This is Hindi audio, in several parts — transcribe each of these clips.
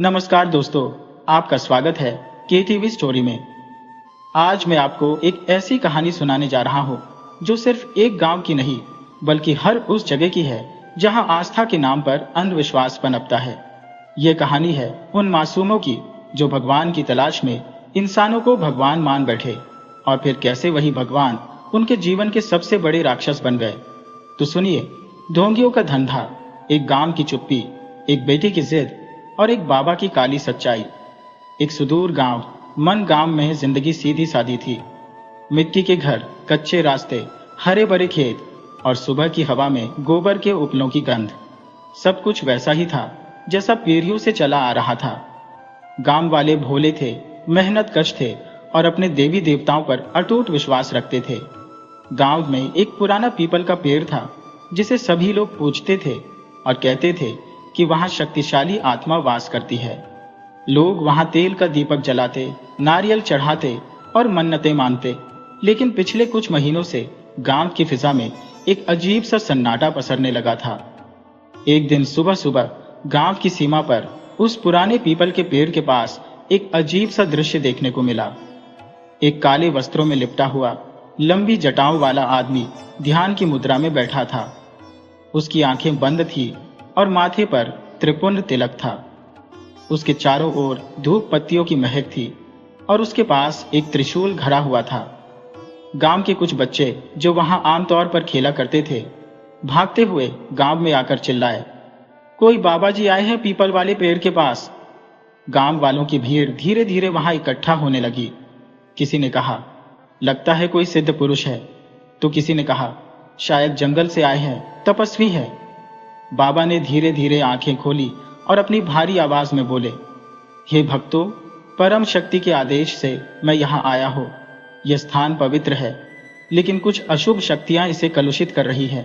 नमस्कार दोस्तों, आपका स्वागत है केटीवी स्टोरी में। आज मैं आपको एक ऐसी कहानी सुनाने जा रहा हूँ जो सिर्फ एक गांव की नहीं बल्कि हर उस जगह की है जहां आस्था के नाम पर अंधविश्वास पनपता है। ये कहानी है उन मासूमों की जो भगवान की तलाश में इंसानों को भगवान मान बैठे और फिर कैसे वही भगवान उनके जीवन के सबसे बड़े राक्षस बन गए। तो सुनिए, ढोंगियों का धंधा, एक गांव की चुप्पी, एक बेटी की जिद और एक बाबा की काली सच्चाई। एक सुदूर गांव, मन गांव में जिंदगी सीधी सादी थी। मिट्टी के घर, कच्चे रास्ते, हरे भरे खेत और सुबह की हवा में गोबर के उपलों की गंध। सब कुछ वैसा ही था जैसा पीढ़ियों से चला आ रहा था। गांव वाले भोले थे, मेहनत कश थे और अपने देवी देवताओं पर अटूट विश्वास रखते थे। गांव में एक पुराना पीपल का पेड़ था जिसे सभी लोग पूजते थे और कहते थे कि वहां शक्तिशाली आत्मा वास करती है। लोग वहां तेल का दीपक जलाते, नारियल चढ़ाते और मन्नतें मानते। लेकिन पिछले कुछ महीनों से गांव की फिजा में एक अजीब सा सन्नाटा पसरने लगा था। एक दिन सुबह सुबह गांव की सीमा पर उस पुराने पीपल के पेड़ के पास एक अजीब सा दृश्य देखने को मिला। एक काले वस्त्रों में लिपटा हुआ लंबी जटाओं वाला आदमी ध्यान की मुद्रा में बैठा था। उसकी आंखें बंद थी और माथे पर त्रिपुंड तिलक था। उसके चारों ओर धूप पत्तियों की महक थी और उसके पास एक त्रिशूल घड़ा हुआ था। गांव के कुछ बच्चे जो वहां आमतौर पर खेला करते थे, भागते हुए गांव में आकर चिल्लाए, कोई बाबा जी आए हैं पीपल वाले पेड़ के पास। गांव वालों की भीड़ धीरे धीरे वहां इकट्ठा होने लगी। किसी ने कहा, लगता है कोई सिद्ध पुरुष है, तो किसी ने कहा, शायद जंगल से आए हैं, तपस्वी है। बाबा ने धीरे धीरे आंखें खोली और अपनी भारी आवाज में बोले, हे भक्तों, परम शक्ति के आदेश से मैं यहाँ आया हूँ। यह स्थान पवित्र है, लेकिन कुछ अशुभ शक्तियां इसे कलुषित कर रही हैं।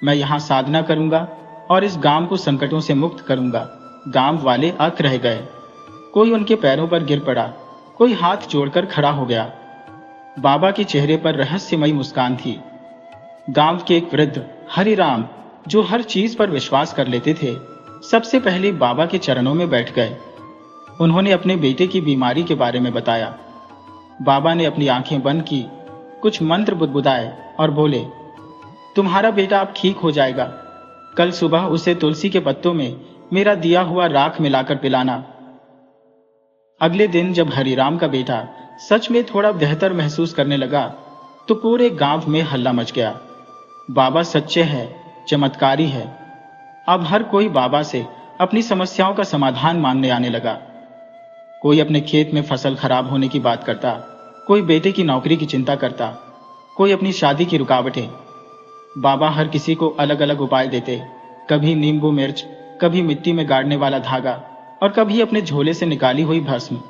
मैं यहाँ साधना करूंगा और इस गांव को संकटों से मुक्त करूंगा। गांव वाले अक रह गए। कोई उनके पैरों पर गिर पड़ा, कोई हाथ जोड़कर खड़ा हो गया। बाबा के चेहरे पर रहस्यमयी मुस्कान थी। गांव के एक वृद्ध हरिराम, जो हर चीज पर विश्वास कर लेते थे, सबसे पहले बाबा के चरणों में बैठ गए। उन्होंने अपने बेटे की बीमारी के बारे में बताया। बाबा ने अपनी आंखें बंद की, कुछ मंत्र बुदबुदाए और बोले, तुम्हारा बेटा अब ठीक हो जाएगा। कल सुबह उसे तुलसी के पत्तों में मेरा दिया हुआ राख मिलाकर पिलाना। अगले दिन जब हरिराम का बेटा सच में थोड़ा बेहतर महसूस करने लगा तो पूरे गांव में हल्ला मच गया। बाबा सच्चे हैं, चमत्कारी है। अब हर कोई बाबा से अपनी समस्याओं का समाधान मांगने आने लगा। कोई अपने खेत में फसल खराब होने की बात करता, कोई बेटे की नौकरी की चिंता करता, कोई अपनी शादी की रुकावटें। बाबा हर किसी को अलग अलग उपाय देते, कभी नींबू मिर्च, कभी मिट्टी में गाड़ने वाला धागा और कभी अपने झोले से निकाली हुई भस्म।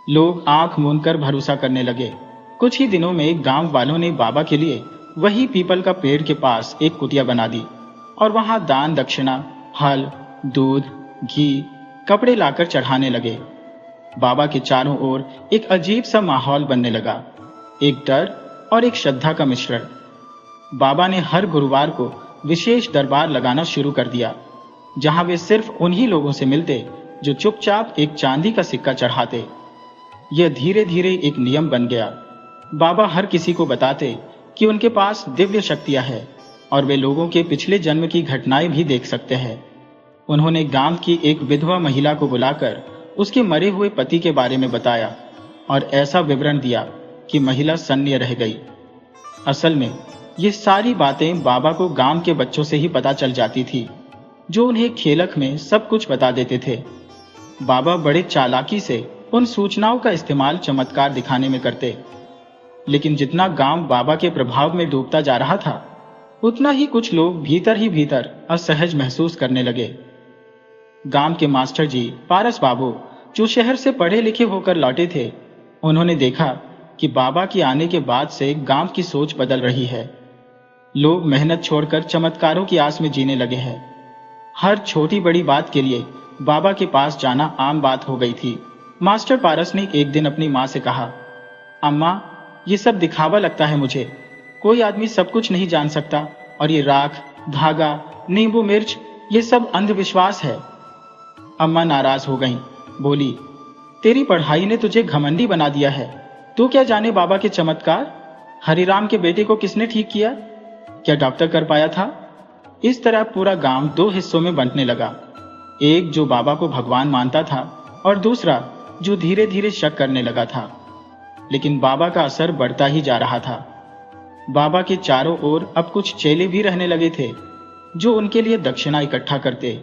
लोग आंख मूंदकर भरोसा करने लगे। कुछ ही दिनों में गांव वालों ने बाबा के लिए वही पीपल का पेड़ के पास एक कुटिया बना दी और वहां दान दक्षिणा, हल, दूध, घी, कपड़े लाकर चढ़ाने लगे। बाबा के चारों ओर एक अजीब सा माहौल बनने लगा, एक डर और एक श्रद्धा का मिश्रण। बाबा ने हर गुरुवार को विशेष दरबार लगाना शुरू कर दिया, जहां वे सिर्फ उन्हीं लोगों से मिलते जो चुपचाप एक चांदी का सिक्का चढ़ाते। यह धीरे धीरे एक नियम बन गया। बाबा हर किसी को बताते कि उनके पास दिव्य शक्तियां हैं और वे लोगों के पिछले जन्म की घटनाएं भी देख सकते हैं। उन्होंने गांव की एक विधवा महिला को बुलाकर उसके मरे हुए पति के बारे में बताया और ऐसा विवरण दिया कि महिला सन्य रह गई। असल में ये सारी बातें बाबा को गांव के बच्चों से ही पता चल जाती थी, जो उन्हें खेलक में सब कुछ बता देते थे। बाबा बड़े चालाकी से उन सूचनाओं का इस्तेमाल चमत्कार दिखाने में करते। लेकिन जितना गांव बाबा के प्रभाव में डूबता जा रहा था, उतना ही कुछ लोग भीतर ही भीतर असहज महसूस करने लगे। गांव के मास्टर जी पारस बाबू, जो शहर से पढ़े लिखे होकर लौटे थे, उन्होंने देखा कि बाबा के आने के बाद से गांव की सोच बदल रही है। लोग मेहनत छोड़कर चमत्कारों की आस में जीने लगे हैं। हर छोटी बड़ी बात के लिए बाबा के पास जाना आम बात हो गई थी। मास्टर पारस ने एक दिन अपनी मां से कहा, अम्मा, ये सब दिखावा लगता है मुझे। कोई आदमी सब कुछ नहीं जान सकता और ये राख, धागा, नींबू मिर्च, ये सब अंधविश्वास है। अम्मा नाराज हो गईं बोली, तेरी पढ़ाई ने तुझे घमंडी बना दिया है। तू क्या जाने बाबा के चमत्कार? हरिराम के बेटे को किसने ठीक किया? क्या डॉक्टर कर पाया था? इस तरह पूरा गांव दो हिस्सों में बंटने लगा। एक जो बाबा को भगवान मानता था और दूसरा जो धीरे धीरे शक करने लगा था। लेकिन बाबा का असर बढ़ता ही जा रहा था। बाबा के चारों ओर अब कुछ चेले भी रहने लगे थे, जो उनके लिए दक्षिणा इकट्ठा करते,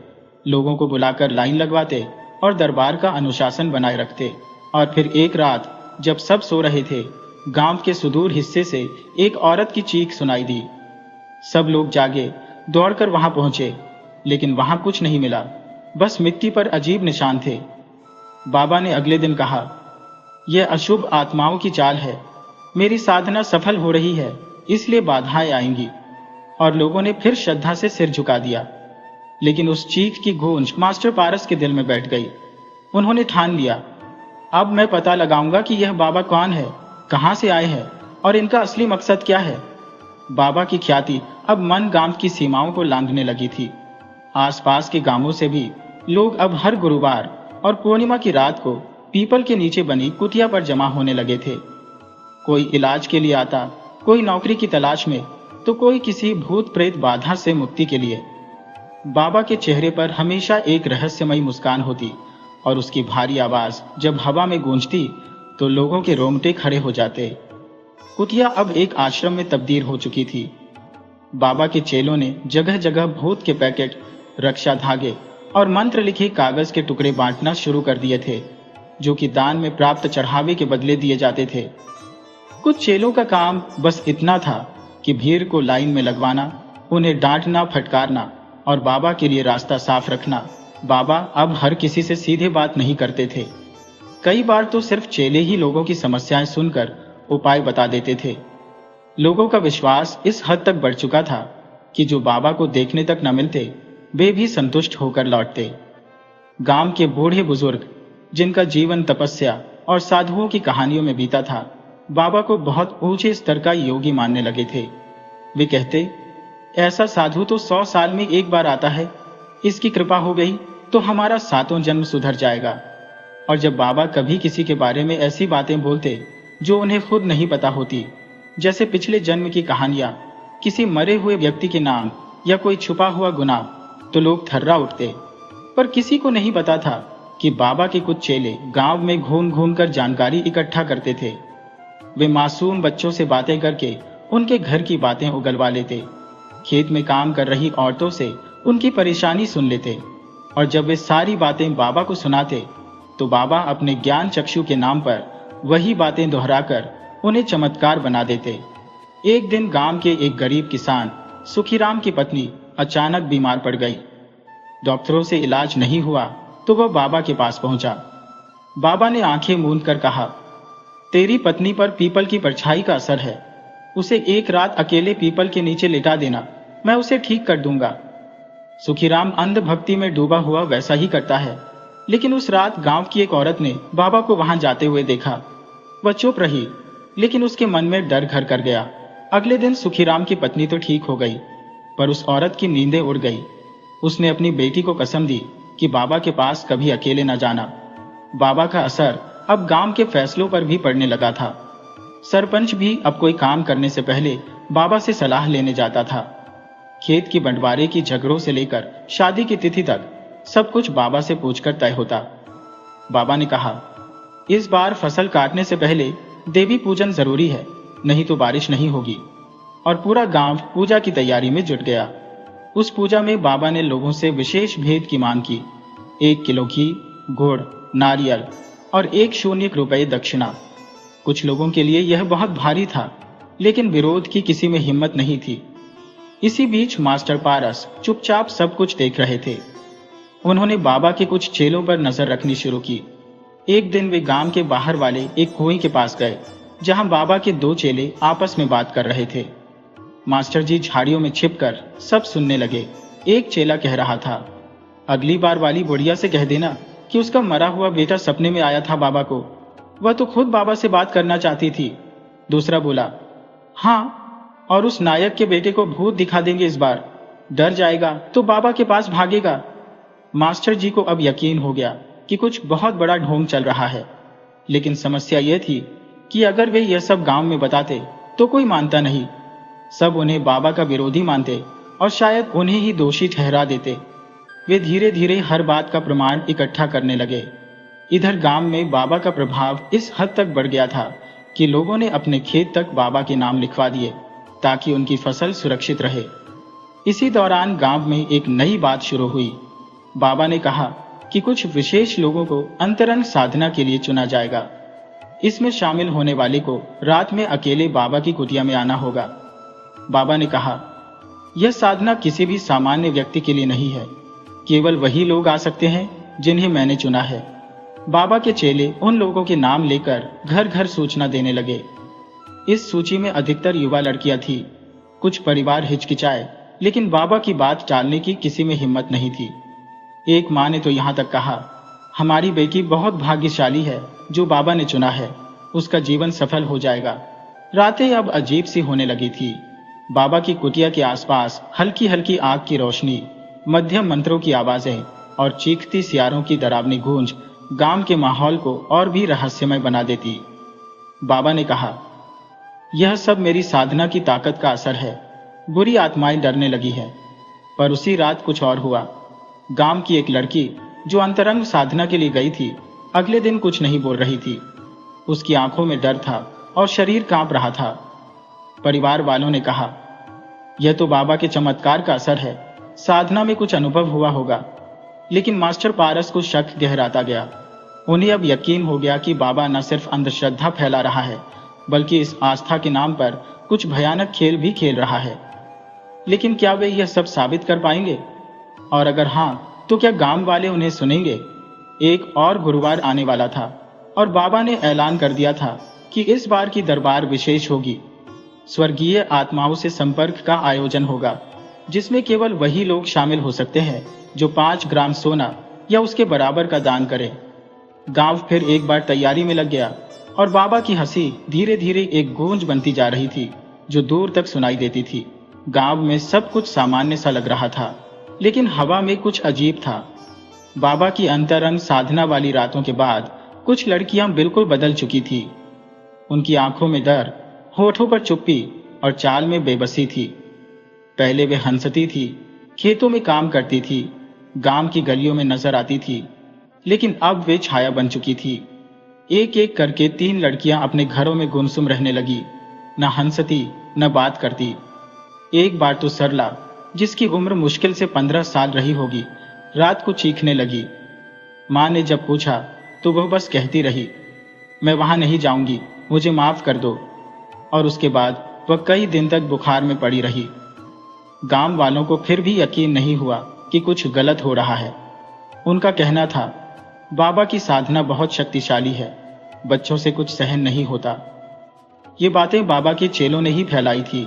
लोगों को बुलाकर लाइन लगवाते और दरबार का अनुशासन बनाए रखते। और फिर एक रात जब सब सो रहे थे, गांव के सुदूर हिस्से से एक औरत की चीख सुनाई दी। सब लोग जागे दौड़कर वहां पहुंचे, लेकिन वहां कुछ नहीं मिला, बस मिट्टी पर अजीब निशान थे। बाबा ने अगले दिन कहा, यह अशुभ आत्माओं की चाल है। मेरी साधना सफल हो रही है, इसलिए बाधाएं आएंगी। और लोगों ने फिर श्रद्धा से सिर झुका दिया। लेकिन उस चीख की गूंज मास्टर पारस के दिल में बैठ गई। उन्होंने ठान लिया, अब मैं पता लगाऊंगा कि यह बाबा कौन है, कहां से आए हैं और इनका असली मकसद क्या है। बाबा की ख्याति अब मन गांव की सीमाओं को लांघने लगी थी। आसपास के गांवों से भी लोग अब हर गुरुवार और पूर्णिमा की रात को पीपल के नीचे बनी कुटिया पर जमा होने लगे थे। कोई इलाज के लिए आता, कोई नौकरी की तलाश में, तो कोई किसी भूत प्रेत बाधा से मुक्ति के लिए। बाबा के चेहरे पर हमेशा एक रहस्यमयी मुस्कान होती और उसकी भारी आवाज जब हवा में गूंजती तो लोगों के रोंगटे खड़े हो जाते। कुटिया अब एक आश्रम में तब्दील हो चुकी थी। बाबा के चेलों ने जगह जगह भूत के पैकेट, रक्षा धागे और मंत्र लिखे कागज के टुकड़े बांटना शुरू कर दिए थे, जो कि दान में प्राप्त चढ़ावे के बदले दिए जाते थे। कुछ चेलों का काम बस इतना था कि भीड़ को लाइन में लगवाना, उन्हें डांटना, फटकारना और बाबा के लिए रास्ता साफ रखना। बाबा अब हर किसी से सीधे बात नहीं करते थे। कई बार तो सिर्फ चेले ही लोगों की समस्याएं सुनकर उपाय बता देते थे। लोगों का विश्वास इस हद तक बढ़ चुका था कि जो बाबा को देखने तक न मिलते, वे भी संतुष्ट होकर लौटते। गांव के बूढ़े बुजुर्ग, जिनका जीवन तपस्या और साधुओं की कहानियों में बीता था, बाबा को बहुत ऊंचे स्तर का योगी मानने लगे थे। वे कहते, ऐसा साधु तो 100 साल में एक बार आता है, इसकी कृपा हो गई तो हमारा 7 जन्म सुधर जाएगा। और जब बाबा कभी किसी के बारे में ऐसी बातें बोलते जो उन्हें खुद नहीं पता होती, जैसे पिछले जन्म की कहानियां, किसी मरे हुए व्यक्ति के नाम या कोई छुपा हुआ गुनाह, तो लोग थर्रा उठते। पर किसी को नहीं पता था कि बाबा के कुछ चेले गांव में घूम घूम कर जानकारी इकट्ठा करते थे। वे मासूम बच्चों से बातें करके उनके घर की बातें उगलवा लेते, खेत में काम कर रही औरतों से उनकी परेशानी सुन लेते, और जब वे सारी बातें बाबा को सुनाते तो बाबा अपने ज्ञान चक्षु के नाम पर वही बातें दोहराकर उन्हें चमत्कार बना देते। एक दिन गांव के एक गरीब किसान सुखीराम की पत्नी अचानक बीमार पड़ गई। डॉक्टरों से इलाज नहीं हुआ तो वह बाबा के पास पहुंचा। बाबा ने आंखें मूंद कर कहा, तेरी पत्नी पर पीपल की परछाई का असर है, उसे एक रात अकेले पीपल के नीचे लिटा देना, मैं उसे ठीक कर दूंगा। सुखीराम अंधभक्ति में डूबा हुआ वैसा ही करता है, लेकिन उस रात गांव की एक औरत ने बाबा को वहां जाते हुए देखा। वह चुप रही, लेकिन उसके मन में डर घर कर गया। अगले दिन सुखीराम की पत्नी तो ठीक हो गई, पर उस औरत की नींदें उड़ गई। उसने अपनी बेटी को कसम दी कि बाबा के पास कभी अकेले न जाना। बाबा का असर अब गांव के फैसलों पर भी पड़ने लगा था। सरपंच भी अब कोई काम करने से पहले बाबा से सलाह लेने जाता था। खेत की बंटवारे की झगड़ों से लेकर शादी की तिथि तक सब कुछ बाबा से पूछकर तय होता। बाबा ने कहा, इस बार फसल काटने से पहले देवी पूजन जरूरी है, नहीं तो बारिश नहीं होगी। और पूरा गांव पूजा की तैयारी में जुट गया। उस पूजा में बाबा ने लोगों से विशेष भेद की मांग की। 1 किलो घी, गुड़, नारियल और 1 रुपये दक्षिणा। कुछ लोगों के लिए यह बहुत भारी था, लेकिन विरोध की किसी में हिम्मत नहीं थी। इसी बीच मास्टर पारस चुपचाप सब कुछ देख रहे थे। उन्होंने बाबा के कुछ चेलों पर नजर रखनी शुरू की। एक दिन वे गांव के बाहर वाले एक कुएं के पास गए, जहां बाबा के 2 चेले आपस में बात कर रहे थे। मास्टर जी झाड़ियों में छिपकर सब सुनने लगे। एक चेला कह रहा था, अगली बार वाली बुढ़िया से कह देना कि उसका मरा हुआ बेटा सपने में आया था बाबा को, वह तो खुद बाबा से बात करना चाहती थी। दूसरा बोला, हाँ, और उस नायक के बेटे को भूत दिखा देंगे इस बार, डर जाएगा तो बाबा के पास भागेगा। मास्टर जी को अब यकीन हो गया कि कुछ बहुत बड़ा ढोंग चल रहा है। लेकिन समस्या यह थी कि अगर वे यह सब गांव में बताते तो कोई मानता नहीं। सब उन्हें बाबा का विरोधी मानते और शायद उन्हें ही दोषी ठहरा देते। वे धीरे धीरे हर बात का प्रमाण इकट्ठा करने लगे। इधर गांव में बाबा का प्रभाव इस हद तक बढ़ गया था कि लोगों ने अपने खेत तक बाबा के नाम लिखवा दिए ताकि उनकी फसल सुरक्षित रहे। इसी दौरान गांव में एक नई बात शुरू हुई। बाबा ने कहा कि कुछ विशेष लोगों को अंतरंग साधना के लिए चुना जाएगा। इसमें शामिल होने वाले को रात में अकेले बाबा की कुटिया में आना होगा। बाबा ने कहा, यह साधना किसी भी सामान्य व्यक्ति के लिए नहीं है, केवल वही लोग आ सकते हैं जिन्हें मैंने चुना है। बाबा के चेले उन लोगों के नाम लेकर घर घर सूचना देने लगे। इस सूची में अधिकतर युवा लड़कियां थी। कुछ परिवार हिचकिचाए, लेकिन बाबा की बात टालने की किसी में हिम्मत नहीं थी। एक मां ने तो यहां तक कहा, हमारी बेटी बहुत भाग्यशाली है जो बाबा ने चुना है, उसका जीवन सफल हो जाएगा। रातें अब अजीब सी होने लगी थी। बाबा की कुटिया के आसपास हल्की हल्की आग की रोशनी, मध्यम मंत्रों की आवाजें और चीखती सियारों की डरावनी गूंज गांव के माहौल को और भी रहस्यमय बना देती। बाबा ने कहा, यह सब मेरी साधना की ताकत का असर है। बुरी आत्माएं डरने लगी हैं। पर उसी रात कुछ और हुआ। गांव की एक लड़की जो अंतरंग साधना के लिए गई थी, अगले दिन कुछ नहीं बोल रही थी। उसकी आंखों में डर था और शरीर कांप रहा था। परिवार वालों ने कहा, यह तो बाबा के चमत्कार का असर है, साधना में कुछ अनुभव हुआ होगा। लेकिन मास्टर पारस को शक गहराता गया। उन्हें अब यकीन हो गया कि बाबा न सिर्फ अंधश्रद्धा फैला रहा है, बल्कि इस आस्था के नाम पर कुछ भयानक खेल भी खेल रहा है। लेकिन क्या वे यह सब साबित कर पाएंगे? और अगर हां, तो क्या गांव वाले उन्हें सुनेंगे? एक और गुरुवार आने वाला था और बाबा ने ऐलान कर दिया था कि इस बार की दरबार विशेष होगी। स्वर्गीय आत्माओं से संपर्क का आयोजन होगा, जिसमें केवल वही लोग शामिल हो सकते हैं जो 5 ग्राम सोना या उसके बराबर का दान करें। गांव फिर एक बार तैयारी में लग गया और बाबा की हंसी धीरे धीरे एक गूंज बनती जा रही थी जो दूर तक सुनाई देती थी। गांव में सब कुछ सामान्य सा लग रहा था, लेकिन हवा में कुछ अजीब था। बाबा की अंतरंग साधना वाली रातों के बाद कुछ लड़कियां बिल्कुल बदल चुकी थी। उनकी आंखों में डर, होठों पर चुप्पी और चाल में बेबसी थी। पहले वे हंसती थी, खेतों में काम करती थी, गांव की गलियों में नजर आती थी, लेकिन अब वे छाया बन चुकी थी। एक एक करके 3 लड़कियां अपने घरों में गुमसुम रहने लगी, न हंसती न बात करती। एक बार तो सरला, जिसकी उम्र मुश्किल से 15 साल रही होगी, रात को चीखने लगी। मां ने जब पूछा तो वह बस कहती रही, मैं वहां नहीं जाऊंगी, मुझे माफ कर दो। और उसके बाद वह कई दिन तक बुखार में पड़ी रही। गांव वालों को फिर भी यकीन नहीं हुआ कि कुछ गलत हो रहा है। उनका कहना था, बाबा की साधना बहुत शक्तिशाली है, बच्चों से कुछ सहन नहीं होता। ये बातें बाबा के चेलों ने ही फैलाई थी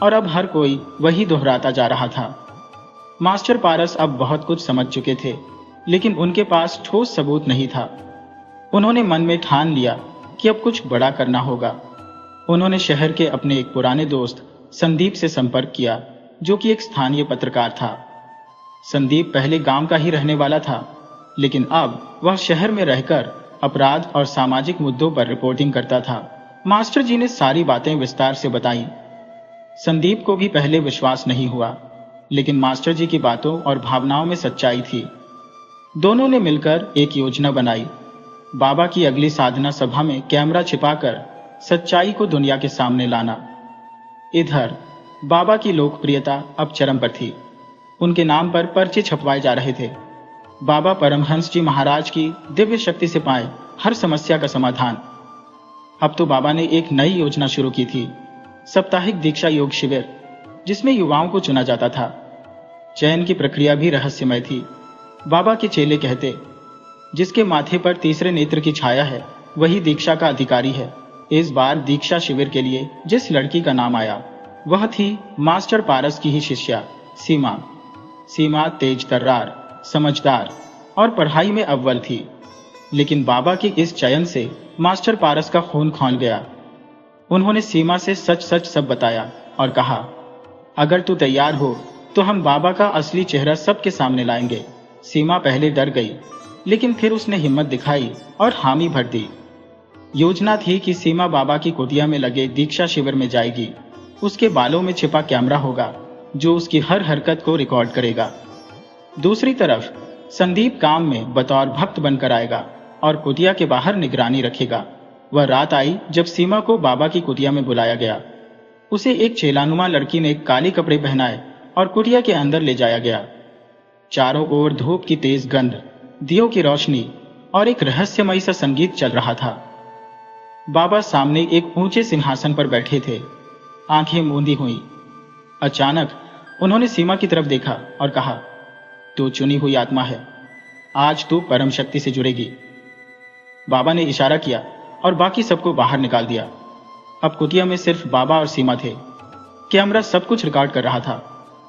और अब हर कोई वही दोहराता जा रहा था। मास्टर पारस अब बहुत कुछ समझ चुके थे, लेकिन उनके पास ठोस सबूत नहीं था। उन्होंने मन में ठान लिया कि अब कुछ बड़ा करना होगा। उन्होंने शहर के अपने एक पुराने दोस्त संदीप से संपर्क किया, जो कि एक स्थानीय पत्रकार था। संदीप पहले गांव का ही रहने वाला था, लेकिन अब वह शहर में रहकर अपराध और सामाजिक मुद्दों पर रिपोर्टिंग करता था। मास्टर जी ने सारी बातें विस्तार से बताई। संदीप को भी पहले विश्वास नहीं हुआ, लेकिन मास्टर जी की बातों और भावनाओं में सच्चाई थी। दोनों ने मिलकर एक योजना बनाई। बाबा की अगली साधना सभा में कैमरा छिपाकर सच्चाई को दुनिया के सामने लाना। इधर बाबा की लोकप्रियता अब चरम पर थी। उनके नाम पर पर्चे छपवाए जा रहे थे। बाबा परमहंस जी महाराज की दिव्य शक्ति से पाए हर समस्या का समाधान। अब तो बाबा ने एक नई योजना शुरू की थी, साप्ताहिक दीक्षा योग शिविर, जिसमें युवाओं को चुना जाता था। चयन की प्रक्रिया भी रहस्यमय थी। बाबा के चेले कहते, जिसके माथे पर तीसरे नेत्र की छाया है वही दीक्षा का अधिकारी है। इस बार दीक्षा शिविर के लिए जिस लड़की का नाम आया वह थी मास्टर पारस की ही शिष्या सीमा। सीमा तेज तर्रार, समझदार और पढ़ाई में अव्वल थी, लेकिन बाबा के इस चयन से मास्टर पारस का खून खौल गया। उन्होंने सीमा से सच सच सब बताया और कहा, अगर तू तैयार हो तो हम बाबा का असली चेहरा सबके सामने लाएंगे। सीमा पहले डर गई, लेकिन फिर उसने हिम्मत दिखाई और हामी भर दी। योजना थी कि सीमा बाबा की कुटिया में लगे दीक्षा शिविर में जाएगी। उसके बालों में छिपा कैमरा होगा जो उसकी हर हरकत को रिकॉर्ड करेगा। दूसरी तरफ संदीप काम में बतौर भक्त बनकर आएगा और कुटिया के बाहर निगरानी रखेगा। वह रात आई जब सीमा को बाबा की कुटिया में बुलाया गया। उसे एक चेलानुमा लड़की ने काले कपड़े पहनाए और कुटिया के अंदर ले जाया गया। चारों ओर धूप की तेज गंध, दियों की रोशनी और एक रहस्यमयी सा संगीत चल रहा था। बाबा सामने एक ऊंचे सिंहासन पर बैठे थे, आंखें मूंदी हुई। अचानक उन्होंने सीमा की तरफ देखा और कहा, तू चुनी हुई आत्मा है, आज तू परम शक्ति से जुड़ेगी। बाबा ने इशारा किया और बाकी सबको बाहर निकाल दिया। अब कुटिया में सिर्फ बाबा और सीमा थे। कैमरा सब कुछ रिकॉर्ड कर रहा था।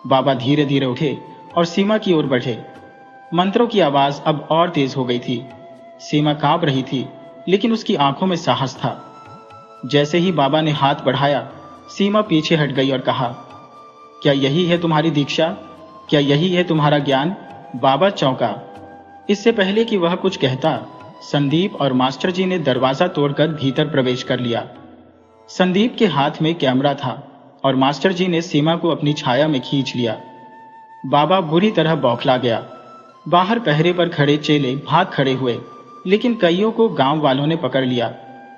बाबा धीरे धीरे उठे और सीमा की ओर बढ़े। मंत्रों की आवाज अब और तेज हो गई थी। सीमा कांप रही थी, लेकिन उसकी आंखों में साहस था। जैसे ही बाबा ने हाथ बढ़ाया, सीमा पीछे हट गई और कहा, क्या यही है तुम्हारी दीक्षा? क्या यही है तुम्हारा ज्ञान? बाबा चौंका। इससे पहले कि वह कुछ कहता, संदीप और मास्टर जी ने दरवाजा तोड़कर भीतर प्रवेश कर लिया। संदीप के हाथ में कैमरा था और मास्टर जी ने सीमा को अपनी छाया में खींच लिया। बाबा बुरी तरह बौखला गया। बाहर पहरे पर खड़े चेले भाग खड़े हुए, लेकिन कईयों को गांव वालों ने पकड़ लिया,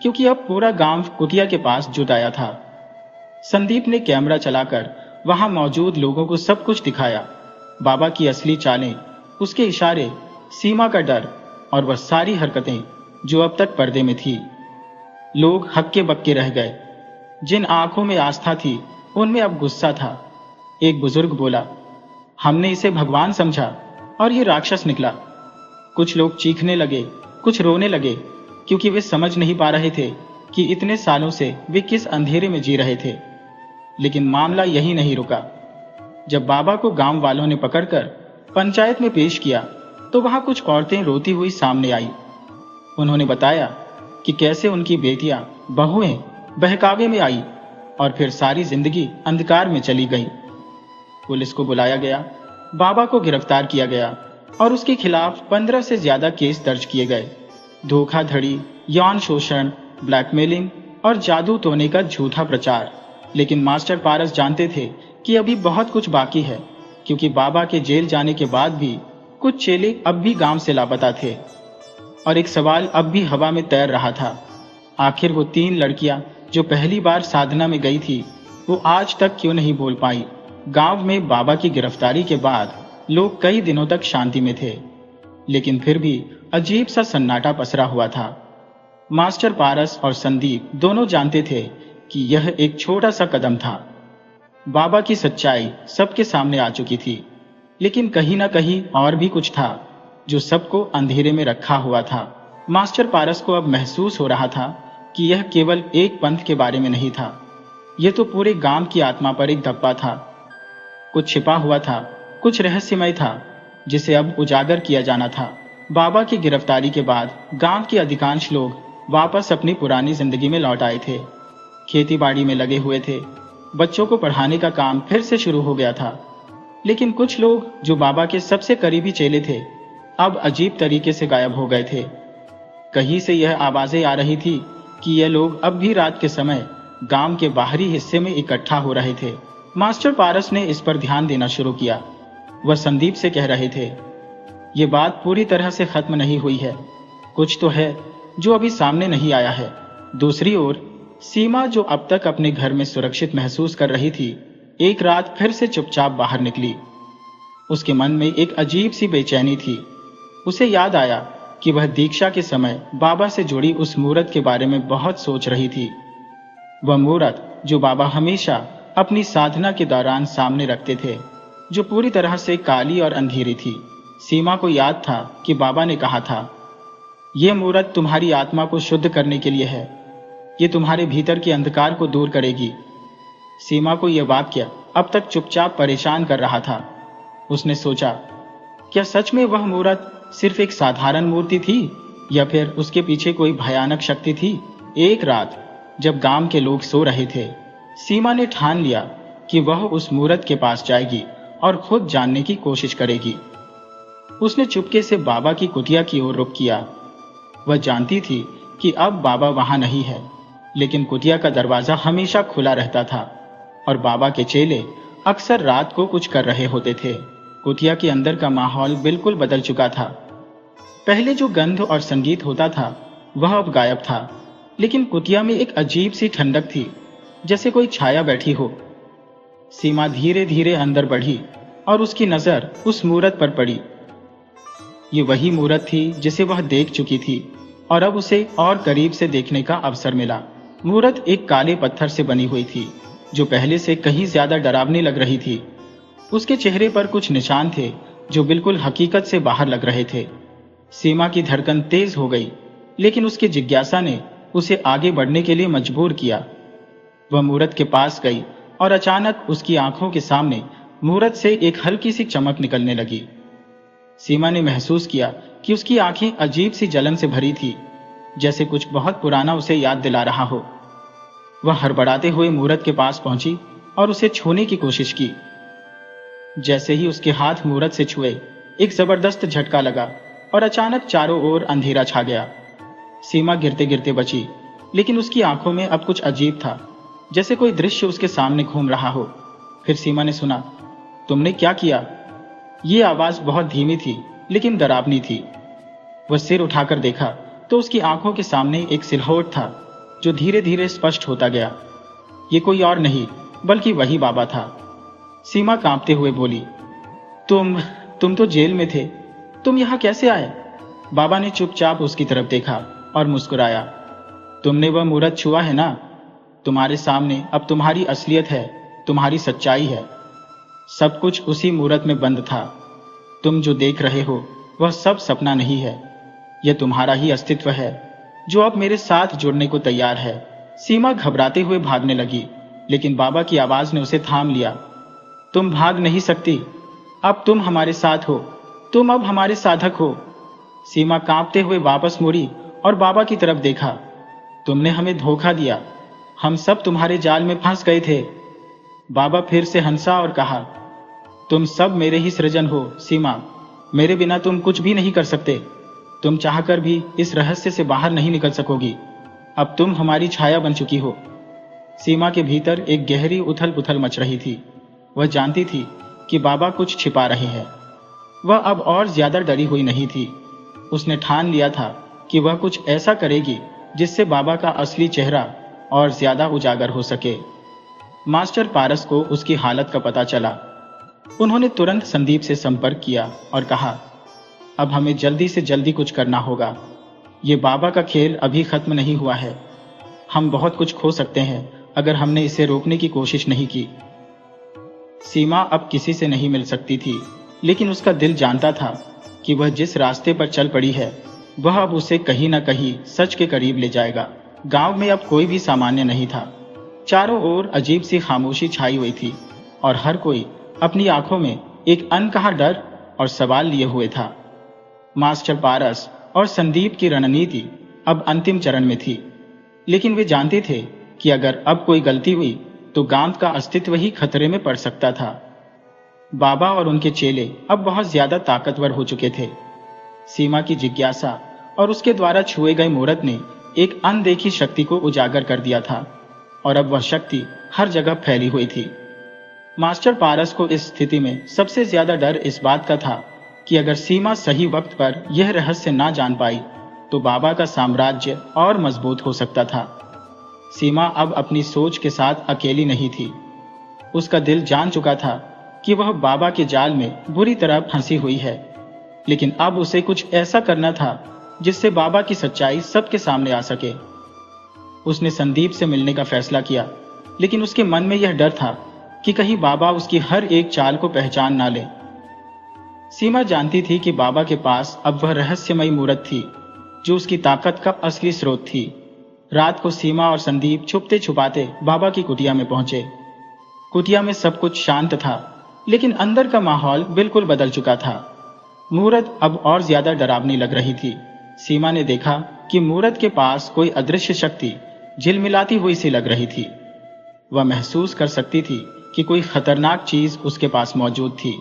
क्योंकि अब पूरा गांव कुटिया के पास जुट आया था। संदीप ने कैमरा चलाकर वहां मौजूद लोगों को सब कुछ दिखाया। बाबा की असली चालें, उसके इशारे, सीमा का डर और वह सारी हरकतें जो अब तक पर्दे में थी। लोग हक्के बक्के रह गए। जिन आंखों में आस्था थी, उनमें अब गुस्सा था। एक बुजुर्ग बोला, हमने इसे भगवान समझा और ये राक्षस निकला। कुछ लोग चीखने लगे, कुछ रोने लगे, क्योंकि वे समझ नहीं पा रहे थे कि इतने सालों से वे किस अंधेरे में जी रहे थे। लेकिन मामला यही नहीं रुका। जब बाबा को गांव वालों ने पकड़कर पंचायत में पेश किया, तो वहां कुछ औरतें रोती हुई सामने आई। उन्होंने बताया कि कैसे उनकी बेटियां, बहुएं बहकावे में आई और फिर सारी जिंदगी अंधकार में चली गई। पुलिस को बुलाया गया, बाबा को गिरफ्तार किया गया और उसके खिलाफ 15 से ज्यादा केस दर्ज किए गए। धोखाधड़ी, यौन शोषण, ब्लैकमेलिंग और जादू टोने का झूठा प्रचार। लेकिन मास्टर पारस जानते थे कि अभी बहुत कुछ बाकी है, क्योंकि बाबा के जेल जाने के बाद भी कुछ चेले अब भी गांव से लापता थे और एक सवाल अब भी हवा में तैर रहा था। आखिर वो 3 लड़कियां जो पहली बार साधना में गई थी, वो आज तक क्यों नहीं बोल पाई? गांव में बाबा की गिरफ्तारी के बाद लोग कई दिनों तक शांति में थे, लेकिन फिर भी अजीब सा सन्नाटा पसरा हुआ था। मास्टर पारस और संदीप दोनों जानते थे कि यह एक छोटा सा कदम था। बाबा की सच्चाई सबके सामने आ चुकी थी, लेकिन कहीं ना कहीं और भी कुछ था जो सबको अंधेरे में रखा हुआ था। मास्टर पारस को अब महसूस हो रहा था कि यह केवल एक पंथ के बारे में नहीं था, यह तो पूरे गांव की आत्मा पर एक धब्बा था। कुछ छिपा हुआ था, कुछ रहस्यमय था, जिसे अब उजागर किया जाना था। बाबा की गिरफ्तारी के बाद गांव के अधिकांश लोग वापस अपनी पुरानी जिंदगी में लौट आए थे। खेती बाड़ी में लगे हुए थे, बच्चों को पढ़ाने का काम फिर से शुरू हो गया था। लेकिन कुछ लोग जो बाबा के सबसे करीबी चेले थे, अब अजीब तरीके से गायब हो गए थे। कहीं से यह आवाजें आ रही थी कि यह लोग अब भी रात के समय गांव के बाहरी हिस्से में इकट्ठा हो रहे थे। मास्टर पारस ने इस पर ध्यान देना शुरू किया। वह संदीप से कह रहे थे, ये बात पूरी तरह से खत्म नहीं हुई है, कुछ तो है जो अभी सामने नहीं आया है। दूसरी ओर सीमा, जो अब तक अपने घर में सुरक्षित महसूस कर रही थी, एक रात फिर से चुपचाप बाहर निकली। उसके मन में एक अजीब सी बेचैनी थी। उसे याद आया कि वह दीक्षा के समय बाबा से जुड़ी उस मूरत के बारे में बहुत सोच रही थी। वह मूरत जो बाबा हमेशा अपनी साधना के दौरान सामने रखते थे, जो पूरी तरह से काली और अंधेरी थी। सीमा को याद था कि बाबा ने कहा था, यह मूरत तुम्हारी आत्मा को शुद्ध करने के लिए है, ये तुम्हारे भीतर के अंधकार को दूर करेगी। सीमा को यह वाक्य अब तक चुपचाप परेशान कर रहा था। उसने सोचा, क्या सच में वह मूरत सिर्फ एक साधारण मूर्ति थी या फिर उसके पीछे कोई भयानक शक्ति थी? एक रात जब गांव के लोग सो रहे थे, सीमा ने ठान लिया कि वह उस मूरत के पास जाएगी और खुद जानने की कोशिश करेगी। उसने चुपके से बाबा की कुटिया की ओर रुख किया। वह जानती थी कि अब बाबा वहां नहीं है, लेकिन कुटिया का दरवाजा हमेशा खुला रहता था और बाबा के चेले अक्सर रात को कुछ कर रहे होते थे। कुटिया के अंदर का माहौल बिल्कुल बदल चुका था। पहले जो गंध और संगीत होता था वह अब गायब था, लेकिन कुटिया में एक अजीब सी ठंडक थी, जैसे कोई छाया बैठी हो। सीमा धीरे धीरे अंदर बढ़ी और उसकी नजर उस मूरत पर पड़ी। ये वही मूरत थी जिसे वह देख चुकी थी और अब उसे और करीब से देखने का अवसर मिला। मूरत एक काले पत्थर से बनी हुई थी, जो पहले से कहीं ज्यादा डरावनी लग रही थी। उसके चेहरे पर कुछ निशान थे जो बिल्कुल हकीकत से बाहर लग रहे थे। सीमा की धड़कन तेज हो गई, लेकिन उसकी जिज्ञासा ने उसे आगे बढ़ने के लिए मजबूर किया। वह मूरत के पास गई और अचानक उसकी आंखों के सामने मूरत से एक हल्की सी चमक निकलने लगी। सीमा ने महसूस किया कि उसकी आंखें अजीब सी जलन से भरी थी, जैसे कुछ बहुत पुराना उसे याद दिला रहा हो। वह हड़बड़ाते हुए मूरत के पास पहुंची और उसे छूने की कोशिश की। जैसे ही उसके हाथ मूरत से छुए, एक जबरदस्त झटका लगा और अचानक चारों ओर अंधेरा छा गया। सीमा गिरते गिरते बची, लेकिन उसकी आंखों में अब कुछ अजीब था, जैसे कोई दृश्य उसके सामने घूम रहा हो। फिर सीमा ने सुना, तुमने क्या किया? ये आवाज बहुत धीमी थी, लेकिन डरावनी थी। वह सिर उठाकर देखा तो उसकी आंखों के सामने एक सिलहोट था, जो धीरे धीरे स्पष्ट होता गया। ये कोई और नहीं, बल्कि वही बाबा था। सीमा कांपते हुए बोली, तुम तो जेल में थे, तुम यहां कैसे आए? बाबा ने चुपचाप उसकी तरफ देखा और मुस्कुराया। तुमने वह मूरत छुआ है ना? तुम्हारे सामने अब तुम्हारी असलियत है, तुम्हारी सच्चाई है। सब कुछ उसी मूरत में बंद था। तुम जो देख रहे हो वह सब सपना नहीं है, यह तुम्हारा ही अस्तित्व है, जो अब मेरे साथ जुड़ने को तैयार है। सीमा घबराते हुए भागने लगी, लेकिन बाबा की आवाज ने उसे थाम लिया। तुम भाग नहीं सकती, अब तुम हमारे साथ हो, तुम अब हमारे साधक हो। सीमा कांपते हुए वापस मुड़ी और बाबा की तरफ देखा। तुमने हमें धोखा दिया, हम सब तुम्हारे जाल में फंस गए थे। बाबा फिर से हंसा और कहा, तुम सब मेरे ही सृजन हो सीमा, मेरे बिना तुम कुछ भी नहीं कर सकते। तुम चाहकर भी इस रहस्य से बाहर नहीं निकल सकोगी। अब तुम हमारी छाया बन चुकी हो। सीमा के भीतर एक गहरी उथल पुथल मच रही थी। वह जानती थी कि बाबा कुछ छिपा रहे हैं। वह अब और ज्यादा डरी हुई नहीं थी। उसने ठान लिया था कि वह कुछ ऐसा करेगी जिससे बाबा का असली चेहरा और ज्यादा उजागर हो सके। मास्टर पारस को उसकी हालत का पता चला। उन्होंने तुरंत संदीप से संपर्क किया और कहा, अब हमें जल्दी से जल्दी कुछ करना होगा। ये बाबा का खेल अभी खत्म नहीं हुआ है। हम बहुत कुछ खो सकते हैं अगर हमने इसे रोकने की कोशिश नहीं की। सीमा अब किसी से नहीं मिल सकती थी, लेकिन उसका दिल जानता था कि वह जिस रास्ते पर चल पड़ी है वह अब उसे कहीं न कहीं सच के करीब ले जाएगा। गांव में अब कोई भी सामान्य नहीं था। चारों ओर अजीब सी खामोशी छाई हुई थी और हर कोई अपनी आंखों में एक अनकहा डर और सवाल लिए हुए था। मास्टर पारस और संदीप की रणनीति अब अंतिम चरण में थी, लेकिन वे जानते थे कि अगर अब कोई गलती हुई तो गांव का अस्तित्व ही खतरे में पड़ सकता था। बाबा और उनके चेले अब बहुत ज्यादा ताकतवर हो चुके थे। सीमा की जिज्ञासा और उसके द्वारा छुए गए मूरत ने एक अनदेखी शक्ति को उजागर कर दिया था और अब वह शक्ति हर जगह फैली हुई थी। मास्टर पारस को इस स्थिति में सबसे ज्यादा डर इस बात का था कि अगर सीमा सही वक्त पर यह रहस्य ना जान पाई तो बाबा का साम्राज्य और मजबूत हो सकता था। सीमा अब अपनी सोच के साथ अकेली नहीं थी। उसका दिल जान चुका था कि वह बाबा के जाल में बुरी तरह फंसी हुई है, लेकिन अब उसे कुछ ऐसा करना था जिससे बाबा की सच्चाई सबके सामने आ सके। उसने संदीप से मिलने का फैसला किया, लेकिन उसके मन में यह डर था कि कहीं बाबा उसकी हर एक चाल को पहचान ना ले। सीमा जानती थी कि बाबा के पास अब वह रहस्यमयी मूरत थी जो उसकी ताकत का असली स्रोत थी। रात को सीमा और संदीप छुपते छुपाते बाबा की कुटिया में पहुंचे। कुटिया में सब कुछ शांत था, लेकिन अंदर का माहौल बिल्कुल बदल चुका था। मूरत अब और ज्यादा डरावनी लग रही थी। सीमा ने देखा कि मूरत के पास कोई अदृश्य शक्ति झिलमिलाती हुई सी लग रही थी। वह महसूस कर सकती थी कि कोई खतरनाक चीज उसके पास मौजूद थी।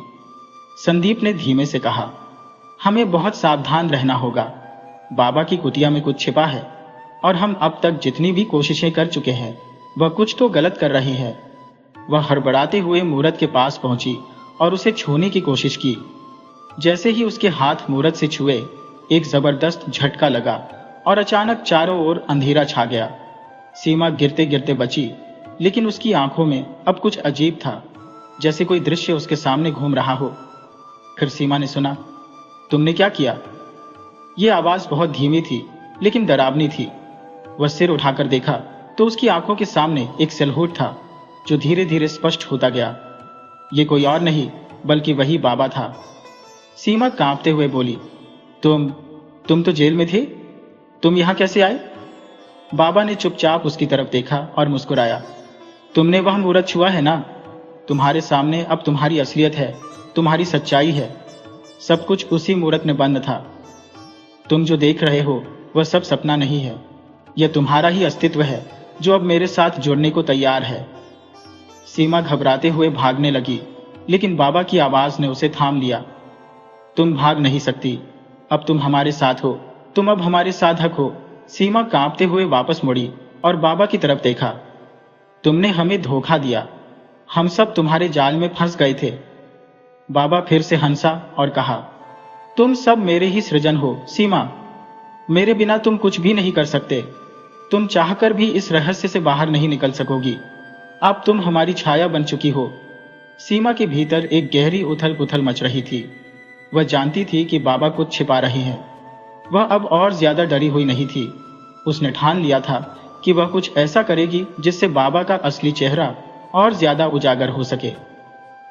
संदीप ने धीमे से कहा, हमें बहुत सावधान रहना होगा। बाबा की कुटिया में कुछ छिपा है और हम अब तक जितनी भी कोशिशें कर चुके हैं वह कुछ तो गलत कर रही है। वह हड़बड़ाते हुए मूरत के पास पहुंची और उसे छूने की कोशिश की। जैसे ही उसके हाथ मूरत से छुए, एक जबरदस्त झटका लगा और अचानक चारों ओर अंधेरा छा गया। सीमा गिरते गिरते बची, लेकिन उसकी आंखों में अब कुछ अजीब था, जैसे कोई दृश्य उसके सामने घूम रहा हो। फिर सीमा ने सुना, तुमने क्या किया? ये आवाज बहुत धीमी थी लेकिन डरावनी थी। वह सिर उठाकर देखा तो उसकी आंखों के सामने एक सिलहूट था जो धीरे धीरे स्पष्ट होता गया। ये कोई और नहीं बल्कि वही बाबा था। सीमा कांपते हुए बोली, तुम तो जेल में थे, तुम यहां कैसे आए? बाबा ने चुपचाप उसकी तरफ देखा और मुस्कुराया। तुमने वह मूरत छुआ है ना? तुम्हारे सामने अब तुम्हारी असलियत है, तुम्हारी सच्चाई है। सब कुछ उसी मूरत में बंद था। तुम जो देख रहे हो वह सब सपना नहीं है, यह तुम्हारा ही अस्तित्व है जो अब मेरे साथ जुड़ने को तैयार है। सीमा घबराते हुए भागने लगी, लेकिन बाबा की आवाज ने उसे थाम लिया। तुम भाग नहीं सकती, अब तुम हमारे साथ हो, तुम अब हमारे साधक हो। सीमा कांपते हुए वापस मुड़ी और बाबा की तरफ देखा। तुमने हमें धोखा दिया, हम सब तुम्हारे जाल में फंस गए थे। बाबा फिर से हंसा और कहा, तुम सब मेरे ही सृजन हो सीमा, मेरे बिना तुम कुछ भी नहीं कर सकते। तुम चाहकर भी इस रहस्य से बाहर नहीं निकल सकोगी। अब तुम हमारी छाया बन चुकी हो। सीमा के भीतर एक गहरी उथल पुथल मच रही थी। वह जानती थी कि बाबा कुछ छिपा रहे हैं। वह अब और ज्यादा डरी हुई नहीं थी। उसने ठान लिया था कि वह कुछ ऐसा करेगी जिससे बाबा का असली चेहरा और ज्यादा उजागर हो सके।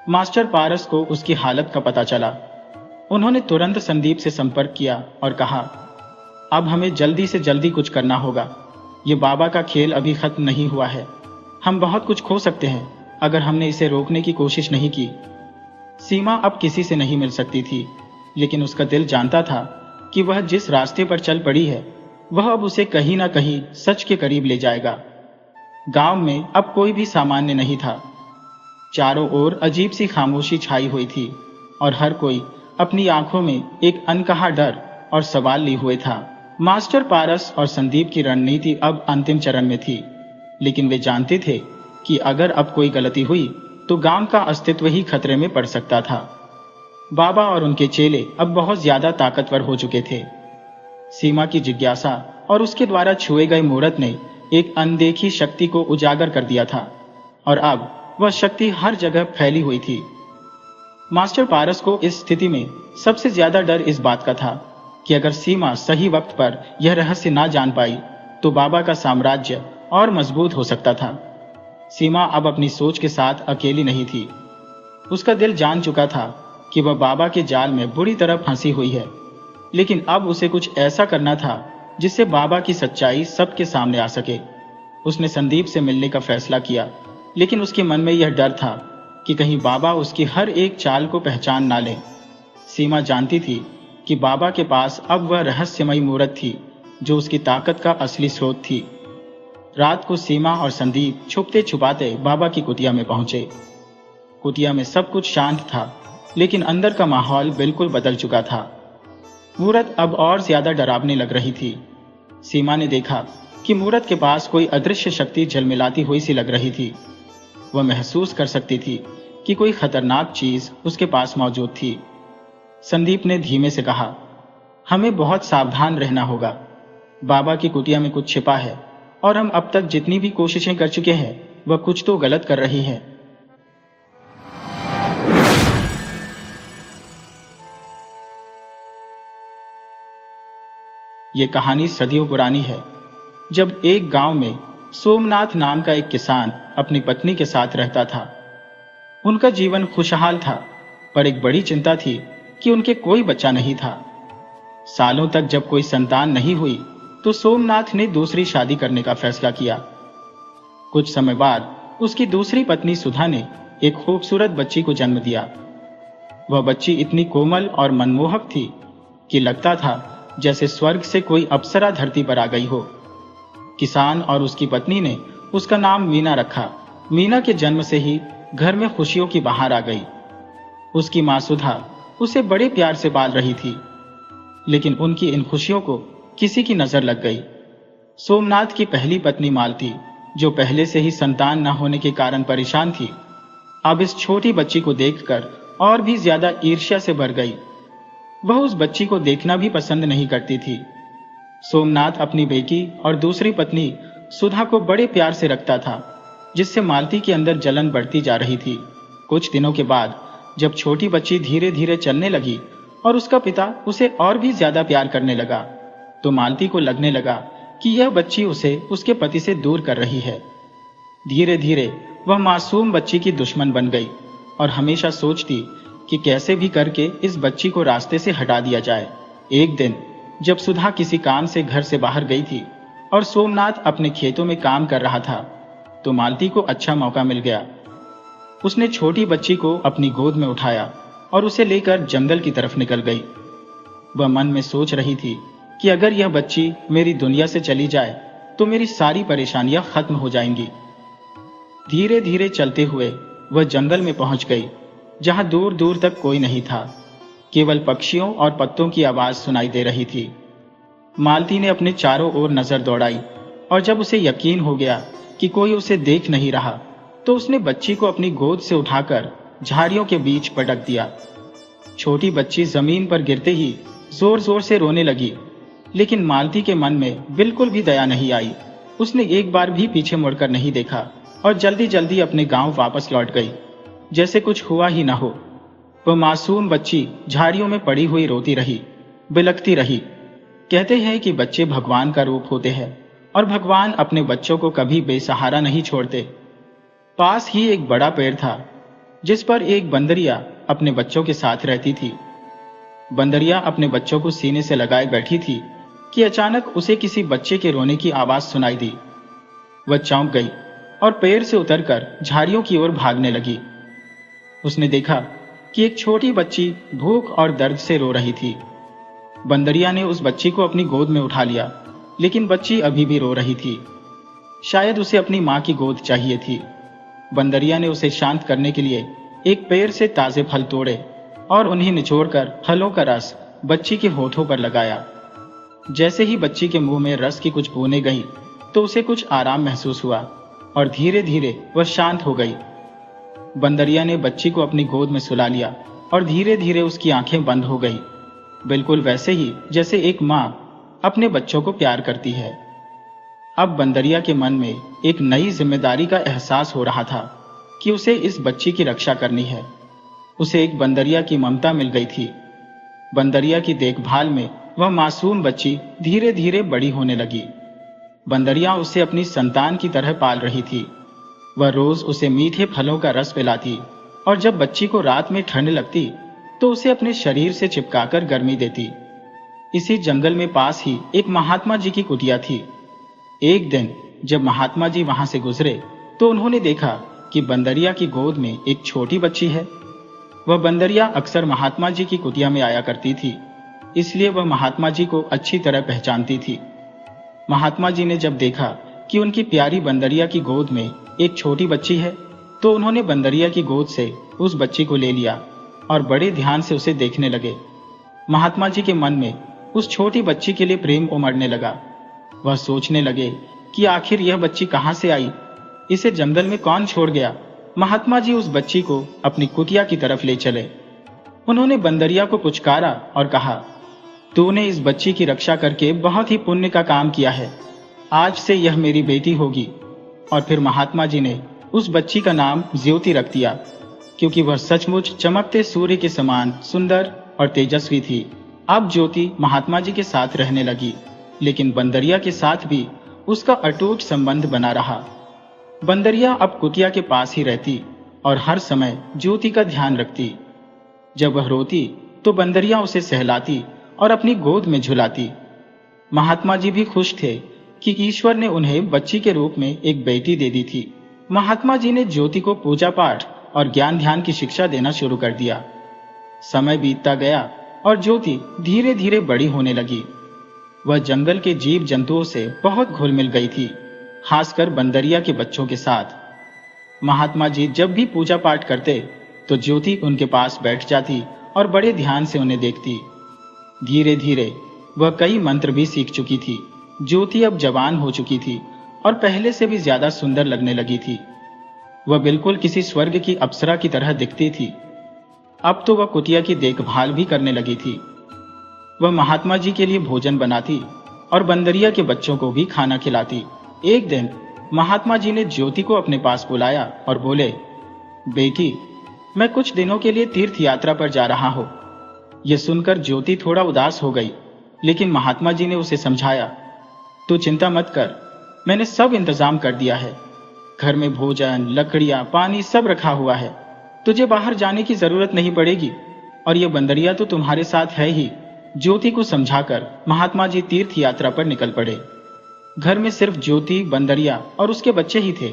मास्टर पारस को उसकी हालत का पता चला। उन्होंने तुरंत संदीप से संपर्क किया और कहा, अब हमें जल्दी से जल्दी कुछ करना होगा। ये बाबा का खेल अभी खत्म नहीं हुआ है। हम बहुत कुछ खो सकते हैं अगर हमने इसे रोकने की कोशिश नहीं की। सीमा अब किसी से नहीं मिल सकती थी, लेकिन उसका दिल जानता था कि वह जिस रास्ते पर चल पड़ी है वह अब उसे कहीं ना कहीं सच के करीब ले जाएगा। गांव में अब कोई भी सामान्य नहीं था। चारों ओर अजीब सी खामोशी छाई हुई थी और हर कोई अपनी आंखों में एक अनकहा डर और सवाल लिए हुए था। मास्टर पारस और संदीप की रणनीति अब अंतिम चरण में थी, लेकिन वे जानते थे कि अगर अब कोई गलती हुई तो गांव का अस्तित्व ही खतरे में पड़ सकता था। बाबा और उनके चेले अब बहुत ज्यादा ताकतवर हो चुके थे। सीमा की जिज्ञासा और उसके द्वारा छुए गए मूरत ने एक अनदेखी शक्ति को उजागर कर दिया था और अब वह शक्ति हर जगह फैली हुई थी। मास्टर पारस को इस स्थिति में सबसे ज्यादा डर इस बात का था कि अगर सीमा सही वक्त पर यह रहस्य ना जान पाई तो बाबा का साम्राज्य और मजबूत हो सकता था। सीमा अब अपनी सोच के साथ अकेली नहीं थी। उसका दिल जान चुका था कि वह बाबा के जाल में बुरी तरह फंसी हुई है, लेकिन अब उसे कुछ ऐसा करना था जिससे बाबा की सच्चाई सबके सामने आ सके। उसने संदीप से मिलने का फैसला किया, लेकिन उसके मन में यह डर था कि कहीं बाबा उसकी हर एक चाल को पहचान ना ले। सीमा जानती थी कि बाबा के पास अब वह रहस्यमयी मूरत थी जो उसकी ताकत का असली स्रोत थी। रात को सीमा और संदीप छुपते छुपाते बाबा की कुटिया में पहुंचे। कुटिया में सब कुछ शांत था, लेकिन अंदर का माहौल बिल्कुल बदल चुका था। मूरत अब और ज्यादा डरावनी लग रही थी। सीमा ने देखा कि मूरत के पास कोई अदृश्य शक्ति झलमिलाती हुई सी लग रही थी। वह महसूस कर सकती थी कि कोई खतरनाक चीज उसके पास मौजूद थी। संदीप ने धीमे से कहा, हमें बहुत सावधान रहना होगा। बाबा की कुटिया में कुछ छिपा है और हम अब तक जितनी भी कोशिशें कर चुके हैं वह कुछ तो गलत कर रही है। ये कहानी सदियों पुरानी है। जब एक गांव में सोमनाथ नाम का एक किसान अपनी पत्नी के साथ रहता था। उनका जीवन खुशहाल था, पर एक बड़ी चिंता थी कि उनके कोई बच्चा नहीं था। सालों तक जब कोई संतान नहीं हुई तो सोमनाथ ने दूसरी शादी करने का फैसला किया। कुछ समय बाद उसकी दूसरी पत्नी सुधा ने एक खूबसूरत बच्ची को जन्म दिया। वह बच्ची इतनी कोमल और मनमोहक थी कि लगता था जैसे स्वर्ग से कोई अप्सरा धरती पर आ गई हो। किसान और उसकी पत्नी ने उसका नाम मीना रखा। मीना के जन्म से ही घर में खुशियों की बहार आ गई। उसकी मां सुधा उसे बड़े प्यार से पाल रही थी लेकिन उनकी इन खुशियों को किसी की नजर लग गई। सोमनाथ की पहली पत्नी मालती, जो पहले से ही संतान न होने के कारण परेशान थी, अब इस छोटी बच्ची को देखकर और भी ज्यादा ईर्ष्या से भर गई। वह उस बच्ची को देखना भी पसंद नहीं करती थी। सोमनाथ अपनी बेटी और दूसरी पत्नी सुधा को बड़े प्यार से रखता था, जिससे मालती के अंदर जलन बढ़ती जा रही थी। कुछ दिनों के बाद जब छोटी बच्ची धीरे धीरे चलने लगी और उसका पिता उसे और भी ज्यादा प्यार करने लगा, तो मालती को लगने लगा कि यह बच्ची उसे उसके पति से दूर कर रही है। धीरे धीरे वह मासूम बच्ची की दुश्मन बन गई और हमेशा सोचती कि कैसे भी करके इस बच्ची को रास्ते से हटा दिया जाए। एक दिन जब सुधा किसी काम से घर से बाहर गई थी और सोमनाथ अपने खेतों में काम कर रहा था, तो मालती को अच्छा मौका मिल गया। उसने छोटी बच्ची को अपनी गोद में उठाया और उसे लेकर जंगल की तरफ निकल गई। वह मन में सोच रही थी कि अगर यह बच्ची मेरी दुनिया से चली जाए तो मेरी सारी परेशानियां खत्म हो जाएंगी। धीरे धीरे चलते हुए वह जंगल में पहुंच गई, जहां दूर दूर तक कोई नहीं था। केवल पक्षियों और पत्तों की आवाज सुनाई दे रही थी। मालती ने अपने चारों ओर नजर दौड़ाई और जब उसे यकीन हो गया कि कोई उसे देख नहीं रहा, तो उसने बच्ची को अपनी गोद से उठाकर झाड़ियों के बीच पटक दिया। छोटी बच्ची जमीन पर गिरते ही जोर जोर से रोने लगी, लेकिन मालती के मन में बिल्कुल भी दया नहीं आई। उसने एक बार भी पीछे मुड़कर नहीं देखा और जल्दी जल्दी अपने गांव वापस लौट गई, जैसे कुछ हुआ ही ना हो। वह मासूम बच्ची झाड़ियों में पड़ी हुई रोती रही, बिलखती रही। कहते हैं कि बच्चे भगवान का रूप होते हैं और भगवान अपने बच्चों को कभी बेसहारा नहीं छोड़ते। पास ही एक बड़ा पेड़ था, जिस पर एक बंदरिया अपने बच्चों के साथ रहती थी। बंदरिया अपने बच्चों को सीने से लगाए बैठी थी कि अचानक उसे किसी बच्चे के रोने की आवाज सुनाई दी। वह चौंक गई और पेड़ से उतरकर झाड़ियों की ओर भागने लगी। उसने देखा कि एक छोटी बच्ची भूख और दर्द से रो रही थी। बंदरिया ने उस बच्ची को अपनी गोद में उठा लिया, लेकिन बच्ची अभी भी रो रही थी। शायद उसे अपनी मां की गोद चाहिए थी। बंदरिया ने उसे शांत करने के लिए एक पेड़ से ताजे फल तोड़े और उन्हें निचोड़कर फलों का रस बच्ची के होठों पर लगाया। जैसे ही बच्ची के मुंह में रस की कुछ बूंदें गईं, तो उसे कुछ आराम महसूस हुआ और धीरे धीरे वह शांत हो गई। बंदरिया ने बच्ची को अपनी गोद में सुला लिया और धीरे धीरे उसकी आंखें बंद हो गई, बिल्कुल वैसे ही जैसे एक मां अपने बच्चों को प्यार करती है। अब बंदरिया के मन में एक नई जिम्मेदारी का एहसास हो रहा था कि उसे इस बच्ची की रक्षा करनी है। उसे एक बंदरिया की ममता मिल गई थी। बंदरिया की देखभाल में वह मासूम बच्ची धीरे धीरे बड़ी होने लगी। बंदरिया उसे अपनी संतान की तरह पाल रही थी। वह रोज उसे मीठे फलों का रस पिलाती और जब बच्ची को रात में ठंड लगती तो उसे अपने शरीर से चिपकाकर गर्मी देती। इसी जंगल में पास ही एक महात्मा जी की कुटिया थी। एक दिन जब महात्मा जी वहां से गुजरे तो उन्होंने देखा कि बंदरिया की गोद में एक छोटी बच्ची है। वह बंदरिया अक्सर महात्मा जी की कुटिया में आया करती थी, इसलिए वह महात्मा जी को अच्छी तरह पहचानती थी। महात्मा जी ने जब देखा कि उनकी प्यारी बंदरिया की गोद में एक छोटी बच्ची है, तो उन्होंने बंदरिया की गोद से उस बच्ची को ले लिया और बड़े ध्यान से उसे देखने लगे। महात्मा जी के मन में उस छोटी बच्ची के लिए प्रेम उमड़ने लगा। वह सोचने लगे कि आखिर यह बच्ची कहां से आई, इसे जंगल में कौन छोड़ गया। महात्मा जी उस बच्ची को अपनी कुटिया की तरफ ले चले। उन्होंने बंदरिया को पुचकारा और कहा, तूने इस बच्ची की रक्षा करके बहुत ही पुण्य का काम किया है। आज से यह मेरी बेटी होगी। और फिर महात्मा जी ने उस बच्ची का नाम ज्योति रख दिया, क्योंकि वह सचमुच चमकते सूर्य के समान सुंदर और तेजस्वी थी। अब ज्योति महात्मा जी के साथ रहने लगी, लेकिन बंदरिया के साथ भी उसका अटूट संबंध बना रहा। बंदरिया अब कुटिया के पास ही रहती और हर समय ज्योति का ध्यान रखती। जब वह रोती तो बंदरिया उसे सहलाती और अपनी गोद में झुलाती। महात्मा जी भी खुश थे कि ईश्वर ने उन्हें बच्ची के रूप में एक बेटी दे दी थी। महात्मा जी ने ज्योति को पूजा पाठ और ज्ञान ध्यान की शिक्षा देना शुरू कर दिया। समय बीतता गया और ज्योति धीरे धीरे बड़ी होने लगी। वह जंगल के जीव जंतुओं से बहुत घुल मिल गई थी, खासकर बंदरिया के बच्चों के साथ। महात्मा जी जब भी पूजा पाठ करते तो ज्योति उनके पास बैठ जाती और बड़े ध्यान से उन्हें देखती। धीरे धीरे वह कई मंत्र भी सीख चुकी थी। ज्योति अब जवान हो चुकी थी और पहले से भी ज्यादा सुंदर लगने लगी थी। वह बिल्कुल किसी स्वर्ग की अप्सरा की तरह दिखती थी। अब तो वह कुटिया की देखभाल भी करने लगी थी। वह महात्मा जी के लिए भोजन बनाती और बंदरिया के बच्चों को भी खाना खिलाती। एक दिन महात्मा जी ने ज्योति को अपने पास बुलाया और बोले, बेटी, मैं कुछ दिनों के लिए तीर्थ यात्रा पर जा रहा हूं। यह सुनकर ज्योति थोड़ा उदास हो गई, लेकिन महात्मा जी ने उसे समझाया, तू चिंता मत कर, मैंने सब इंतजाम कर दिया है। घर में भोजन, लकड़ियां, पानी सब रखा हुआ है। तुझे बाहर जाने की जरूरत नहीं पड़ेगी और यह बंदरिया तो तुम्हारे साथ है ही। ज्योति को समझाकर महात्मा जी तीर्थ यात्रा पर निकल पड़े। घर में सिर्फ ज्योति, बंदरिया और उसके बच्चे ही थे।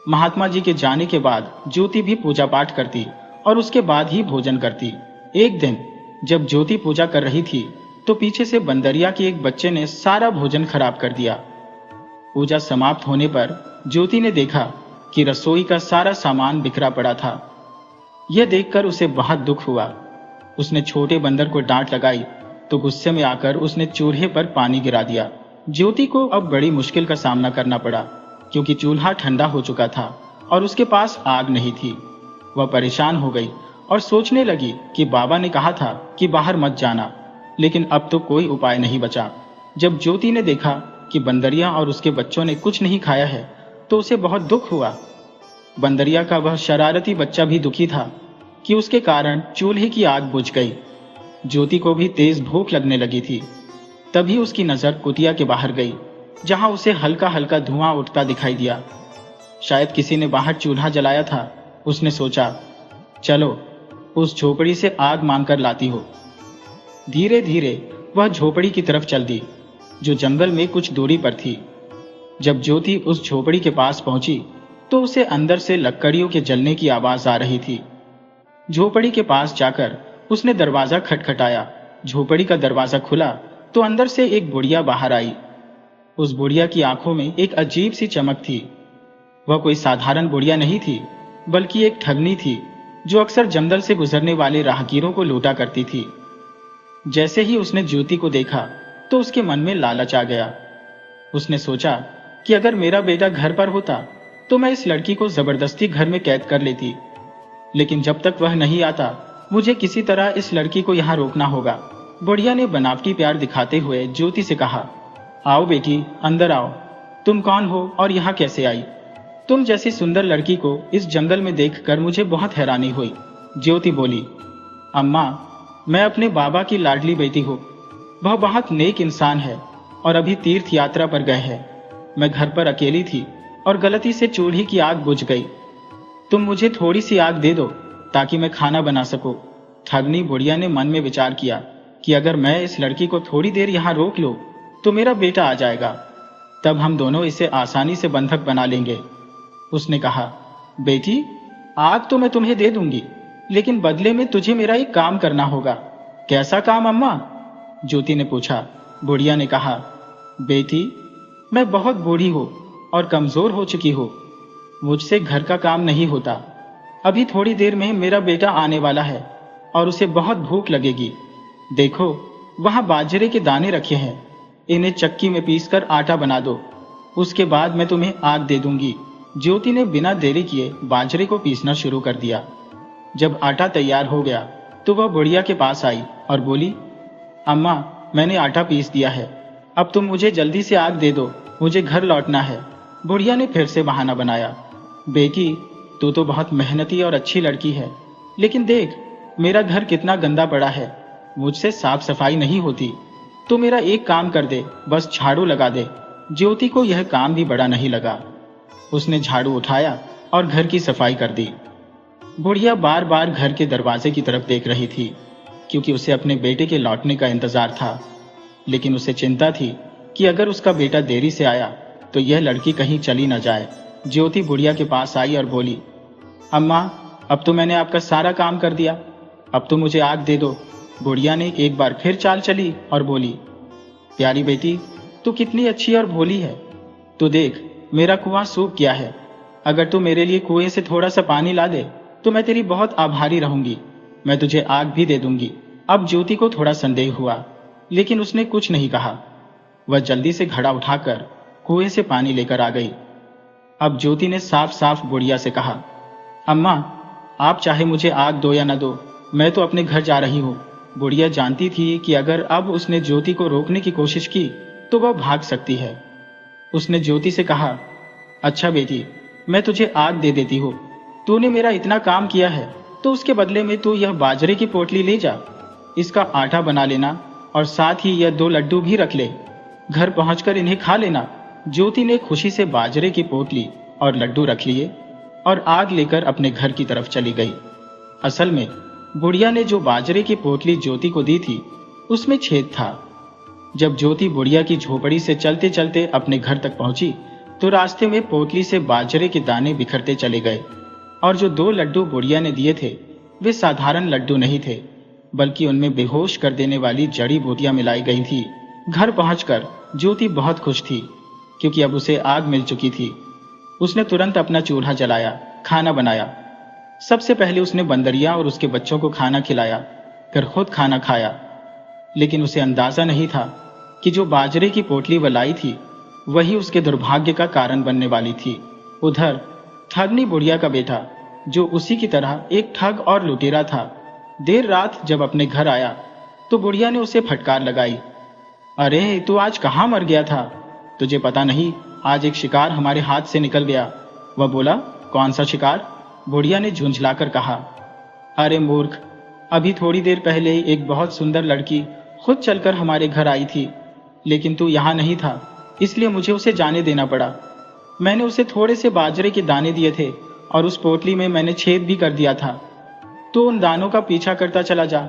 महात्मा जी के जाने के बाद ज्योति भी पूजा पाठ करती और उसके बाद ही भोजन करती। एक दिन जब ज्योति पूजा कर रही थी तो पीछे से बंदरिया के एक बच्चे ने सारा भोजन खराब कर दिया। पूजा समाप्त होने पर ज्योति ने देखा कि रसोई का सारा सामान बिखरा पड़ा था। यह देखकर उसे बहुत दुख हुआ। उसने छोटे बंदर को डांट लगाई तो गुस्से में आकर उसने चूल्हे पर पानी गिरा दिया। ज्योति को अब बड़ी मुश्किल का सामना करना पड़ा, क्योंकि चूल्हा ठंडा हो चुका था और उसके पास आग नहीं थी। वह परेशान हो गई और सोचने लगी कि बाबा ने कहा था कि बाहर मत जाना, लेकिन अब तो कोई उपाय नहीं बचा। जब ज्योति ने देखा कि बंदरिया और उसके बच्चों ने कुछ नहीं खाया है तो उसे बहुत दुख हुआ। बंदरिया का वह शरारती बच्चा भी दुखी था कि उसके कारण चूल्हे की आग बुझ गई। ज्योति को भी तेज भूख लगने लगी थी। तभी उसकी नजर कुटिया के बाहर गई, जहां उसे हल्का हल्का धुआं उठता दिखाई दिया। शायद किसी ने बाहर चूल्हा जलाया था। उसने सोचा, चलो उस झोपड़ी से आग मांगकर लाती हो। धीरे धीरे वह झोपड़ी की तरफ चल दी, जो जंगल में कुछ दूरी पर थी। जब ज्योति उस झोपड़ी के पास पहुंची तो उसे अंदर से लकड़ियों के जलने की आवाज आ रही थी। झोपड़ी के पास जाकर उसने दरवाजा खटखटाया। झोपड़ी का दरवाजा खुला तो अंदर से एक बुढ़िया बाहर आई। उस बुढ़िया की आंखों में एक अजीब सी चमक थी। वह कोई साधारण बुढ़िया नहीं थी, बल्कि एक ठगनी थी जो अक्सर जंगल से गुजरने वाले राहगीरों को लूटा करती थी। जैसे ही उसने ज्योति को देखा तो उसके मन में लालच आ गया। उसने सोचा कि अगर मेरा बेटा घर पर होता तो मैं इस लड़की को जबरदस्ती घर में कैद कर लेती, लेकिन जब तक वह नहीं आता मुझे किसी तरह इस लड़की को यहाँ रोकना होगा। बुढ़िया ने बनावटी प्यार दिखाते हुए ज्योति से कहा, आओ बेटी, अंदर आओ। तुम कौन हो और यहाँ कैसे आई? तुम जैसी सुंदर लड़की को इस जंगल में देखकर मुझे बहुत हैरानी हुई। ज्योति बोली, अम्मा, मैं अपने बाबा की लाडली बेटी हूँ। वह बहुत नेक इंसान है और अभी तीर्थ यात्रा पर गए हैं। मैं घर पर अकेली थी और गलती से चूल्हे की आग बुझ गई। तुम मुझे थोड़ी सी आग दे दो ताकि मैं खाना बना सकूं। ठगनी बुढ़िया ने मन में विचार किया कि अगर मैं इस लड़की को थोड़ी देर यहाँ रोक लूं तो मेरा बेटा आ जाएगा, तब हम दोनों इसे आसानी से बंधक बना लेंगे। उसने कहा, बेटी, आग तो मैं तुम्हें दे दूंगी, लेकिन बदले में तुझे मेरा एक काम करना होगा। कैसा काम अम्मा? ज्योति ने पूछा। बुढ़िया ने कहा, बेटी, मैं बहुत बूढ़ी हूँ और कमजोर हो चुकी हूँ। मुझसे घर का काम नहीं होता। अभी थोड़ी देर में मेरा बेटा आने वाला है और उसे बहुत भूख लगेगी। देखो, वहां बाजरे के दाने रखे हैं, इन्हें चक्की में पीसकर आटा बना दो। उसके बाद मैं तुम्हें आग दे दूंगी। ज्योति ने बिना देरी किए बाजरे को पीसना शुरू कर दिया। जब आटा तैयार हो गया तो वह बुढ़िया के पास आई और बोली, अम्मा, मैंने आटा पीस दिया है, अब तुम मुझे जल्दी से आग दे दो, मुझे घर लौटना है। बुढ़िया ने फिर से बहाना बनाया, बेटी, तू तो बहुत मेहनती और अच्छी लड़की है, लेकिन देख मेरा घर कितना गंदा पड़ा है, मुझसे साफ सफाई नहीं होती। तो मेरा एक काम कर दे, बस झाड़ू लगा दे। ज्योति को यह काम भी बड़ा नहीं लगा। उसने झाड़ू उठाया और घर की सफाई कर दी। बुढ़िया बार बार घर के दरवाजे की तरफ देख रही थी, क्योंकि उसे अपने बेटे के लौटने का इंतजार था। लेकिन उसे चिंता थी कि अगर उसका बेटा देरी से आया तो यह लड़की कहीं चली न जाए। ज्योति बुढ़िया के पास आई और बोली, अम्मा, अब तो मैंने आपका सारा काम कर दिया, अब तो मुझे आग दे दो। बुढ़िया ने एक बार फिर चाल चली और बोली, प्यारी बेटी, तू कितनी अच्छी और भोली है। तू देख, मेरा कुआं सूख गया है, अगर तू मेरे लिए कुएं से थोड़ा सा पानी ला दे तो मैं तेरी बहुत आभारी रहूंगी। मैं तुझे आग भी दे दूंगी। अब ज्योति को थोड़ा संदेह हुआ, लेकिन उसने कुछ नहीं कहा। वह जल्दी से घड़ा उठाकर कुएं से पानी लेकर आ गई। अब ज्योति ने साफ साफ बुढ़िया से कहा, अम्मा, आप चाहे मुझे आग दो या न दो, मैं तो अपने घर जा रही हूँ। बुढ़िया जानती थी कि अगर अब उसने ज्योति को रोकने की कोशिश की तो वह भाग सकती है। उसने ज्योति से कहा, अच्छा बेटी, मैं तुझे आग दे देती हूँ। तूने मेरा इतना काम किया है तो उसके बदले में तू यह बाजरे की पोटली ले जा, इसका आटा बना लेना और साथ ही यह 2 लड्डू भी रख ले। घर पहुंचकर इन्हें खा लेना। ज्योति ने खुशी से बाजरे की पोटली और लड्डू रख लिए और आग लेकर अपने घर की तरफ चली गई। असल में बुढ़िया ने जो बाजरे की पोटली ज्योति को दी थी उसमें छेद था। जब ज्योति बुढ़िया की झोपड़ी से चलते चलते अपने घर तक पहुंची तो रास्ते में पोटली से बाजरे के दाने बिखरते चले गए और जो 2 लड्डू बुढ़िया ने दिए थे वे साधारण लड्डू नहीं थे, बल्कि उनमें बेहोश कर देने वाली जड़ी बूटियां मिलाई गई थी। घर पहुंचकर ज्योति बहुत खुश थी, क्योंकि अब उसे आग मिल चुकी थी। उसने तुरंत अपना चूल्हा जलाया, खाना बनाया। सबसे पहले उसने बंदरिया और उसके बच्चों को खाना खिलाया, फिर खुद खाना खाया। लेकिन उसे अंदाजा नहीं था कि जो बाजरे की पोटली वह लाई थी वही उसके दुर्भाग्य का कारण बनने वाली थी। उधर ठगनी बुढ़िया का बेटा, जो उसी की तरह एक ठग और लुटेरा था, देर रात जब अपने घर आया तो बुढ़िया ने उसे फटकार लगाई, अरे तू आज कहाँ मर गया था? तुझे पता नहीं, आज एक शिकार हमारे हाथ से निकल गया। वह बोला, कौन सा शिकार? बुढ़िया ने झुंझलाकर कहा, अरे मूर्ख, अभी थोड़ी देर पहले एक बहुत सुंदर लड़की खुद चलकर हमारे घर आई थी, लेकिन तू यहाँ नहीं था, इसलिए मुझे उसे जाने देना पड़ा। मैंने उसे थोड़े से बाजरे के दाने दिए थे और उस पोटली में मैंने छेद भी कर दिया था। तो उन दानों का पीछा करता चला जा,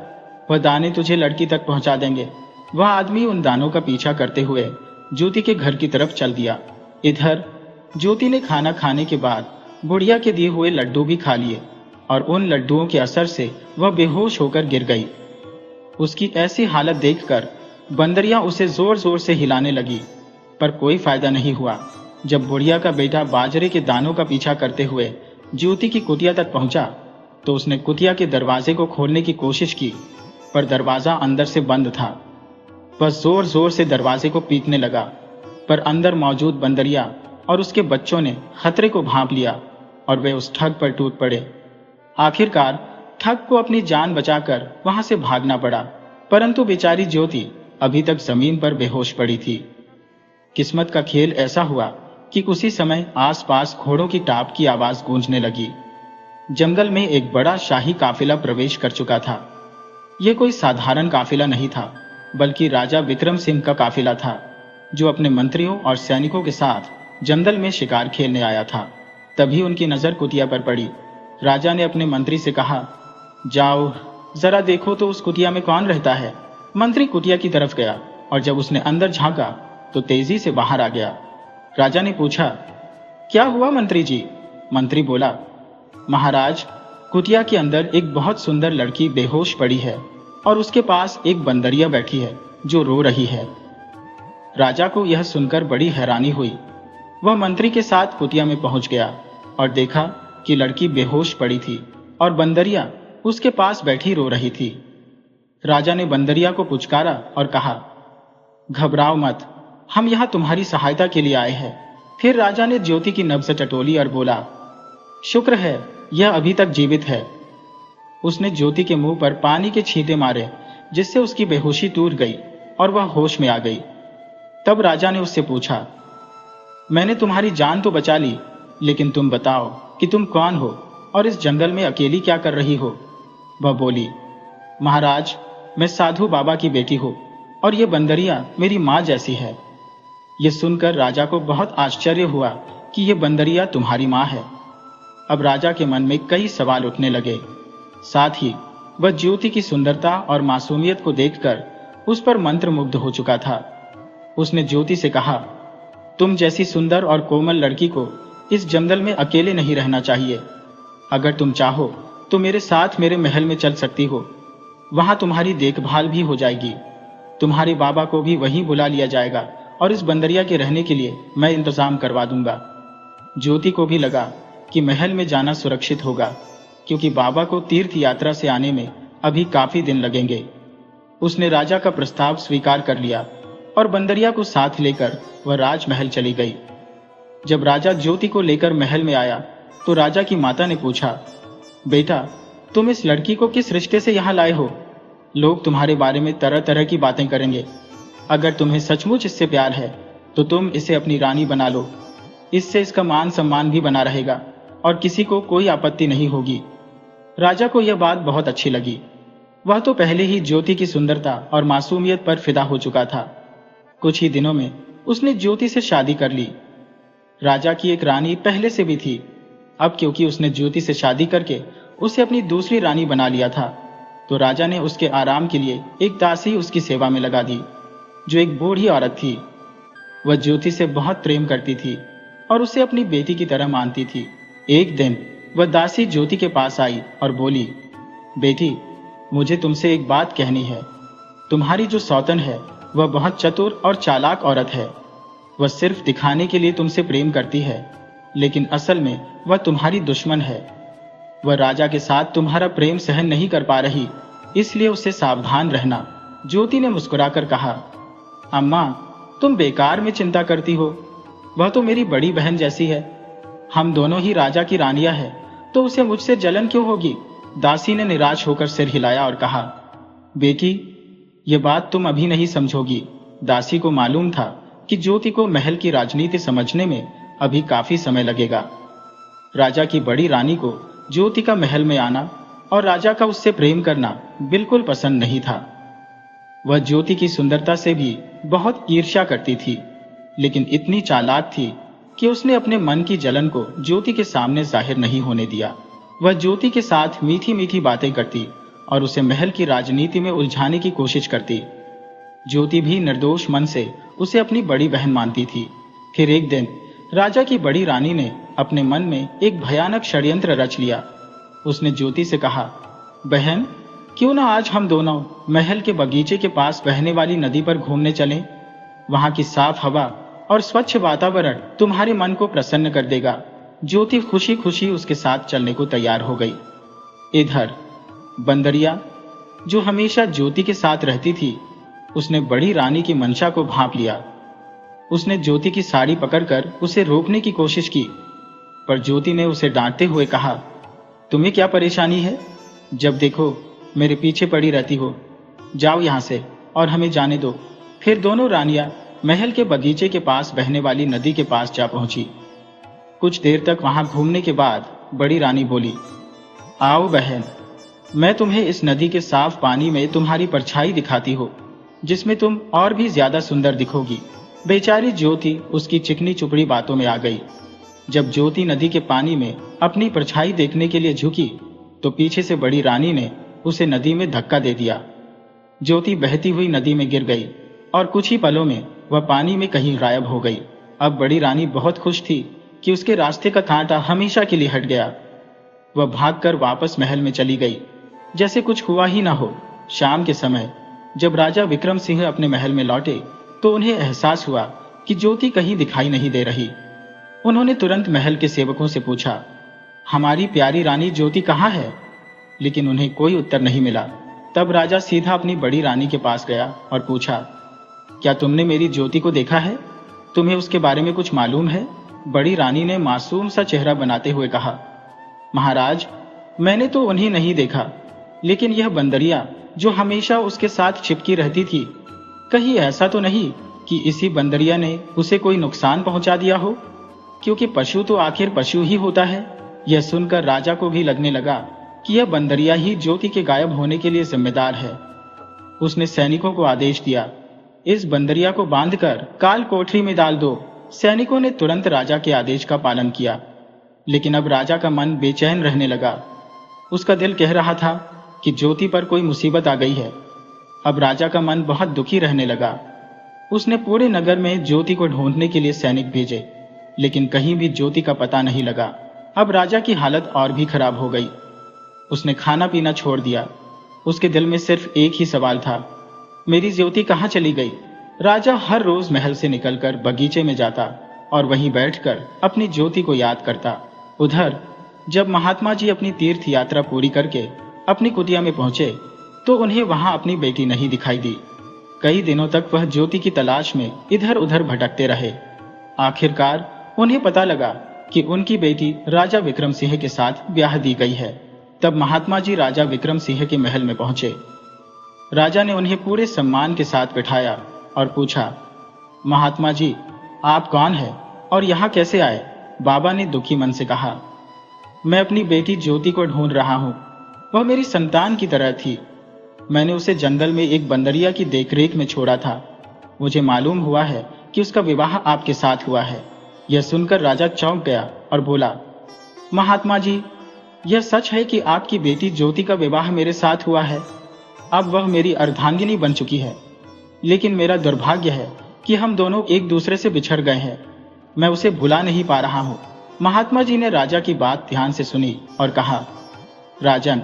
वह दाने तुझे लड़की तक पहुंचा देंगे। वह आदमी उन दानों का पीछा करते हुए ज्योति के घर की तरफ चल दिया। इधर ज्योति ने खाना खाने के बाद बुढ़िया के दिए हुए लड्डू भी खा लिए और उन लड्डुओं के असर से वह बेहोश होकर गिर गई। उसकी ऐसी हालत देखकर बंदरिया उसे जोर जोर से हिलाने लगी, पर कोई फायदा नहीं हुआ। जब बुढ़िया का बेटा बाजरे के दानों का पीछा करते हुए ज्योति की कुटिया तक पहुंचा तो उसने कुटिया के दरवाजे को खोलने की कोशिश की, पर दरवाजा अंदर से बंद था। वह जोर जोर से दरवाजे को पीटने लगा, पर अंदर मौजूद बंदरिया और उसके बच्चों ने खतरे को भांप लिया और वे उस ठग पर टूट पड़े। आखिरकार ठग को अपनी जान बचाकर वहां से भागना पड़ा, परंतु बेचारी ज्योति अभी तक जमीन पर बेहोश पड़ी थी। किस्मत का खेल ऐसा हुआ कि उसी समय आसपास घोड़ों की टाप की आवाज गूंजने लगी। जंगल में एक बड़ा शाही काफिला प्रवेश कर चुका था। यह कोई साधारण काफिला नहीं था, बल्कि राजा विक्रम सिंह का काफिला था, जो अपने मंत्रियों और सैनिकों के साथ जंगल में शिकार खेलने आया था। तभी उनकी नजर कुटिया पर पड़ी। राजा ने अपने मंत्री से कहा, जाओ जरा देखो तो उस कुटिया में कौन रहता है। मंत्री कुटिया की तरफ गया और जब उसने अंदर झांका तो तेजी से बाहर आ गया। राजा ने पूछा, क्या हुआ मंत्री जी? मंत्री बोला, महाराज, कुटिया के अंदर एक बहुत सुंदर लड़की बेहोश पड़ी है और उसके पास एक बंदरिया बैठी है जो रो रही है। राजा को यह सुनकर बड़ी हैरानी हुई। वह मंत्री के साथ कुटिया में पहुंच गया और देखा कि लड़की बेहोश पड़ी थी और बंदरिया उसके पास बैठी रो रही थी। राजा ने बंदरिया को पुचकारा और कहा, घबराओ मत, हम यहाँ तुम्हारी सहायता के लिए आए हैं। फिर राजा ने ज्योति की नब्ज टटोली और बोला, शुक्र है यह अभी तक जीवित है। उसने ज्योति के मुंह पर पानी के छींटे मारे, जिससे उसकी बेहोशी टूट गई और वह होश में आ गई। तब राजा ने उससे पूछा, मैंने तुम्हारी जान तो बचा ली, लेकिन तुम बताओ कि तुम कौन हो और इस जंगल में अकेली क्या कर रही हो? वह बोली, महाराज, मैं साधु बाबा की बेटी हूँ और ये बंदरिया मेरी माँ जैसी है। यह सुनकर राजा को बहुत आश्चर्य हुआ कि यह बंदरिया तुम्हारी माँ है। अब राजा के मन में कई सवाल उठने लगे। साथ ही वह ज्योति की सुंदरता और मासूमियत को देखकर उस पर मंत्रमुग्ध हो चुका था। उसने ज्योति से कहा, तुम जैसी सुंदर और कोमल लड़की को इस जंगल में अकेले नहीं रहना चाहिए। अगर तुम चाहो तो मेरे साथ मेरे महल में चल सकती हो। वहां तुम्हारी देखभाल भी हो जाएगी। तुम्हारे बाबा को भी वहीं बुला लिया जाएगा और इस बंदरिया के रहने के लिए मैं इंतजाम करवा दूंगा। ज्योति को भी लगा कि महल में जाना सुरक्षित होगा, क्योंकि बाबा को तीर्थ यात्रा से आने में अभी काफी दिन लगेंगे। उसने राजा का प्रस्ताव स्वीकार कर लिया और बंदरिया को साथ लेकर वह राजमहल चली गई। जब राजा ज्योति को लेकर महल में आया तो राजा की माता ने पूछा, बेटा, तुम इस लड़की को किस रिश्ते से यहाँ लाए हो? लोग तुम्हारे बारे में तरह तरह की बातें करेंगे। अगर तुम्हें सचमुच इससे प्यार है तो तुम इसे अपनी रानी बना लो। इससे इसका मान सम्मान भी बना रहेगा और किसी को कोई आपत्ति नहीं होगी। राजा को यह बात बहुत अच्छी लगी। वह तो पहले ही ज्योति की सुंदरता और मासूमियत पर फिदा हो चुका था। कुछ ही दिनों में उसने ज्योति से शादी कर ली। राजा की एक रानी पहले से भी थी। अब क्योंकि उसने ज्योति से शादी करके उसे अपनी दूसरी रानी बना लिया था, तो राजा ने उसके आराम के लिए एक दासी उसकी सेवा में लगा दी, जो एक बूढ़ी औरत थी। वह ज्योति से बहुत प्रेम करती थी और उसे अपनी बेटी की तरह मानती थी। एक दिन वह दासी ज्योति के पास आई और बोली, बेटी, मुझे तुमसे एक बात कहनी है। तुम्हारी जो सौतन है वह बहुत चतुर और चालाक औरत है। वह सिर्फ दिखाने के लिए तुमसे प्रेम करती है, लेकिन असल में वह तुम्हारी दुश्मन है। वह राजा के साथ तुम्हारा प्रेम सहन नहीं कर पा रही, इसलिए उससे सावधान रहना। ज्योति ने मुस्कुराकर कहा, अम्मा, तुम बेकार में चिंता करती हो। वह तो मेरी बड़ी बहन जैसी है। हम दोनों ही राजा की रानियां हैं, तो उसे मुझसे जलन क्यों होगी? दासी ने निराश होकर सिर हिलाया और कहा, बेटी, ये बात तुम अभी नहीं समझोगी। दासी को मालूम था कि ज्योति को महल की राजनीति समझने में अभी काफी समय लगेगा। राजा की बड़ी रानी को ज्योति का महल में आना और राजा का उससे प्रेम करना बिल्कुल पसंद नहीं था। वह ज्योति की सुंदरता से भी बहुत ईर्ष्या करती थी, लेकिन इतनी चालाक थी कि उसने अपने मन की जलन को ज्योति के सामने जाहिर नहीं होने दिया। वह ज्योति के साथ मीठी मीठी बातें करती और उसे महल की राजनीति में उलझाने की कोशिश करती। ज्योति भी निर्दोष मन से उसे अपनी बड़ी बहन मानती थी। फिर एक दिन राजा की बड़ी रानी ने अपने मन में एक भयानक षड्यंत्र रच लिया। उसने ज्योति से कहा, बहन, क्यों ना आज हम दोनों महल के बगीचे के पास बहने वाली नदी पर घूमने चलें? वहां की साफ हवा और स्वच्छ वातावरण तुम्हारे मन को प्रसन्न कर देगा। ज्योति खुशी खुशी उसके साथ चलने को तैयार हो गई। इधर बंदरिया, जो हमेशा ज्योति के साथ रहती थी, उसने बड़ी रानी की मंशा को भांप लिया। उसने ज्योति की साड़ी पकड़कर उसे रोकने की कोशिश की, पर ज्योति ने उसे डांटते हुए कहा, तुम्हें क्या परेशानी है? जब देखो मेरे पीछे पड़ी रहती हो। जाओ यहां से और हमें जाने दो। फिर दोनों रानियां महल के बगीचे के पास बहने वाली नदी के पास जा पहुंची। कुछ देर तक वहां घूमने के बाद बड़ी रानी बोली, आओ बहन, मैं तुम्हें इस नदी के साफ पानी में तुम्हारी परछाई दिखाती हूँ, जिसमें तुम और भी ज्यादा सुंदर दिखोगी। बेचारी ज्योति उसकी चिकनी चुपड़ी बातों में आ गई। जब ज्योति नदी के पानी में अपनी परछाई देखने के लिए झुकी तो पीछे से बड़ी रानी ने उसे नदी में धक्का दे दिया। ज्योति बहती हुई नदी में गिर गई और कुछ ही पलों में वह पानी में कहीं गायब हो गई। अब बड़ी रानी बहुत खुश थी कि उसके रास्ते का कांटा हमेशा के लिए हट गया। वह भागकर वापस महल में चली गई, जैसे कुछ हुआ ही ना हो। शाम के समय जब राजा विक्रम सिंह अपने महल में लौटे तो उन्हें एहसास हुआ कि ज्योति कहीं दिखाई नहीं दे रही। उन्होंने तुरंत महल के सेवकों से पूछा, हमारी प्यारी रानी ज्योति कहाँ है? लेकिन उन्हें कोई उत्तर नहीं मिला। तब राजा सीधा अपनी बड़ी रानी के पास गया और पूछा, क्या तुमने मेरी ज्योति को देखा है? तुम्हें उसके बारे में कुछ मालूम है? बड़ी रानी ने मासूम सा चेहरा बनाते हुए कहा, महाराज, मैंने तो उन्हें नहीं देखा, लेकिन यह बंदरिया जो हमेशा उसके साथ चिपकी रहती थी, कहीं ऐसा तो नहीं कि इसी बंदरिया ने उसे कोई नुकसान पहुंचा दिया हो? क्योंकि पशु तो आखिर पशु ही होता है। यह सुनकर राजा को भी लगने लगा कि यह बंदरिया ही ज्योति के गायब होने के लिए जिम्मेदार है। उसने सैनिकों को आदेश दिया, इस बंदरिया को बांधकर काल कोठरी में डाल दो। सैनिकों ने तुरंत राजा के आदेश का पालन किया। लेकिन अब राजा का मन बेचैन रहने लगा। उसका दिल कह रहा था कि ज्योति पर कोई मुसीबत आ गई है। अब राजा का मन बहुत दुखी रहने लगा। उसने पूरे नगर में ज्योति को ढूंढने के लिए सैनिक भेजे, लेकिन कहीं भी ज्योति का पता नहीं लगा। अब राजा की हालत और भी खराब हो गई। उसने खाना पीना छोड़ दिया। उसके दिल में सिर्फ एक ही सवाल था, मेरी ज्योति कहाँ चली गई? राजा हर रोज महल से निकलकर बगीचे में जाता और वहीं बैठकर अपनी ज्योति को याद करता। उधर जब महात्मा जी अपनी तीर्थ यात्रा पूरी करके अपनी कुटिया में पहुंचे तो उन्हें वहां अपनी बेटी नहीं दिखाई दी। कई दिनों तक वह ज्योति की तलाश में इधर उधर भटकते रहे। आखिरकार उन्हें पता लगा कि उनकी बेटी राजा विक्रम सिंह के साथ ब्याह दी गई है। तब महात्मा जी राजा विक्रम सिंह के महल में पहुंचे। राजा ने उन्हें पूरे सम्मान के साथ बिठाया और पूछा, महात्मा जी, आप कौन हैं और यहाँ कैसे आए? बाबा ने दुखी मन से कहा, मैं अपनी बेटी ज्योति को ढूंढ रहा हूँ। वह मेरी संतान की तरह थी। मैंने उसे जंगल में एक बंदरिया की देखरेख में छोड़ा था। मुझे मालूम हुआ है कि उसका विवाह आपके साथ हुआ है। यह सुनकर राजा चौंक गया और बोला, महात्मा जी, यह सच है कि आपकी बेटी ज्योति का विवाह मेरे साथ हुआ है। अब वह मेरी अर्धांगिनी बन चुकी है। लेकिन मेरा दुर्भाग्य है कि हम दोनों एक दूसरे से बिछड़ गए हैं। मैं उसे भुला नहीं पा रहा हूँ। महात्मा जी ने राजा की बात ध्यान से सुनी और कहा, राजन,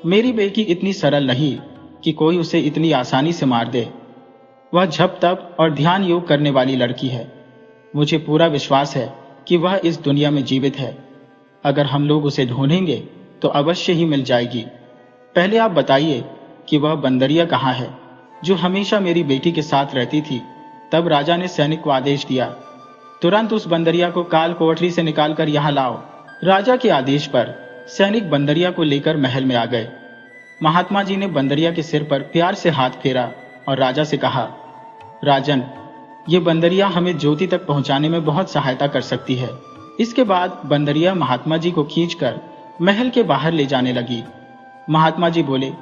मेरी बेटी इतनी सरल नहीं कि कोई उसे इतनी आसानी से मार दे। वह जप तप और ध्यान योग करने वाली लड़की है। मुझे पूरा विश्वास है कि वह इस दुनिया में जीवित है। अगर हम लोग उसे ढूंढेंगे तो अवश्य ही मिल जाएगी। पहले आप बताइए कि वह बंदरिया कहाँ है जो हमेशा मेरी बेटी के साथ रहती थी। तब राजा ने सैनिक को आदेश दिया, तुरंत उस बंदरिया को काल कोठरी से निकालकर यहाँ लाओ। राजा के आदेश पर सैनिक बंदरिया को लेकर महल में आ गए। महात्मा जी ने बंदरिया के सिर पर प्यार से हाथ फेरा और राजा से कहा, राजन, ये बंदरिया हमें ज्योति तक पहुंचाने में बहुत सहायता कर सकती है। इसके बाद बंदरिया महात्मा जी को खींचकर महल के बाहर ले जाने लगी। महात्मा जी बोले,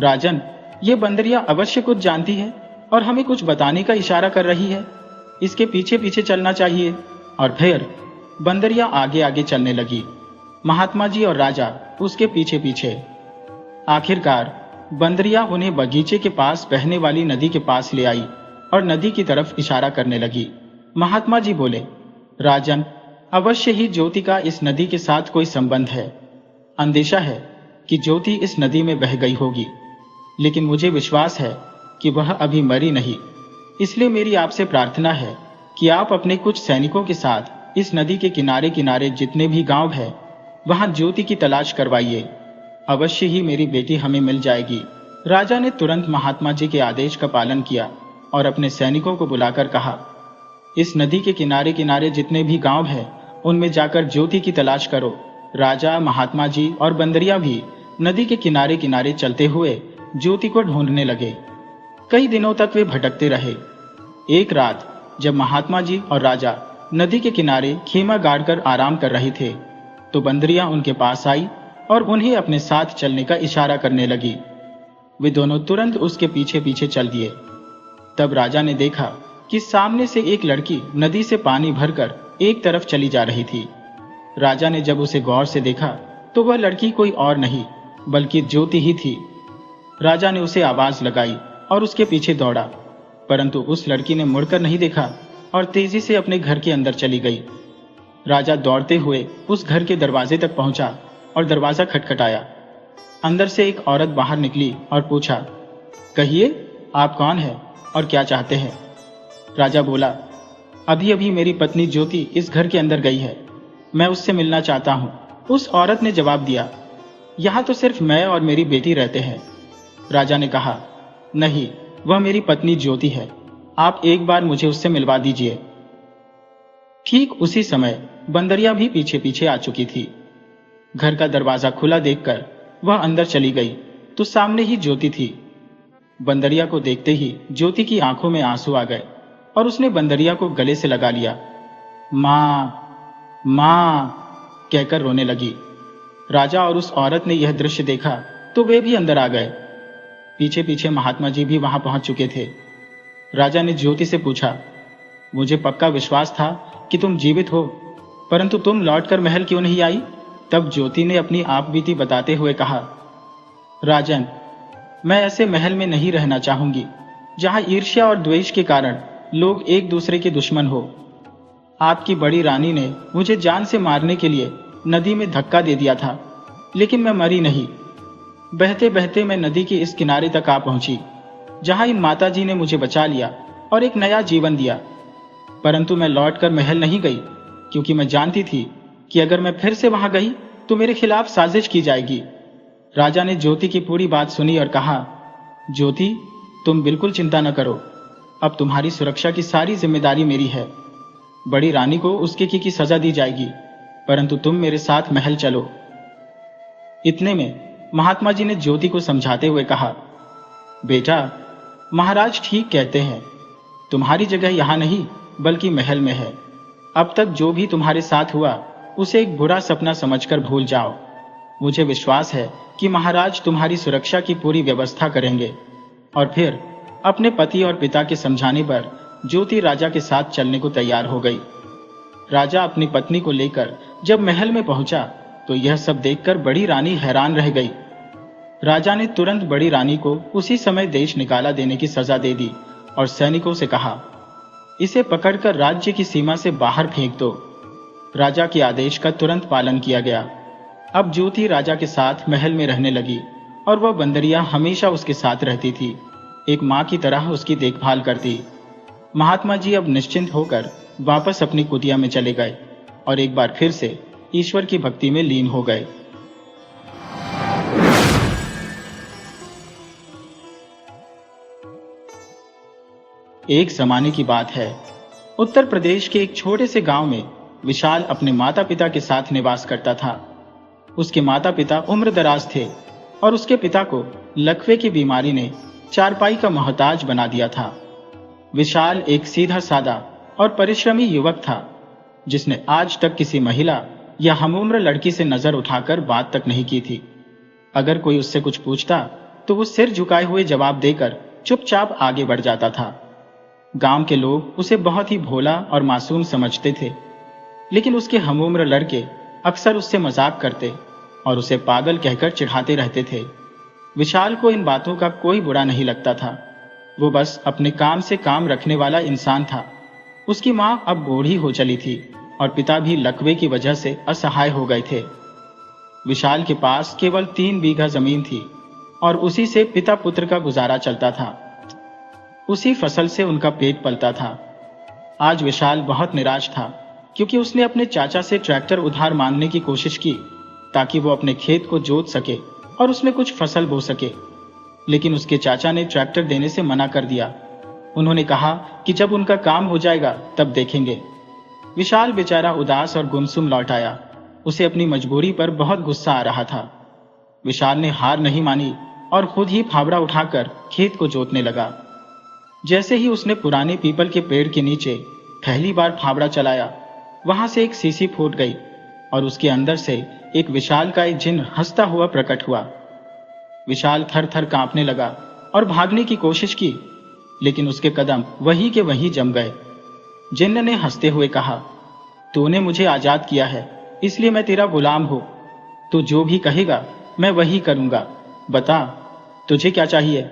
राजन, ये बंदरिया अवश्य कुछ जानती है और हमें कुछ बताने का इशारा कर रही है। इसके पीछे पीछे चलना चाहिए। और फिर बंदरिया आगे आगे चलने लगी। महात्मा जी और राजा उसके पीछे पीछे। आखिरकार बंदरिया उन्हें बगीचे के पास बहने वाली नदी के पास ले आई और नदी की तरफ इशारा करने लगी। महात्मा जी बोले, राजन, अवश्य ही ज्योति का इस नदी के साथ कोई संबंध है। अंदेशा है कि ज्योति इस नदी में बह गई होगी, लेकिन मुझे विश्वास है कि वह अभी मरी नहीं। इसलिए मेरी आपसे प्रार्थना है कि आप अपने कुछ सैनिकों के साथ इस नदी के किनारे किनारे जितने भी गांव हैं, वहां ज्योति की तलाश करवाइए। अवश्य ही मेरी बेटी हमें मिल जाएगी। राजा ने तुरंत महात्मा जी के आदेश का पालन किया और अपने सैनिकों को बुलाकर कहा, इस नदी के किनारे किनारे जितने भी गांव हैं, उनमें जाकर ज्योति की तलाश करो। राजा, महात्मा जी और बंदरिया भी नदी के किनारे किनारे चलते हुए ज्योति को ढूंढने लगे। कई दिनों तक वे भटकते रहे। एक रात जब महात्मा जी और राजा नदी के किनारे खेमा गाड़कर आराम कर रहे थे, तो बंदरिया उनके पास आई और उन्हें अपने साथ चलने का इशारा करने लगी। वे दोनों तुरंत उसके पीछे पीछे चल दिए। तब राजा ने देखा कि सामने से एक लड़की नदी से पानी भरकर एक तरफ चली जा रही थी। राजा ने जब उसे गौर से देखा तो वह लड़की कोई और नहीं बल्कि ज्योति ही थी। राजा ने उसे आवाज लगाई और उसके पीछे दौड़ा, परंतु उस लड़की ने मुड़कर नहीं देखा और तेजी से अपने घर के अंदर चली गई। राजा दौड़ते हुए उस घर के दरवाजे तक पहुंचा और दरवाजा खटखटाया। अंदर से एक औरत बाहर निकली और पूछा, कहिए, आप कौन हैं और क्या चाहते हैं? राजा बोला, अभी अभी मेरी पत्नी ज्योति इस घर के अंदर गई है। मैं उससे मिलना चाहता हूँ। उस औरत ने जवाब दिया, यहाँ तो सिर्फ मैं और मेरी बेटी रहते हैं। राजा ने कहा, नहीं, वह मेरी पत्नी ज्योति है। आप एक बार मुझे उससे मिलवा दीजिए। ठीक उसी समय बंदरिया भी पीछे पीछे आ चुकी थी। घर का दरवाजा खुला देखकर वह अंदर चली गई तो सामने ही ज्योति थी। बंदरिया को देखते ही ज्योति की आंखों में आंसू आ गए और उसने बंदरिया को गले से लगा लिया। माँ, माँ कहकर रोने लगी। राजा और उस औरत ने यह दृश्य देखा तो वे भी अंदर आ गए। पीछे पीछे महात्मा जी भी वहां पहुंच चुके थे। राजा ने ज्योति से पूछा, मुझे पक्का विश्वास था कि तुम जीवित हो, परंतु तुम लौटकर महल क्यों नहीं आई? तब ज्योति ने अपनी आप बीती बताते हुए कहा, राजन, मैं ऐसे महल में नहीं रहना चाहूंगी जहां ईर्ष्या और द्वेष के कारण लोग एक दूसरे के दुश्मन हो। आपकी बड़ी रानी ने मुझे जान से मारने के लिए नदी में धक्का दे दिया था, लेकिन मैं मरी नहीं। बहते बहते मैं नदी के इस किनारे तक आ पहुंची जहां इन माताजी ने मुझे बचा लिया और एक नया जीवन दिया। परंतु मैं लौटकर महल नहीं गई क्योंकि मैं जानती थी कि अगर मैं फिर से वहां गई तो मेरे खिलाफ साजिश की जाएगी। राजा ने ज्योति की पूरी बात सुनी और कहा, ज्योति, तुम बिल्कुल चिंता न करो। अब तुम्हारी सुरक्षा की सारी जिम्मेदारी मेरी है। बड़ी रानी को उसके की सजा दी जाएगी, परंतु तुम मेरे साथ महल चलो। इतने में महात्मा जी ने ज्योति को समझाते हुए कहा, बेटा, महाराज ठीक कहते हैं, तुम्हारी जगह यहां नहीं बल्कि महल में है। अब तक जो भी तुम्हारे साथ हुआ उसे एक बुरा सपना समझकर भूल जाओ। मुझे विश्वास है कि महाराज तुम्हारी सुरक्षा की पूरी व्यवस्था करेंगे। और फिर अपने पति और पिता के समझाने पर ज्योति राजा के साथ चलने को तैयार हो गई। राजा अपनी पत्नी को लेकर जब महल में पहुंचा तो यह सब देखकर बड़ी रानी हैरान रह गई। राजा ने तुरंत बड़ी रानी को उसी समय देश निकाला देने की सजा दे दी और सैनिकों से कहा, इसे पकड़कर राज्य की सीमा से बाहर फेंक दो। राजा के आदेश का तुरंत पालन किया गया। अब ज्योति राजा के साथ महल में रहने लगी और वह बंदरिया हमेशा उसके साथ रहती थी, एक माँ की तरह उसकी देखभाल करती। महात्मा जी अब निश्चिंत होकर वापस अपनी कुटिया में चले गए और एक बार फिर से ईश्वर की भक्ति में लीन हो गए। एक जमाने की बात है, उत्तर प्रदेश के एक छोटे से गांव में विशाल अपने माता पिता के साथ निवास करता था। उसके माता पिता उम्रदराज थे और उसके पिता को लकवे की बीमारी ने चारपाई का मोहताज बना दिया था। विशाल एक सीधा सादा और परिश्रमी युवक था, जिसने आज तक किसी महिला या हमउम्र लड़की से नजर उठाकर बात तक नहीं की थी। अगर कोई उससे कुछ पूछता तो वो सिर झुकाए हुए जवाब देकर चुपचाप आगे बढ़ जाता था। गांव के लोग उसे बहुत ही भोला और मासूम समझते थे, लेकिन उसके हमउम्र लड़के अक्सर उससे मजाक करते और उसे पागल कहकर चिढ़ाते रहते थे। विशाल को इन बातों का कोई बुरा नहीं लगता था। वो बस अपने काम से काम रखने वाला इंसान था। उसकी माँ अब बूढ़ी हो चली थी और पिता भी लकवे की वजह से असहाय हो गए थे। विशाल के पास केवल 3 बीघा जमीन थी और उसी से पिता पुत्र का गुजारा चलता था। उसी फसल से उनका पेट पलता था। आज विशाल बहुत निराश था, क्योंकि उसने अपने चाचा से ट्रैक्टर उधार मांगने की कोशिश की ताकि वो अपने खेत को जोत सके और उसमें कुछ फसल बो सके, लेकिन उसके चाचा ने ट्रैक्टर देने से मना कर दिया। उन्होंने कहा कि जब उनका काम हो जाएगा तब देखेंगे। विशाल बेचारा उदास और गुमसुम लौट आया। उसे अपनी मजबूरी पर बहुत गुस्सा आ रहा था। विशाल ने हार नहीं मानी और खुद ही फावड़ा उठाकर खेत को जोतने लगा। जैसे ही उसने पुराने पीपल के पेड़ के नीचे पहली बार फावड़ा चलाया, वहां से एक सीसी फूट गई और उसके अंदर से एक विशालकाय जिन्न हंसता हुआ प्रकट हुआ। विशाल थर थर कांपने लगा और भागने की कोशिश की, लेकिन उसके कदम वहीं के वहीं जम गए। जिन्न ने हंसते हुए कहा, तूने मुझे आजाद किया है, इसलिए मैं तेरा गुलाम हूं। तू जो भी कहेगा मैं वही करूंगा। बता, तुझे क्या चाहिए?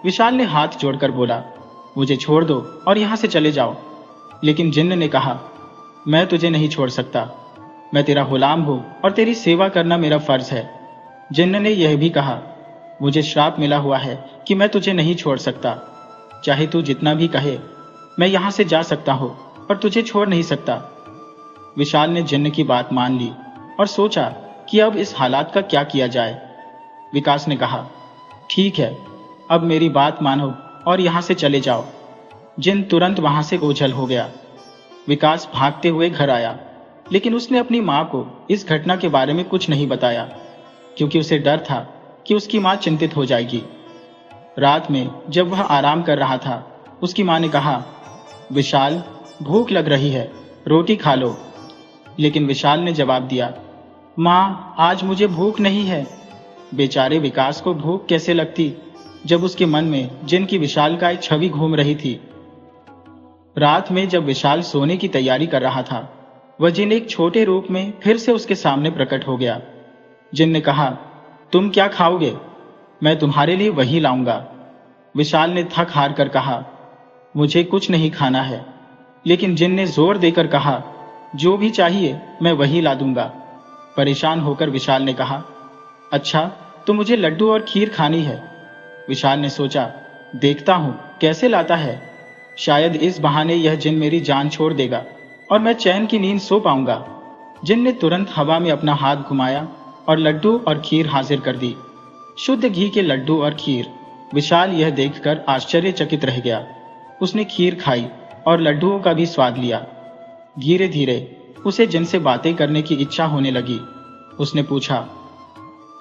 विशाल ने हाथ जोड़कर बोला, मुझे छोड़ दो और यहां से चले जाओ। लेकिन जिन्न ने कहा, मैं तुझे नहीं छोड़ सकता। मैं तेरा गुलाम हूं और तेरी सेवा करना मेरा फर्ज है। जिन्न ने यह भी कहा, मुझे श्राप मिला हुआ है कि मैं तुझे नहीं छोड़ सकता। चाहे तू जितना भी कहे, मैं यहां से जा सकता हूं पर तुझे छोड़ नहीं सकता। विशाल ने जिन्न की बात मान ली और सोचा कि अब इस हालात का क्या किया जाए। विकास ने कहा, ठीक है, अब मेरी बात मानो और यहां से चले जाओ। जिन्न तुरंत वहां से ओझल हो गया। विकास भागते हुए घर आया, लेकिन उसने अपनी मां को इस घटना के बारे में कुछ नहीं बताया, क्योंकि उसे डर था कि उसकी मां चिंतित हो जाएगी। रात में जब वह आराम कर रहा था, उसकी मां ने कहा, विशाल, भूख लग रही है, रोटी खा लो। लेकिन विशाल ने जवाब दिया, मां, आज मुझे भूख नहीं है। बेचारे विकास को भूख कैसे लगती जब उसके मन में जिन्न की विशालकाय छवि घूम रही थी। रात में जब विशाल सोने की तैयारी कर रहा था, वह जिन्न एक छोटे रूप में फिर से उसके सामने प्रकट हो गया। जिन्न ने कहा, तुम क्या खाओगे? मैं तुम्हारे लिए वही लाऊंगा। विशाल ने थक हार कर कहा, मुझे कुछ नहीं खाना है। लेकिन जिन्न ने जोर देकर कहा, जो भी चाहिए मैं वही ला दूंगा। परेशान होकर विशाल ने कहा, अच्छा, तो मुझे लड्डू और खीर खानी है। विशाल ने सोचा, देखता हूं कैसे लाता है। शायद इस बहाने यह जिन्न मेरी जान छोड़ देगा और मैं चैन की नींद सो पाऊंगा। जिन्न ने तुरंत हवा में अपना हाथ घुमाया और लड्डू और खीर हाजिर कर दी। शुद्ध घी के लड्डू और खीर विशाल यह देखकर आश्चर्यचकित रह गया। उसने खीर खाई और लड्डुओं का भी स्वाद लिया। धीरे धीरे उसे जिनसे बातें करने की इच्छा होने लगी। उसने पूछा,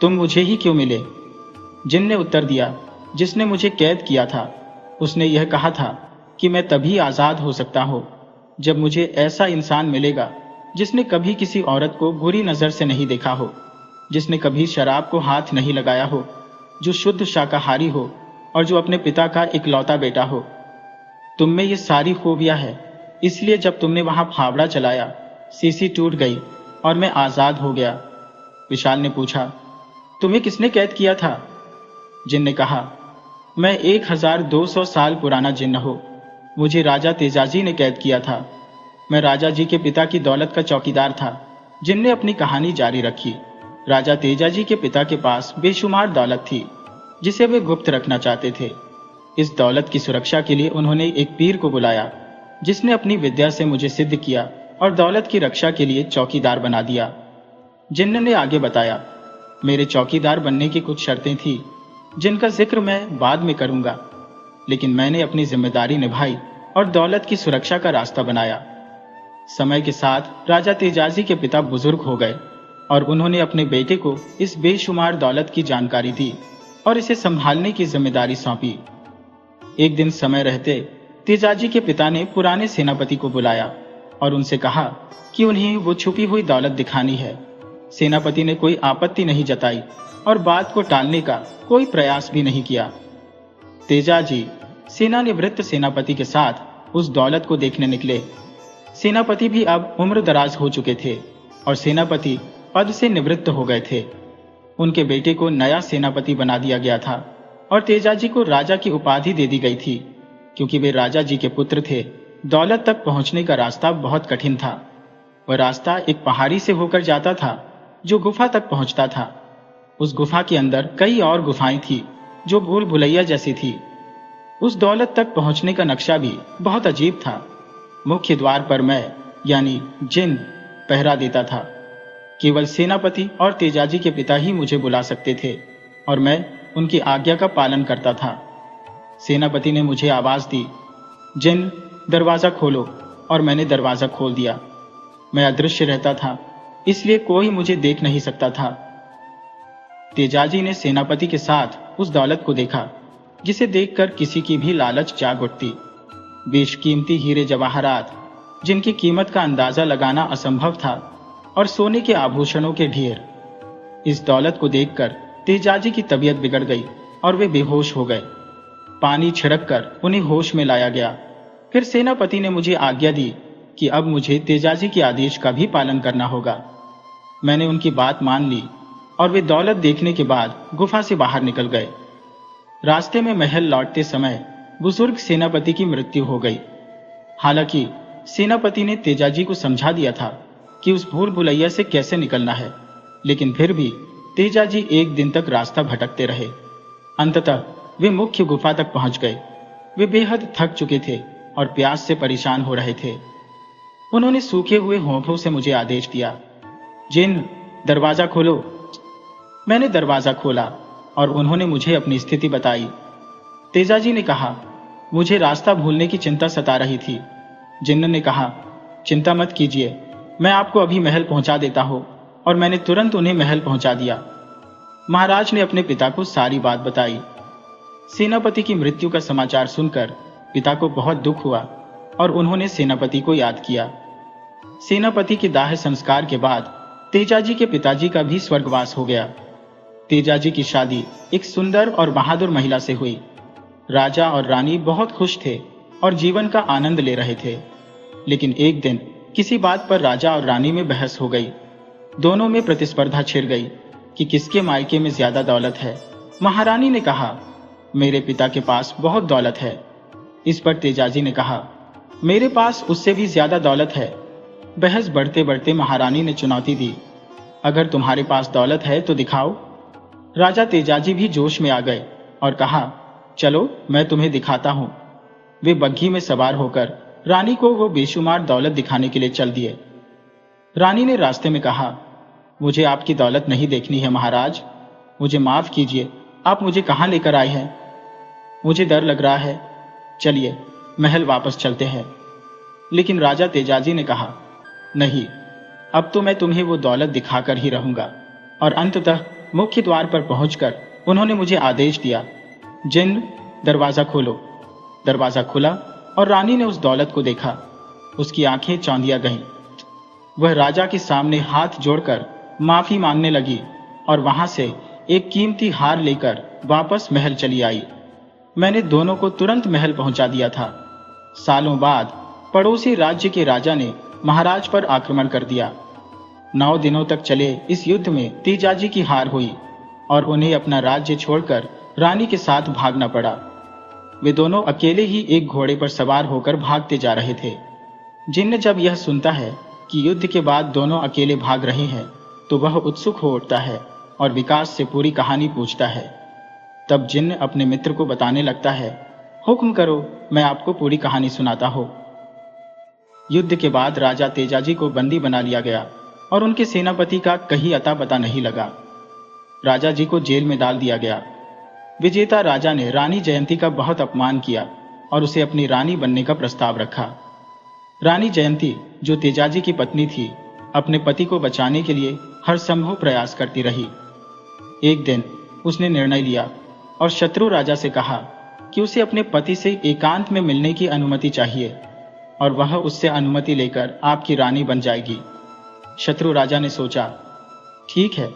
तुम मुझे ही क्यों मिले? जिन ने उत्तर दिया, जिसने मुझे कैद किया था, उसने यह कहा था कि मैं तभी आज़ाद हो सकता हूँ जब मुझे ऐसा इंसान मिलेगा जिसने कभी किसी औरत को बुरी नज़र से नहीं देखा हो, जिसने कभी शराब को हाथ नहीं लगाया हो, जो शुद्ध शाकाहारी हो और जो अपने पिता का इकलौता बेटा हो। तुम में ये सारी खूबियां है, इसलिए जब तुमने वहां फावड़ा चलाया, सीसी टूट गई और मैं आज़ाद हो गया। विशाल ने पूछा, तुम्हें किसने कैद किया था? जिन ने कहा, मैं 1200 साल पुराना जिन्न हूं। मुझे राजा तेजाजी ने कैद किया था। मैं राजा जी के पिता की दौलत का चौकीदार था। जिन ने अपनी कहानी जारी रखी। राजा तेजाजी के पिता के पास बेशुमार दौलत थी जिसे वे गुप्त रखना चाहते थे। इस दौलत की सुरक्षा के लिए उन्होंने एक पीर को बुलाया जिसने अपनी विद्या से मुझे सिद्ध किया और दौलत की रक्षा के लिए चौकीदार बना दिया। जिन्न ने आगे बताया, मेरे चौकीदार बनने की कुछ शर्तें थी जिनका जिक्र मैं बाद में करूंगा, लेकिन मैंने अपनी जिम्मेदारी निभाई और दौलत की सुरक्षा का रास्ता बनाया। समय के साथ राजा तेजाजी के पिता बुजुर्ग हो गए और उन्होंने अपने बेटे को इस बेशुमार दौलत की जानकारी दी और इसे संभालने की जिम्मेदारी सौंपी। एक दिन समय रहते तेजाजी के पिता ने पुराने सेनापति को बुलाया और उनसे कहा कि उन्हें वो छुपी हुई दौलत दिखानी है। सेनापति ने कोई आपत्ति नहीं जताई और बात को टालने का कोई प्रयास भी नहीं किया। तेजाजी सेनानिवृत्त सेनापति के साथ उस दौलत को देखने निकले। सेनापति भी अब उम्र दराज हो चुके थे और सेनापति पद से निवृत्त हो गए थे। उनके बेटे को नया सेनापति बना दिया गया था और तेजाजी को राजा की उपाधि दे दी गई थी क्योंकि वे राजा जी के पुत्र थे। दौलत तक पहुंचने का रास्ता बहुत कठिन था। वह रास्ता एक पहाड़ी से होकर जाता था जो गुफा तक पहुंचता था। उस गुफा के अंदर कई और गुफाएं थी जो भूल भुलैया जैसी थी। उस दौलत तक पहुंचने का नक्शा भी बहुत अजीब था। मुख्य द्वार पर मैं यानी जिन पहरा देता था। केवल सेनापति और तेजाजी के पिता ही मुझे बुला सकते थे और मैं उनकी आज्ञा का पालन करता था। सेनापति ने मुझे आवाज दी, जिन दरवाजा खोलो, और मैंने दरवाजा खोल दिया। मैं अदृश्य रहता था इसलिए कोई मुझे देख नहीं सकता था। तेजाजी ने सेनापति के साथ उस दौलत को देखा जिसे देखकर किसी की भी लालच जाग उठती। बेशकीमती हीरे जवाहरात जिनकी कीमत का अंदाजा लगाना असंभव था और सोने के आभूषणों के ढेर। इस दौलत को देखकर तेजाजी की तबीयत बिगड़ गई और वे बेहोश हो गए। पानी छिड़ककर उन्हें होश में लाया गया। फिर सेनापति ने मुझे आज्ञा दी कि अब मुझे तेजाजी के आदेश का भी पालन करना होगा। मैंने उनकी बात मान ली और वे दौलत देखने के बाद गुफा से बाहर निकल गए। रास्ते में महल लौटते समय बुजुर्ग सेनापति की मृत्यु हो गई। हालांकि सेनापति ने तेजाजी को समझा दिया था कि उस भूल भुलैया से कैसे निकलना है, लेकिन फिर भी तेजाजी एक दिन तक रास्ता भटकते रहे। अंततः वे मुख्य गुफा तक पहुंच गए। वे बेहद थक चुके थे और प्यास से परेशान हो रहे थे। उन्होंने सूखे हुए होठों से मुझे आदेश दिया, जिन दरवाजा खोलो। मैंने दरवाजा खोला और उन्होंने मुझे अपनी स्थिति बताई। तेजाजी ने कहा, मुझे रास्ता भूलने की चिंता सता रही थी। जिन्न ने कहा, चिंता मत कीजिए, मैं आपको अभी महल पहुंचा देता हूं, और मैंने तुरंत उन्हें महल पहुंचा दिया। महाराज ने अपने पिता को सारी बात बताई। सेनापति की मृत्यु का समाचार सुनकर पिता को बहुत दुख हुआ और उन्होंने सेनापति को याद किया। सेनापति के दाह संस्कार के बाद तेजाजी के पिताजी का भी स्वर्गवास हो गया। तेजाजी की शादी एक सुंदर और बहादुर महिला से हुई। राजा और रानी बहुत खुश थे और जीवन का आनंद ले रहे थे। लेकिन एक दिन किसी बात पर राजा और रानी में बहस हो गई। दोनों में प्रतिस्पर्धा छिड़ गई कि किसके मायके में ज्यादा दौलत है। महारानी ने कहा, मेरे पिता के पास बहुत दौलत है। इस पर तेजाजी ने कहा, मेरे पास उससे भी ज्यादा दौलत है। बहस बढ़ते बढ़ते महारानी ने चुनौती दी, अगर तुम्हारे पास दौलत है तो दिखाओ। राजा तेजाजी भी जोश में आ गए और कहा, चलो मैं तुम्हें दिखाता हूं। वे बग्घी में सवार होकर रानी को वो बेशुमार दौलत दिखाने के लिए चल दिए। रानी ने रास्ते में कहा, मुझे आपकी दौलत नहीं देखनी है महाराज, मुझे माफ कीजिए, आप मुझे कहां लेकर आए हैं? मुझे डर लग रहा है, चलिए महल वापस चलते हैं। लेकिन राजा तेजाजी ने कहा, नहीं, अब तो मैं तुम्हें वो दौलत दिखाकर ही रहूंगा। और अंततः मुख्य द्वार पर पहुंचकर उन्होंने मुझे आदेश दिया, जिन्न, दरवाजा खोलो। दरवाजा खुला और रानी ने उस दौलत को देखा। उसकी आंखें चौंधिया गईं। वह राजा के सामने हाथ जोड़कर माफी मांगने लगी और वहां से एक कीमती हार लेकर वापस महल चली आई। मैंने दोनों को तुरंत महल पहुंचा दिया था। सालों बाद पड़ोसी राज्य के राजा ने महाराज पर आक्रमण कर दिया। 9 दिनों तक चले इस युद्ध में तेजाजी की हार हुई और उन्हें अपना राज्य छोड़कर रानी के साथ भागना पड़ा। वे दोनों अकेले ही एक घोड़े पर सवार होकर भागते जा रहे थे। जिन्न जब यह सुनता है कि युद्ध के बाद दोनों अकेले भाग रहे हैं तो वह उत्सुक हो उठता है और विकास से पूरी कहानी पूछता है। तब जिन्न अपने मित्र को बताने लगता है, हुक्म करो, मैं आपको पूरी कहानी सुनाता हूं। युद्ध के बाद राजा तेजाजी को बंदी बना लिया गया और उनके सेनापति का कहीं अता पता नहीं लगा। राजा जी को जेल में डाल दिया गया। विजेता राजा ने रानी जयंती का बहुत अपमान किया और उसे अपनी रानी बनने का प्रस्ताव रखा। रानी जयंती, जो तेजाजी की पत्नी थी, अपने पति को बचाने के लिए हर संभव प्रयास करती रही। एक दिन उसने निर्णय लिया और शत्रु राजा से कहा कि उसे अपने पति से एकांत में मिलने की अनुमति चाहिए और वह उससे अनुमति लेकर आपकी रानी बन जाएगी। शत्रु राजा ने सोचा, ठीक है,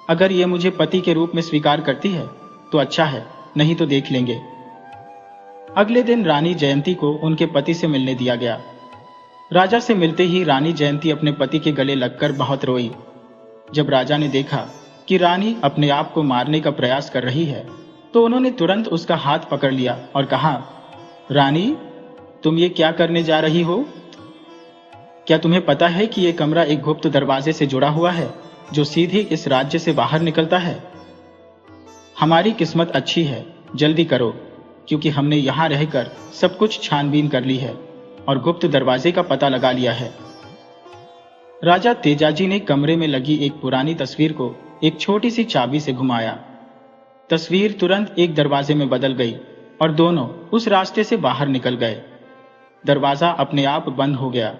अगर ये मुझे पति के रूप में स्वीकार करती है तो अच्छा है, नहीं तो देख लेंगे। अगले दिन रानी जयंती को उनके पति से मिलने दिया गया। राजा से मिलते ही रानी जयंती अपने पति के गले लगकर बहुत रोई। जब राजा ने देखा कि रानी अपने आप को मारने का प्रयास कर रही है तो उन्होंने तुरंत उसका हाथ पकड़ लिया और कहा, रानी, तुम ये क्या करने जा रही हो? क्या तुम्हें पता है कि यह कमरा एक गुप्त दरवाजे से जुड़ा हुआ है जो सीधे इस राज्य से बाहर निकलता है? हमारी किस्मत अच्छी है, जल्दी करो, क्योंकि हमने यहां रहकर सब कुछ छानबीन कर ली है और गुप्त दरवाजे का पता लगा लिया है। राजा तेजाजी ने कमरे में लगी एक पुरानी तस्वीर को एक छोटी सी चाबी से घुमाया। तस्वीर तुरंत एक दरवाजे में बदल गई और दोनों उस रास्ते से बाहर निकल गए। दरवाजा अपने आप बंद हो गया।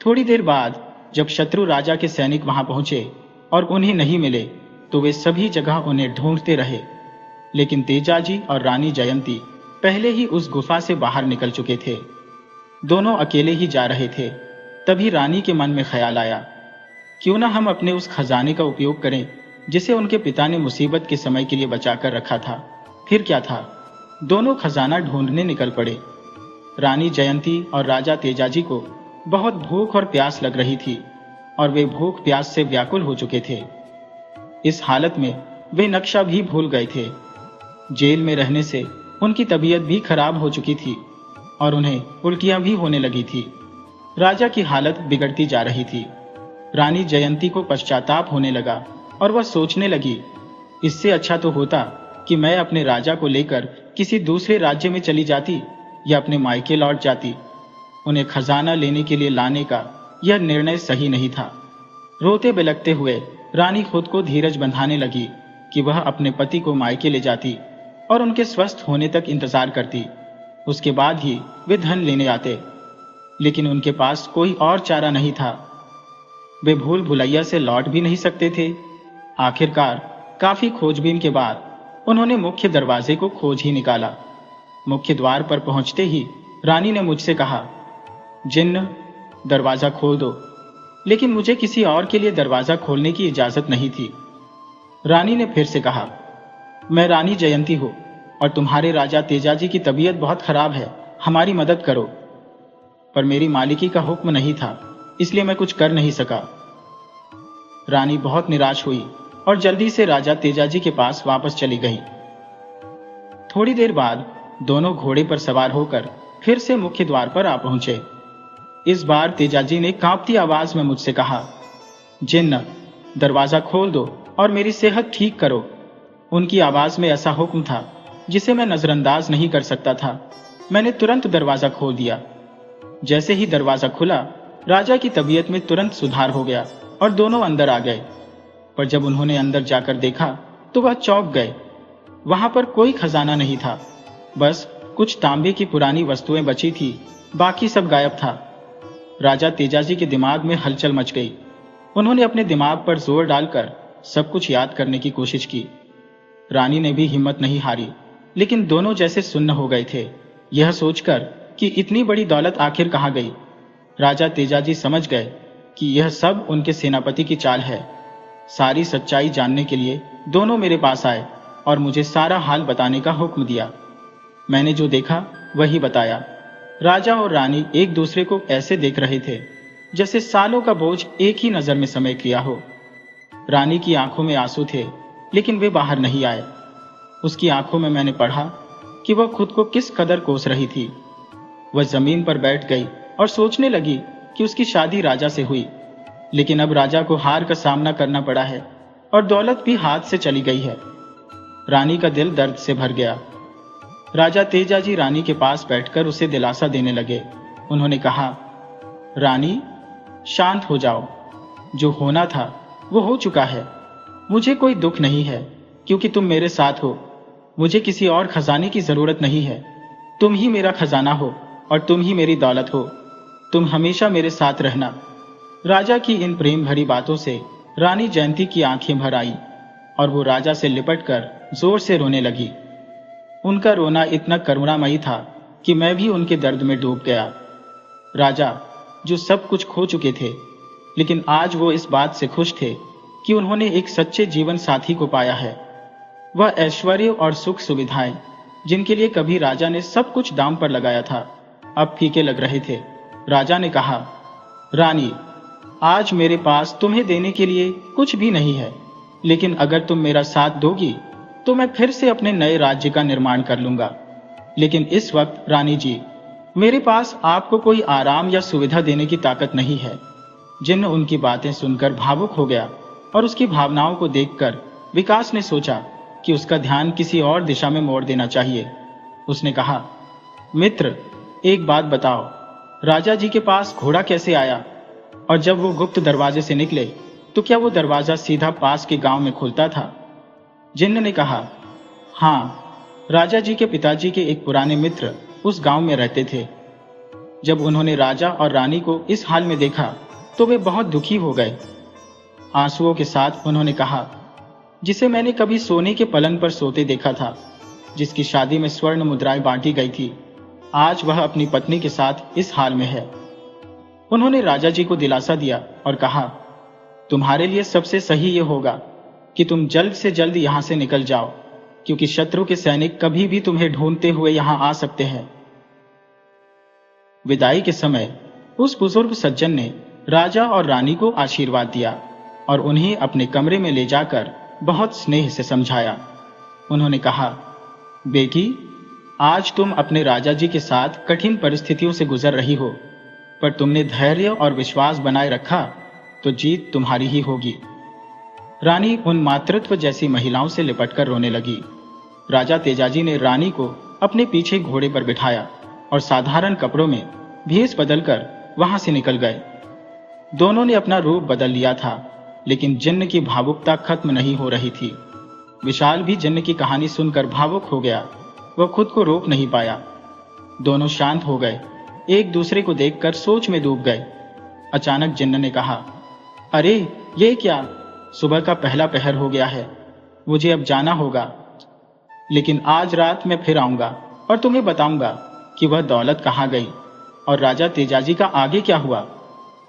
थोड़ी देर बाद जब शत्रु राजा के सैनिक वहां पहुंचे और उन्हें नहीं मिले तो वे सभी जगह उन्हें ढूंढते रहे, लेकिन तेजाजी और रानी जयंती पहले ही उस गुफा से बाहर निकल चुके थे। दोनों अकेले ही जा रहे थे। तभी रानी के मन में ख्याल आया, क्यों ना हम अपने उस खजाने का उपयोग करें जिसे उनके पिता ने मुसीबत के समय के लिए बचाकर रखा था। फिर क्या था, दोनों खजाना ढूंढने निकल पड़े। रानी जयंती और राजा तेजाजी को बहुत भूख और प्यास लग रही थी और वे भूख प्यास से व्याकुल हो चुके थे। इस हालत में वे नक्शा भी भूल गए थे। जेल में रहने से उनकी तबीयत भी खराब हो चुकी थी और उन्हें उल्टियां भी होने लगी थी। राजा की हालत बिगड़ती जा रही थी। रानी जयंती को पश्चाताप होने लगा और वह सोचने लगी, इससे अच्छा तो होता कि मैं अपने राजा को लेकर किसी दूसरे राज्य में चली जाती या अपने मायके लौट जाती। उन्हें खजाना लेने के लिए लाने का यह निर्णय सही नहीं था। रोते बिलखते हुए रानी खुद को धीरज बंधाने लगी कि वह अपने पति को मायके ले जाती और उनके स्वस्थ होने तक इंतजार करती। उसके बाद ही वे धन लेने आते, लेकिन उनके पास कोई और चारा नहीं था। वे भूल भुलैया से लौट भी नहीं सकते थे। आखिरकार काफी खोजबीन के बाद उन्होंने मुख्य दरवाजे को खोज ही निकाला। मुख्य द्वार पर पहुंचते ही रानी ने मुझसे कहा, जिन्न, दरवाजा खोल दो। लेकिन मुझे किसी और के लिए दरवाजा खोलने की इजाजत नहीं थी। रानी ने फिर से कहा, मैं रानी जयंती हूं और तुम्हारे राजा तेजाजी की तबीयत बहुत खराब है, हमारी मदद करो। पर मेरी मालिकी का हुक्म नहीं था, इसलिए मैं कुछ कर नहीं सका। रानी बहुत निराश हुई और जल्दी से राजा तेजाजी के पास वापस चली गई। थोड़ी देर बाद दोनों घोड़े पर सवार होकर फिर से मुख्य द्वार पर आ पहुंचे। इस बार तेजाजी ने कांपती आवाज में मुझसे कहा, जिन्न, दरवाजा खोल दो और मेरी सेहत ठीक करो। उनकी आवाज में ऐसा हुक्म था जिसे मैं नजरअंदाज नहीं कर सकता था। मैंने तुरंत दरवाजा खोल दिया। जैसे ही दरवाजा खुला, राजा की तबीयत में तुरंत सुधार हो गया और दोनों अंदर आ गए। पर जब उन्होंने अंदर जाकर देखा तो वह चौंक गए। वहां पर कोई खजाना नहीं था। बस कुछ तांबे की पुरानी वस्तुएं बची थी, बाकी सब गायब था। राजा तेजाजी के दिमाग में हलचल मच गई। उन्होंने अपने दिमाग पर जोर डालकर सब कुछ याद करने की कोशिश की। रानी ने भी हिम्मत नहीं हारी, लेकिन दोनों जैसे सुन्न हो गए थे, यह सोचकर कि इतनी बड़ी दौलत आखिर कहाँ गई। राजा तेजाजी समझ गए कि यह सब उनके सेनापति की चाल है। सारी सच्चाई जानने के लिए दोनों मेरे पास आए और मुझे सारा हाल बताने का हुक्म दिया। मैंने जो देखा वही बताया। राजा और रानी एक दूसरे को ऐसे देख रहे थे जैसे सालों का बोझ एक ही नजर में समेट लिया हो। रानी की आंखों में आंसू थे, लेकिन वे बाहर नहीं आए। उसकी आंखों में मैंने पढ़ा कि वह खुद को किस कदर कोस रही थी। वह जमीन पर बैठ गई और सोचने लगी कि उसकी शादी राजा से हुई, लेकिन अब राजा को हार का सामना करना पड़ा है और दौलत भी हाथ से चली गई है। रानी का दिल दर्द से भर गया। राजा तेजाजी रानी के पास बैठकर उसे दिलासा देने लगे। उन्होंने कहा, रानी, शांत हो जाओ। जो होना था वो हो चुका है। मुझे कोई दुख नहीं है, क्योंकि तुम मेरे साथ हो। मुझे किसी और खजाने की जरूरत नहीं है। तुम ही मेरा खजाना हो और तुम ही मेरी दौलत हो। तुम हमेशा मेरे साथ रहना। राजा की इन प्रेम भरी बातों से रानी जयंती की आंखें भर आई और वो राजा से लिपटकर जोर से रोने लगी। उनका रोना इतना करुणामयी था कि मैं भी उनके दर्द में डूब गया। राजा, जो सब कुछ खो चुके थे, लेकिन आज वो इस बात से खुश थे कि उन्होंने एक सच्चे जीवन साथी को पाया है। वह ऐश्वर्य और सुख सुविधाएं, जिनके लिए कभी राजा ने सब कुछ दांव पर लगाया था, अब फीके लग रहे थे। राजा ने कहा, रानी, आज मेरे पास तुम्हें देने के लिए कुछ भी नहीं है, लेकिन अगर तुम मेरा साथ दोगी तो मैं फिर से अपने नए राज्य का निर्माण कर लूंगा। लेकिन इस वक्त रानी जी, मेरे पास आपको कोई आराम या सुविधा देने की ताकत नहीं है। जिन्न उनकी बातें सुनकर भावुक हो गया और उसकी भावनाओं को देखकर विकास ने सोचा कि उसका ध्यान किसी और दिशा में मोड़ देना चाहिए। उसने कहा, मित्र, एक बात बताओ, राजा जी के पास घोड़ा कैसे आया? और जब वो गुप्त दरवाजे से निकले तो क्या वो दरवाजा सीधा पास के गांव में खुलता था? जिन्न ने कहा, हाँ, राजा जी के पिताजी के एक पुराने मित्र उस गांव में रहते थे। जब उन्होंने राजा और रानी को इस हाल में देखा तो वे बहुत दुखी हो गए। आंसुओं के साथ उन्होंने कहा, जिसे मैंने कभी सोने के पलंग पर सोते देखा था, जिसकी शादी में स्वर्ण मुद्राएं बांटी गई थी, आज वह अपनी पत्नी के साथ इस हाल में है। उन्होंने राजा जी को दिलासा दिया और कहा, तुम्हारे लिए सबसे सही ये होगा कि तुम जल्द से जल्द यहां से निकल जाओ, क्योंकि शत्रु के सैनिक कभी भी तुम्हें ढूंढते हुए यहां आ सकते हैं। विदाई के समय उस बुजुर्ग सज्जन ने राजा और रानी को आशीर्वाद दिया और उन्हें अपने कमरे में ले जाकर बहुत स्नेह से समझाया। उन्होंने कहा, बेटी, आज तुम अपने राजा जी के साथ कठिन परिस्थितियों से गुजर रही हो, पर तुमने धैर्य और विश्वास बनाए रखा तो जीत तुम्हारी ही होगी। रानी उन मातृत्व जैसी महिलाओं से लिपटकर रोने लगी। राजा तेजाजी ने रानी को अपने पीछे घोड़े पर बिठाया और साधारण कपड़ों में भेष बदलकर वहां से निकल गए। दोनों ने अपना रूप बदल लिया था, लेकिन जिन्न की भावुकता खत्म नहीं हो रही थी। विशाल भी जिन्न की कहानी सुनकर भावुक हो गया। वह खुद को रोक नहीं पाया। दोनों शांत हो गए, एक दूसरे को देखकर सोच में डूब गए। अचानक जिन्न ने कहा, अरे ये क्या? सुबह का पहला पहर हो गया है, मुझे अब जाना होगा। लेकिन आज रात मैं फिर आऊंगा और तुम्हें बताऊंगा कि वह दौलत कहाँ गई और राजा तेजाजी का आगे क्या हुआ।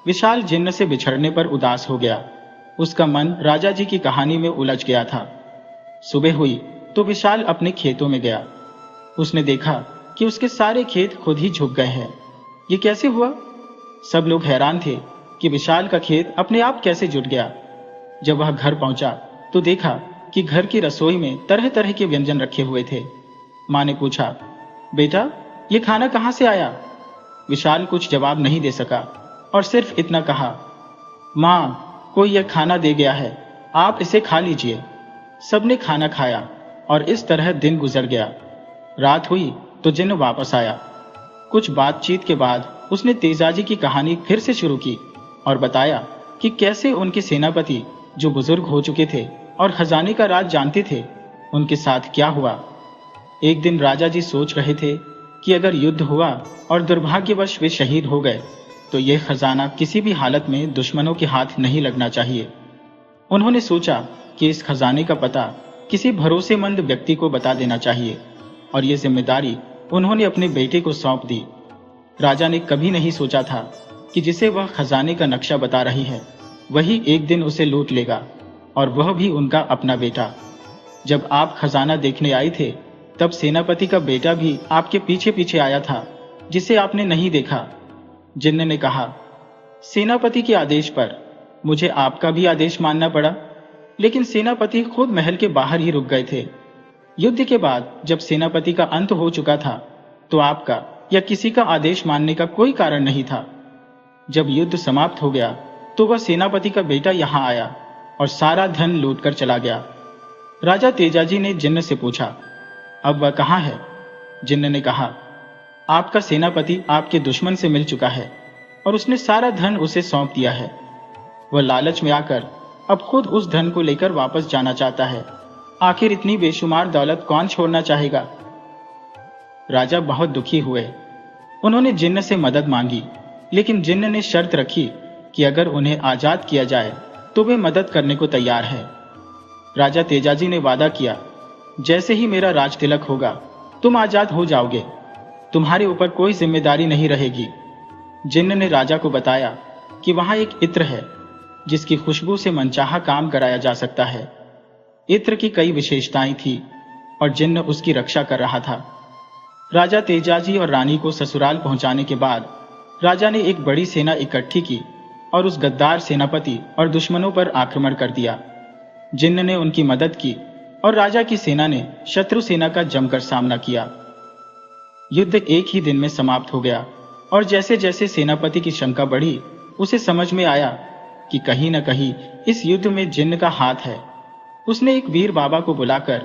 विशाल जिन्न से बिछड़ने पर उदास हो गया। उसका मन राजा जी की कहानी में उलझ गया था। सुबह हुई तो विशाल अपने खेतों में गया। उसने देखा कि उसके सारे खेत खुद ही झुक गए हैं। ये कैसे हुआ? सब लोग हैरान थे कि विशाल का खेत अपने आप कैसे जुट गया। जब वह घर पहुंचा तो देखा कि घर की रसोई में तरह तरह के व्यंजन रखे हुए थे। मां ने पूछा, बेटा, ये खाना कहां से आया? विशाल कुछ जवाब नहीं दे सका और सिर्फ इतना कहा, मां, कोई यह खाना दे गया है, आप इसे खा लीजिए। सबने खाना खाया और इस तरह दिन गुजर गया। रात हुई तो जिन्न वापस आया। कुछ बातचीत के बाद उसने तेजाजी की कहानी फिर से शुरू की और बताया कि कैसे उनके सेनापति, जो बुजुर्ग हो चुके थे और खजाने का राज जानते थे, उनके साथ क्या हुआ। एक दिन राजा जी सोच रहे थे कि अगर युद्ध हुआ और दुर्भाग्यवश वे शहीद हो गए तो यह खजाना किसी भी हालत में दुश्मनों के हाथ नहीं लगना चाहिए। उन्होंने सोचा कि इस खजाने का पता किसी भरोसेमंद व्यक्ति को बता देना चाहिए और ये जिम्मेदारी उन्होंने अपने बेटे को सौंप दी। राजा ने कभी नहीं सोचा था कि जिसे वह खजाने का नक्शा बता रही है वही एक दिन उसे लूट लेगा, और वह भी उनका अपना बेटा। जब आप खजाना देखने आए थे तब सेनापति का बेटा भी आपके पीछे पीछे आया था, जिसे आपने नहीं देखा। जिन्न ने कहा, सेनापति के आदेश पर मुझे आपका भी आदेश मानना पड़ा, लेकिन सेनापति खुद महल के बाहर ही रुक गए थे। युद्ध के बाद जब सेनापति का अंत हो चुका था तो आपका या किसी का आदेश मानने का कोई कारण नहीं था। जब युद्ध समाप्त हो गया तो वह सेनापति का बेटा यहां आया और सारा धन लूटकर चला गया। राजा तेजाजी ने जिन्न से पूछा, अब वह कहां है? जिन्न ने कहा, आपका सेनापति आपके दुश्मन से मिल चुका है और उसने सारा धन उसे सौंप दिया है। वह लालच में आकर अब खुद उस धन को लेकर वापस जाना चाहता है। आखिर इतनी बेशुमार दौलत कौन छोड़ना चाहेगा? राजा बहुत दुखी हुए। उन्होंने जिन्न से मदद मांगी, लेकिन जिन्न ने शर्त रखी कि अगर उन्हें आजाद किया जाए तो वे मदद करने को तैयार है। राजा तेजाजी ने वादा किया, जैसे ही मेरा राज तिलक होगा तुम आजाद हो जाओगे, तुम्हारे ऊपर कोई जिम्मेदारी नहीं रहेगी। जिन्न ने राजा को बताया कि वहां एक इत्र है जिसकी खुशबू से मनचाहा काम कराया जा सकता है। इत्र की कई विशेषताएं थी और जिन्न उसकी रक्षा कर रहा था। राजा तेजाजी और रानी को ससुराल पहुंचाने के बाद राजा ने एक बड़ी सेना इकट्ठी की और उस गद्दार सेनापति और दुश्मनों पर आक्रमण कर दिया। जिन्न ने उनकी मदद की और राजा की सेना ने शत्रु सेना का जमकर सामना किया। युद्ध एक ही दिन में समाप्त हो गया और जैसे जैसे सेनापति की शंका बढ़ी उसे समझ में आया कि कहीं न कहीं इस युद्ध में जिन्न का हाथ है। उसने एक वीर बाबा को बुलाकर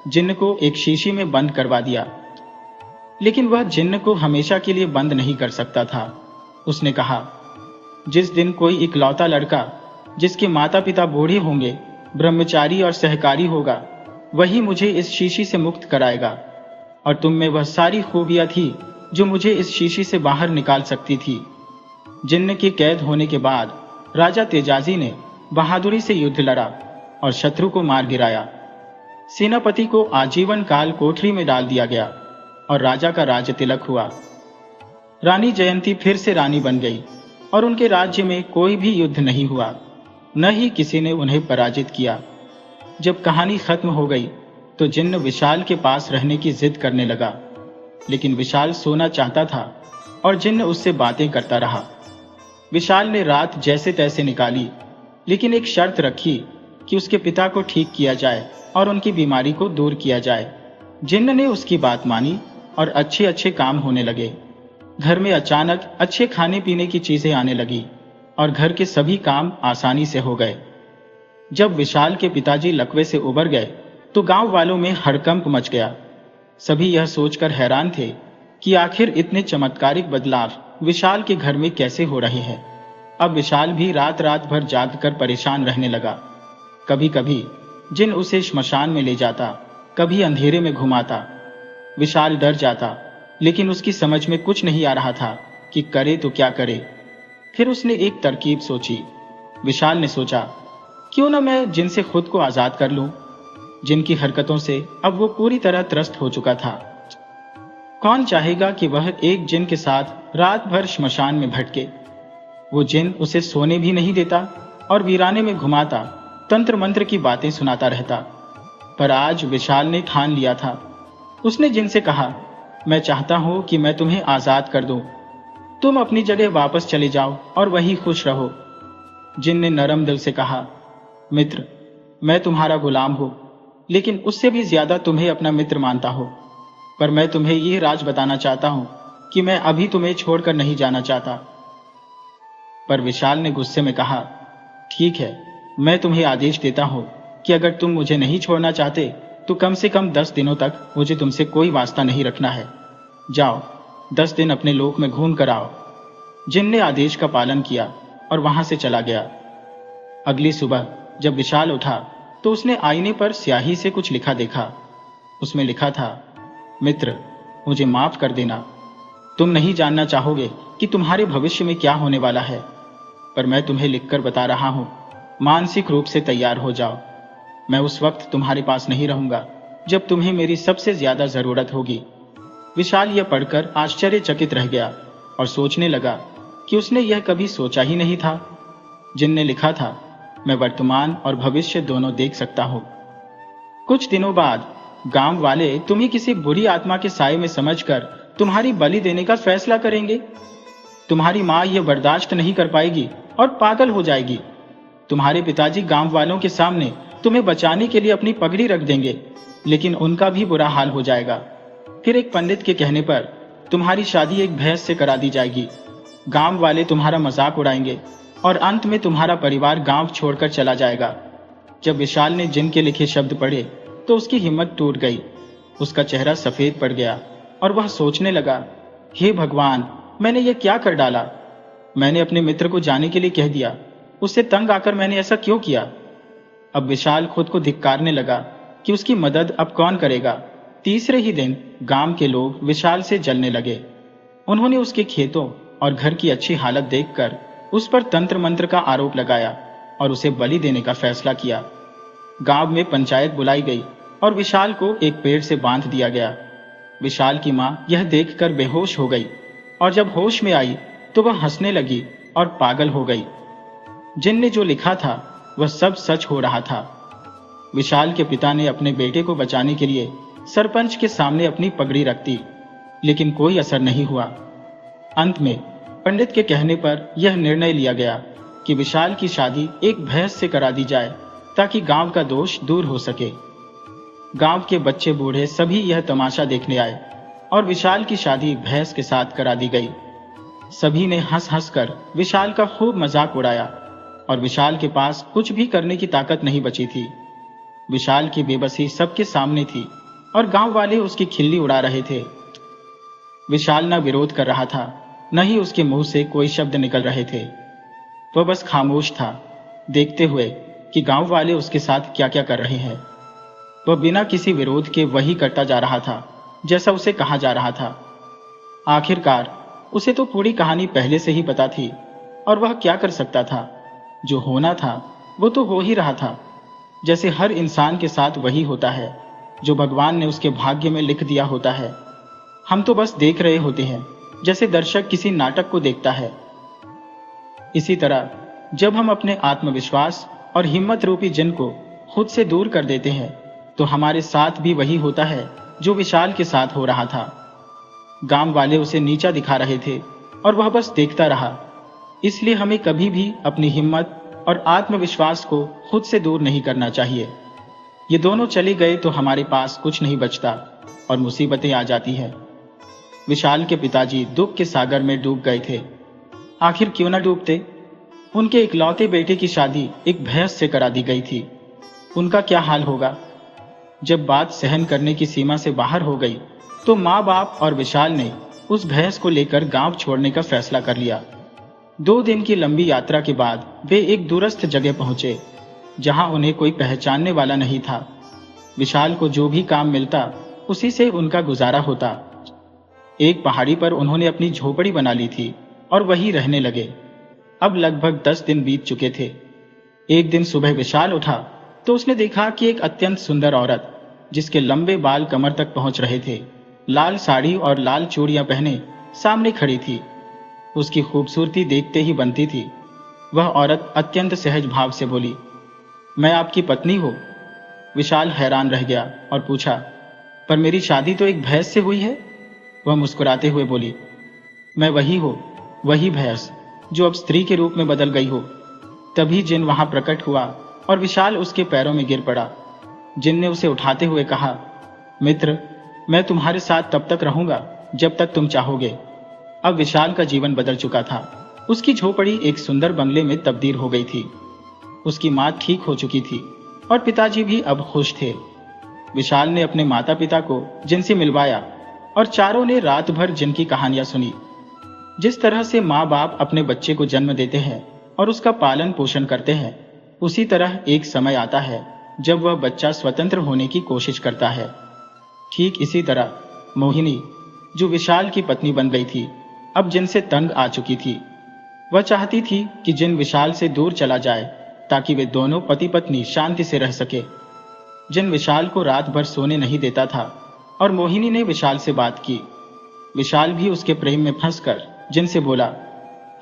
जिन्न को एक शीशी में बंद करवा दिया, लेकिन वह जिन्न को हमेशा के लिए बंद नहीं कर सकता था। उसने कहा, जिस दिन कोई इकलौता लड़का जिसके माता पिता बूढ़े होंगे, ब्रह्मचारी और सहकारी होगा, वही मुझे इस शीशी से मुक्त कराएगा, और तुम में वह सारी खूबियां थी जो मुझे इस शीशी से बाहर निकाल सकती थी। जिन्न के कैद होने के बाद राजा तेजाजी ने बहादुरी से युद्ध लड़ा और शत्रु को मार गिराया। सेनापति को आजीवन काल कोठरी में डाल दिया गया और राजा का राज्य तिलक हुआ। रानी जयंती फिर से रानी बन गई और उनके राज्य में कोई भी युद्ध नहीं हुआ, न ही किसी ने उन्हें पराजित किया। जब कहानी खत्म हो गई तो जिन्न विशाल के पास रहने की जिद करने लगा, लेकिन विशाल सोना चाहता था और जिन्न उससे बातें करता रहा। विशाल ने रात जैसे तैसे निकाली, लेकिन एक शर्त रखी कि उसके पिता को ठीक किया जाए और उनकी बीमारी को दूर किया जाए। जिन्न ने उसकी बात मानी और अच्छे अच्छे काम होने लगे। घर में अचानक अच्छे खाने पीने की चीजें आने लगी और घर के सभी काम आसानी से हो गए। जब विशाल के पिताजी लकवे से उबर गए तो गांव वालों में हड़कंप मच गया। सभी यह सोचकर हैरान थे कि आखिर इतने चमत्कारिक बदलाव विशाल के घर में कैसे हो रहे हैं। अब विशाल भी रात रात भर जागकर परेशान रहने लगा। कभी कभी जिन्न उसे श्मशान में ले जाता, कभी अंधेरे में घुमाता। विशाल डर जाता, लेकिन उसकी समझ में कुछ नहीं आ रहा था कि करे तो क्या करे। फिर उसने एक तरकीब सोची। विशाल ने सोचा, क्यों न मैं जिन्न से खुद को आजाद कर लूं। जिन्न की हरकतों से अब वो पूरी तरह त्रस्त हो चुका था। कौन चाहेगा कि वह एक जिन्न के साथ रात भर श्मशान में भटके। वो जिन्न उसे सोने भी नहीं देता और वीराने में घुमाता, तंत्र मंत्र की बातें सुनाता रहता। पर आज विशाल ने ठान लिया था। उसने जिन्न से कहा, मैं चाहता हूं कि मैं तुम्हें आजाद कर दूं। तुम अपनी जगह वापस चले जाओ और वहीं खुश रहो। जिन्न ने नरम दिल से कहा, मित्र, मैं तुम्हारा गुलाम हूं, लेकिन उससे भी ज्यादा तुम्हें अपना मित्र मानता हूं। पर मैं तुम्हें यह राज बताना चाहता हूं कि मैं अभी तुम्हें छोड़कर नहीं जाना चाहता। पर विशाल ने गुस्से में कहा, ठीक है, मैं तुम्हें आदेश देता हूं कि अगर तुम मुझे नहीं छोड़ना चाहते तो कम से कम 10 दिनों तक मुझे तुमसे कोई वास्ता नहीं रखना है। जाओ, 10 दिन अपने लोक में घूम कर आओ। जिन्न ने आदेश का पालन किया और वहां से चला गया। अगली सुबह जब विशाल उठा तो उसने आईने पर स्याही से कुछ लिखा देखा। उसमें लिखा था, मित्र, मुझे माफ कर देना। तुम नहीं जानना चाहोगे कि तुम्हारे भविष्य में क्या होने वाला है, पर मैं तुम्हें लिखकर बता रहा हूं, मानसिक रूप से तैयार हो जाओ। मैं उस वक्त तुम्हारे पास नहीं रहूंगा जब तुम्हें मेरी सबसे ज्यादा जरूरत होगी। विशाल यह पढ़कर आश्चर्यचकित रह गया और सोचने लगा कि उसने यह कभी सोचा ही नहीं था। जिन ने लिखा था, मैं वर्तमान और भविष्य दोनों देख सकता हूं। कुछ दिनों बाद गांव वाले तुम्हें किसी बुरी आत्मा के साए में समझकर तुम्हारी बलि देने का फैसला करेंगे। तुम्हारी मां यह बर्दाश्त नहीं कर पाएगी और पागल हो जाएगी। तुम्हारे पिताजी गांव वालों के सामने तुम्हें बचाने के लिए अपनी पगड़ी रख देंगे, लेकिन उनका भी बुरा हाल हो जाएगा। फिर एक पंडित के कहने पर तुम्हारी शादी एक भैंस से करा दी जाएगी। गांव वाले तुम्हारा मजाक उड़ाएंगे और अंत में तुम्हारा परिवार गांव छोड़कर चला जाएगा। जब विशाल ने जिन के लिखे शब्द पढ़े तो उसकी हिम्मत टूट गई। उसका चेहरा सफेद पड़ गया और वह सोचने लगा, हे भगवान, मैंने यह क्या कर डाला। मैंने अपने मित्र को जाने के लिए कह दिया, उससे तंग आकर मैंने ऐसा क्यों किया। अब विशाल खुद को धिक्कारने लगा कि उसकी मदद अब कौन करेगा। तीसरे ही दिन गांव के लोग विशाल से जलने लगे। उन्होंने उसके खेतों और घर की अच्छी हालत देखकर उस पर तंत्र मंत्र का आरोप लगाया और उसे बलि देने का फैसला किया। गांव में पंचायत बुलाई गई और विशाल को एक पेड़ से बांध दिया गया। विशाल की मां यह देखकर बेहोश हो गई और जब होश में आई तो वह हंसने लगी और पागल हो गई। जिन ने जो लिखा था वह सब सच हो रहा था। विशाल के पिता ने अपने बेटे को बचाने के लिए सरपंच के सामने अपनी पगड़ी रख दी, लेकिन कोई असर नहीं हुआ। अंत में पंडित के कहने पर यह निर्णय लिया गया कि विशाल की शादी एक भैंस से करा दी जाए ताकि गांव का दोष दूर हो सके। गांव के बच्चे बूढ़े सभी यह तमाशा देखने आए और विशाल की शादी भैंस के साथ करा दी गई। सभी ने हंस हंस कर विशाल का खूब मजाक उड़ाया और विशाल के पास कुछ भी करने की ताकत नहीं बची थी। विशाल की बेबसी सबके सामने थी और गांव वाले उसकी खिल्ली उड़ा रहे थे। विशाल न विरोध कर रहा था, न ही उसके मुंह से कोई शब्द निकल रहे थे। वह बस खामोश था, देखते हुए कि गांव वाले उसके साथ क्या क्या कर रहे हैं। वह बिना किसी विरोध के वही करता जा रहा था जैसा उसे कहा जा रहा था। आखिरकार उसे तो पूरी कहानी पहले से ही पता थी और वह क्या कर सकता था। जो होना था वो तो हो ही रहा था। जैसे हर इंसान के साथ वही होता है जो भगवान ने उसके भाग्य में लिख दिया होता है। हम तो बस देख रहे होते हैं, जैसे दर्शक किसी नाटक को देखता है। इसी तरह जब हम अपने आत्मविश्वास और हिम्मत रूपी जिन को खुद से दूर कर देते हैं तो हमारे साथ भी वही होता है जो विशाल के साथ हो रहा था। गांव वाले उसे नीचा दिखा रहे थे और वह बस देखता रहा। इसलिए हमें कभी भी अपनी हिम्मत और आत्मविश्वास को खुद से दूर नहीं करना चाहिए। ये दोनों चले गए तो हमारे पास कुछ नहीं बचता और मुसीबतें आ जाती हैं। विशाल के पिताजी दुख के सागर में डूब गए थे। आखिर क्यों न डूबते। उनके इकलौते बेटे की शादी एक भैंस से करा दी गई थी। उनका क्या हाल होगा। जब बात सहन करने की सीमा से बाहर हो गई तो माँ बाप और विशाल ने उस भैंस को लेकर गांव छोड़ने का फैसला कर लिया। 2 दिन की लंबी यात्रा के बाद वे एक दूरस्थ जगह पहुंचे जहां उन्हें कोई पहचानने वाला नहीं था। विशाल को जो भी काम मिलता उसी से उनका गुजारा होता। एक पहाड़ी पर उन्होंने अपनी झोपड़ी बना ली थी और वहीं रहने लगे। अब लगभग 10 दिन बीत चुके थे। एक दिन सुबह विशाल उठा तो उसने देखा कि एक अत्यंत सुंदर औरत, जिसके लंबे बाल कमर तक पहुंच रहे थे, लाल साड़ी और लाल चूड़ियां पहने सामने खड़ी थी। उसकी खूबसूरती देखते ही बनती थी। वह औरत अत्यंत सहज भाव से बोली, मैं आपकी पत्नी हूं। विशाल हैरान रह गया और पूछा, पर मेरी शादी तो एक भैंस से हुई है। वह मुस्कुराते हुए बोली, मैं वही हूं, वही भैंस जो अब स्त्री के रूप में बदल गई हो। तभी जिन वहां प्रकट हुआ और विशाल उसके पैरों में गिर पड़ा। जिन ने उसे उठाते हुए कहा, मित्र, मैं तुम्हारे साथ तब तक रहूंगा जब तक तुम चाहोगे। अब विशाल का जीवन बदल चुका था। उसकी झोपड़ी एक सुंदर बंगले में तब्दील हो गई थी। उसकी मां ठीक हो चुकी थी और पिताजी भी अब खुश थे। विशाल ने अपने माता पिता को जिनसे मिलवाया और चारों ने रात भर जिनकी कहानियां सुनी। जिस तरह से माँ बाप अपने बच्चे को जन्म देते हैं और उसका पालन पोषण करते हैं, उसी तरह एक समय आता है जब वह बच्चा स्वतंत्र होने की कोशिश करता है। ठीक इसी तरह मोहिनी, जो विशाल की पत्नी बन गई थी, अब जिन से तंग आ चुकी थी। वह चाहती थी कि जिन विशाल से दूर चला जाए ताकि वे दोनों पति पत्नी शांति से रह सके। जिन विशाल को रात भर सोने नहीं देता था और मोहिनी ने विशाल से बात की। विशाल भी उसके प्रेम में फंसकर जिन से बोला,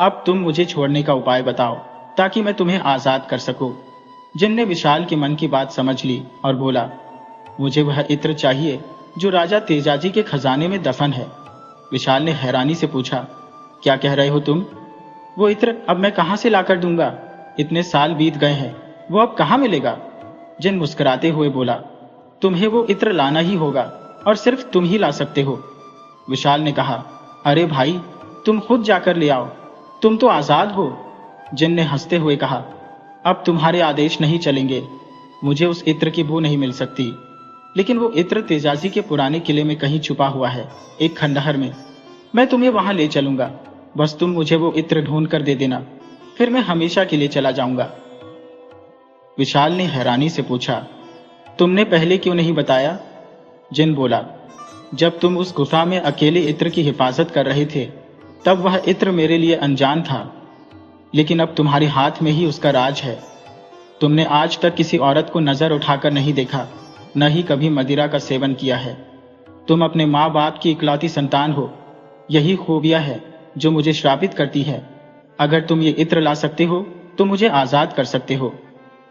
अब तुम मुझे छोड़ने का उपाय बताओ ताकि मैं तुम्हें आजाद कर सकूं। जिन ने विशाल के मन की बात समझ ली और बोला, मुझे वह इत्र चाहिए जो राजा तेजाजी के खजाने में दफन है। विशाल ने हैरानी से पूछा, क्या कह रहे हो तुम? वो इत्र अब मैं कहां से लाकर दूंगा? इतने साल बीत गए हैं, वो अब कहां मिलेगा? जिन मुस्कुराते हुए बोला, तुम्हें वो इत्र लाना ही होगा और सिर्फ तुम ही ला सकते हो। विशाल ने कहा, अरे भाई, तुम खुद जाकर ले आओ, तुम तो आजाद हो। जिन ने हंसते हुए कहा, अब तुम्हारे आदेश नहीं चलेंगे, मुझे उस इत्र की बू नहीं मिल सकती, लेकिन वो इत्र तेजाजी के पुराने किले में कहीं छुपा हुआ है, एक खंडहर में। मैं तुम्हें वहां ले चलूंगा, बस तुम मुझे वो इत्र ढूंढ कर दे देना, फिर मैं हमेशा के लिए चला जाऊंगा। विशाल ने हैरानी से पूछा, तुमने पहले क्यों नहीं बताया? जिन बोला, जब तुम उस गुफा में अकेले इत्र की हिफाजत कर रहे थे तब वह इत्र मेरे लिए अनजान था, लेकिन अब तुम्हारे हाथ में ही उसका राज है। तुमने आज तक किसी औरत को नजर उठाकर नहीं देखा, न ही कभी मदिरा का सेवन किया है। तुम अपने माँ बाप की इकलौती संतान हो, यही खूबियां है जो मुझे श्रापित करती है। अगर तुम ये इत्र ला सकते हो तो मुझे आजाद कर सकते हो।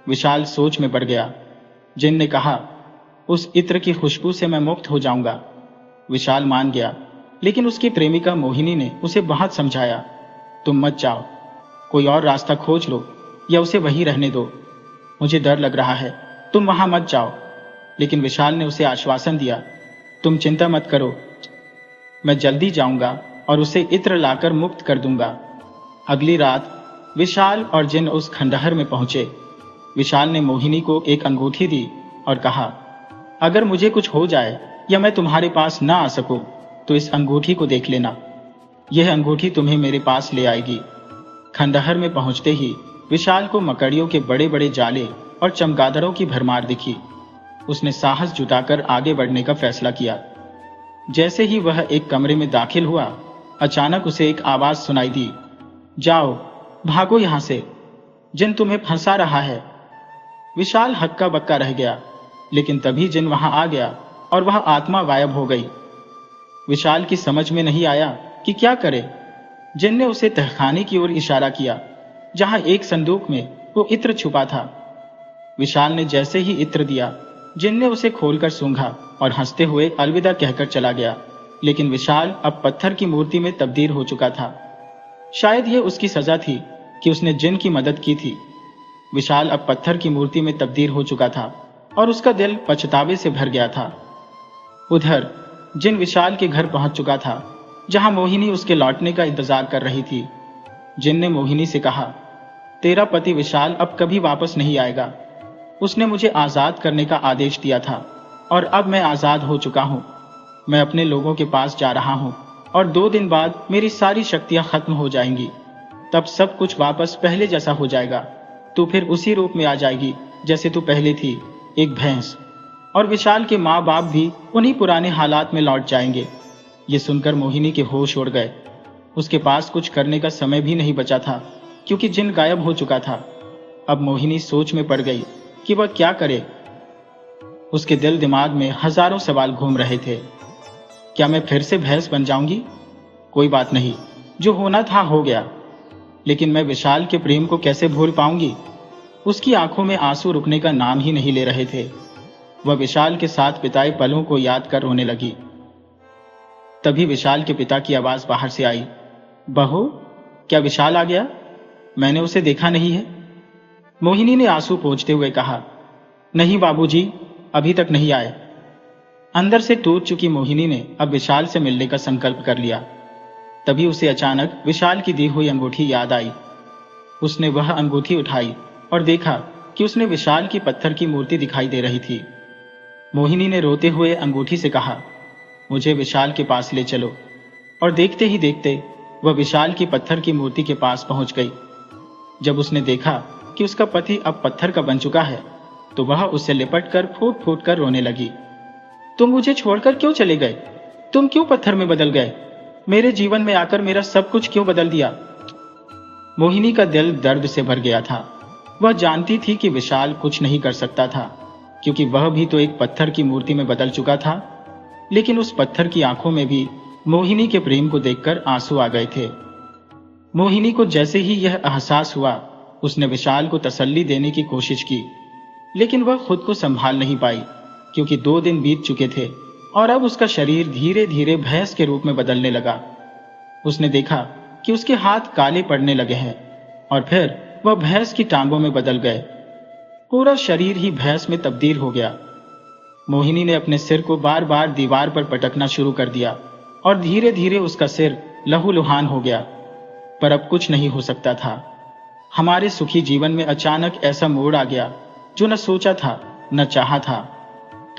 विशाल सोच में पड़ गया। जिन ने कहा, उस इत्र की खुशबू से मैं मुक्त हो जाऊंगा। विशाल मान गया, लेकिन उसकी प्रेमिका मोहिनी ने उसे बहुत समझाया, तुम मत जाओ, कोई और रास्ता खोज लो या उसे वहीं रहने दो। मुझे डर लग रहा है, तुम वहां मत जाओ। लेकिन विशाल ने उसे आश्वासन दिया, तुम चिंता मत करो, मैं जल्दी जाऊंगा और उसे इत्र लाकर मुक्त कर दूंगा। अगली रात विशाल और जिन उस खंडहर में पहुंचे। विशाल ने मोहिनी को एक अंगूठी दी और कहा, अगर मुझे कुछ हो जाए या मैं तुम्हारे पास ना आ सकूं तो इस अंगूठी को देख लेना, यह अंगूठी तुम्हें मेरे पास ले आएगी। खंडहर में पहुंचते ही विशाल को मकड़ियों के बड़े बड़े जाले और चमगादड़ों की भरमार दिखी। उसने साहस जुटाकर आगे बढ़ने का फैसला किया। जैसे ही वह एक कमरे में दाखिल हुआ, अचानक उसे एक आवाज सुनाई दी, जाओ, भागो यहां से, जिन तुम्हें फंसा रहा है। विशाल हक्का बक्का रह गया, लेकिन तभी जिन वहां आ गया और वह आत्मा गायब हो गई। विशाल की समझ में नहीं आया कि क्या करे। जिन ने उसे तहखाने की ओर इशारा किया, जहां एक संदूक में वो इत्र छुपा था। विशाल ने जैसे ही इत्र दिया, जिन ने उसे खोलकर सूंघा और हंसते हुए अलविदा कहकर चला गया। लेकिन विशाल अब पत्थर की मूर्ति में तब्दील हो चुका था। शायद यह उसकी सजा थी कि उसने जिन की मदद की थी। विशाल अब पत्थर की मूर्ति में तब्दील हो चुका था और उसका दिल पछतावे से भर गया था। उधर जिन विशाल के घर पहुंच चुका था, जहां मोहिनी उसके लौटने का इंतजार कर रही थी। जिन ने मोहिनी से कहा, तेरा पति विशाल अब कभी वापस नहीं आएगा। उसने मुझे आजाद करने का आदेश दिया था और अब मैं आजाद हो चुका हूं। मैं अपने लोगों के पास जा रहा हूं और 2 दिन बाद मेरी सारी शक्तियां खत्म हो जाएंगी। तब सब कुछ वापस पहले जैसा हो जाएगा। तू फिर उसी रूप में आ जाएगी जैसे तू पहले थी, एक भैंस। और विशाल के माँ बाप भी उन्हीं पुराने हालात में लौट जाएंगे। ये सुनकर मोहिनी के होश उड़ गए। उसके पास कुछ करने का समय भी नहीं बचा था, क्योंकि जिन गायब हो चुका था। अब मोहिनी सोच में पड़ गई कि वह क्या करे। उसके दिल दिमाग में हजारों सवाल घूम रहे थे। क्या मैं फिर से भैंस बन जाऊंगी? कोई बात नहीं, जो होना था हो गया। लेकिन मैं विशाल के प्रेम को कैसे भूल पाऊंगी? उसकी आंखों में आंसू रुकने का नाम ही नहीं ले रहे थे। वह विशाल के साथ बिताए पलों को याद कर रोने लगी। तभी विशाल के पिता की आवाज बाहर से आई, बहू, क्या विशाल आ गया? मैंने उसे देखा नहीं है। मोहिनी ने आंसू पोंछते हुए कहा, नहीं बाबूजी, अभी तक नहीं आए। अंदर से टूट चुकी मोहिनी ने अब विशाल से मिलने का संकल्प कर लिया। तभी उसे अचानक विशाल की दी हुई अंगूठी याद आई। उसने वह अंगूठी उठाई और देखा कि उसने विशाल की पत्थर की मूर्ति दिखाई दे रही थी। मोहिनी ने रोते हुए अंगूठी से कहा, मुझे विशाल के पास ले चलो। और देखते ही देखते वह विशाल की पत्थर की मूर्ति के पास पहुंच गई। जब उसने देखा कि उसका पति अब पत्थर का बन चुका है, तो वह उससे लिपट कर फूट फूट कर रोने लगी। तुम मुझे छोड़कर क्यों चले गए? तुम क्यों पत्थर में बदल गए? मेरे जीवन में आकर मेरा सब कुछ क्यों बदल दिया? मोहिनी का दिल दर्द से भर गया था। वह जानती थी कि विशाल कुछ नहीं कर सकता था, क्योंकि वह भी तो एक पत्थर की मूर्ति में बदल चुका था। लेकिन उस पत्थर की आंखों में भी मोहिनी के प्रेम को देखकर आंसू आ गए थे। मोहिनी को जैसे ही यह एहसास हुआ, उसने विशाल को तसल्ली देने की कोशिश की, लेकिन वह खुद को संभाल नहीं पाई, क्योंकि 2 दिन बीत चुके थे और अब उसका शरीर धीरे धीरे भैंस के रूप में बदलने लगा। उसने देखा कि उसके हाथ काले पड़ने लगे हैं और फिर वह भैंस की टांगों में बदल गए। पूरा शरीर ही भैंस में तब्दील हो गया। मोहिनी ने अपने सिर को बार बार दीवार पर पटकना शुरू कर दिया और धीरे धीरे उसका सिर लहूलुहान हो गया। पर अब कुछ नहीं हो सकता था। हमारे सुखी जीवन में अचानक ऐसा मोड़ आ गया जो न सोचा था न चाहा था।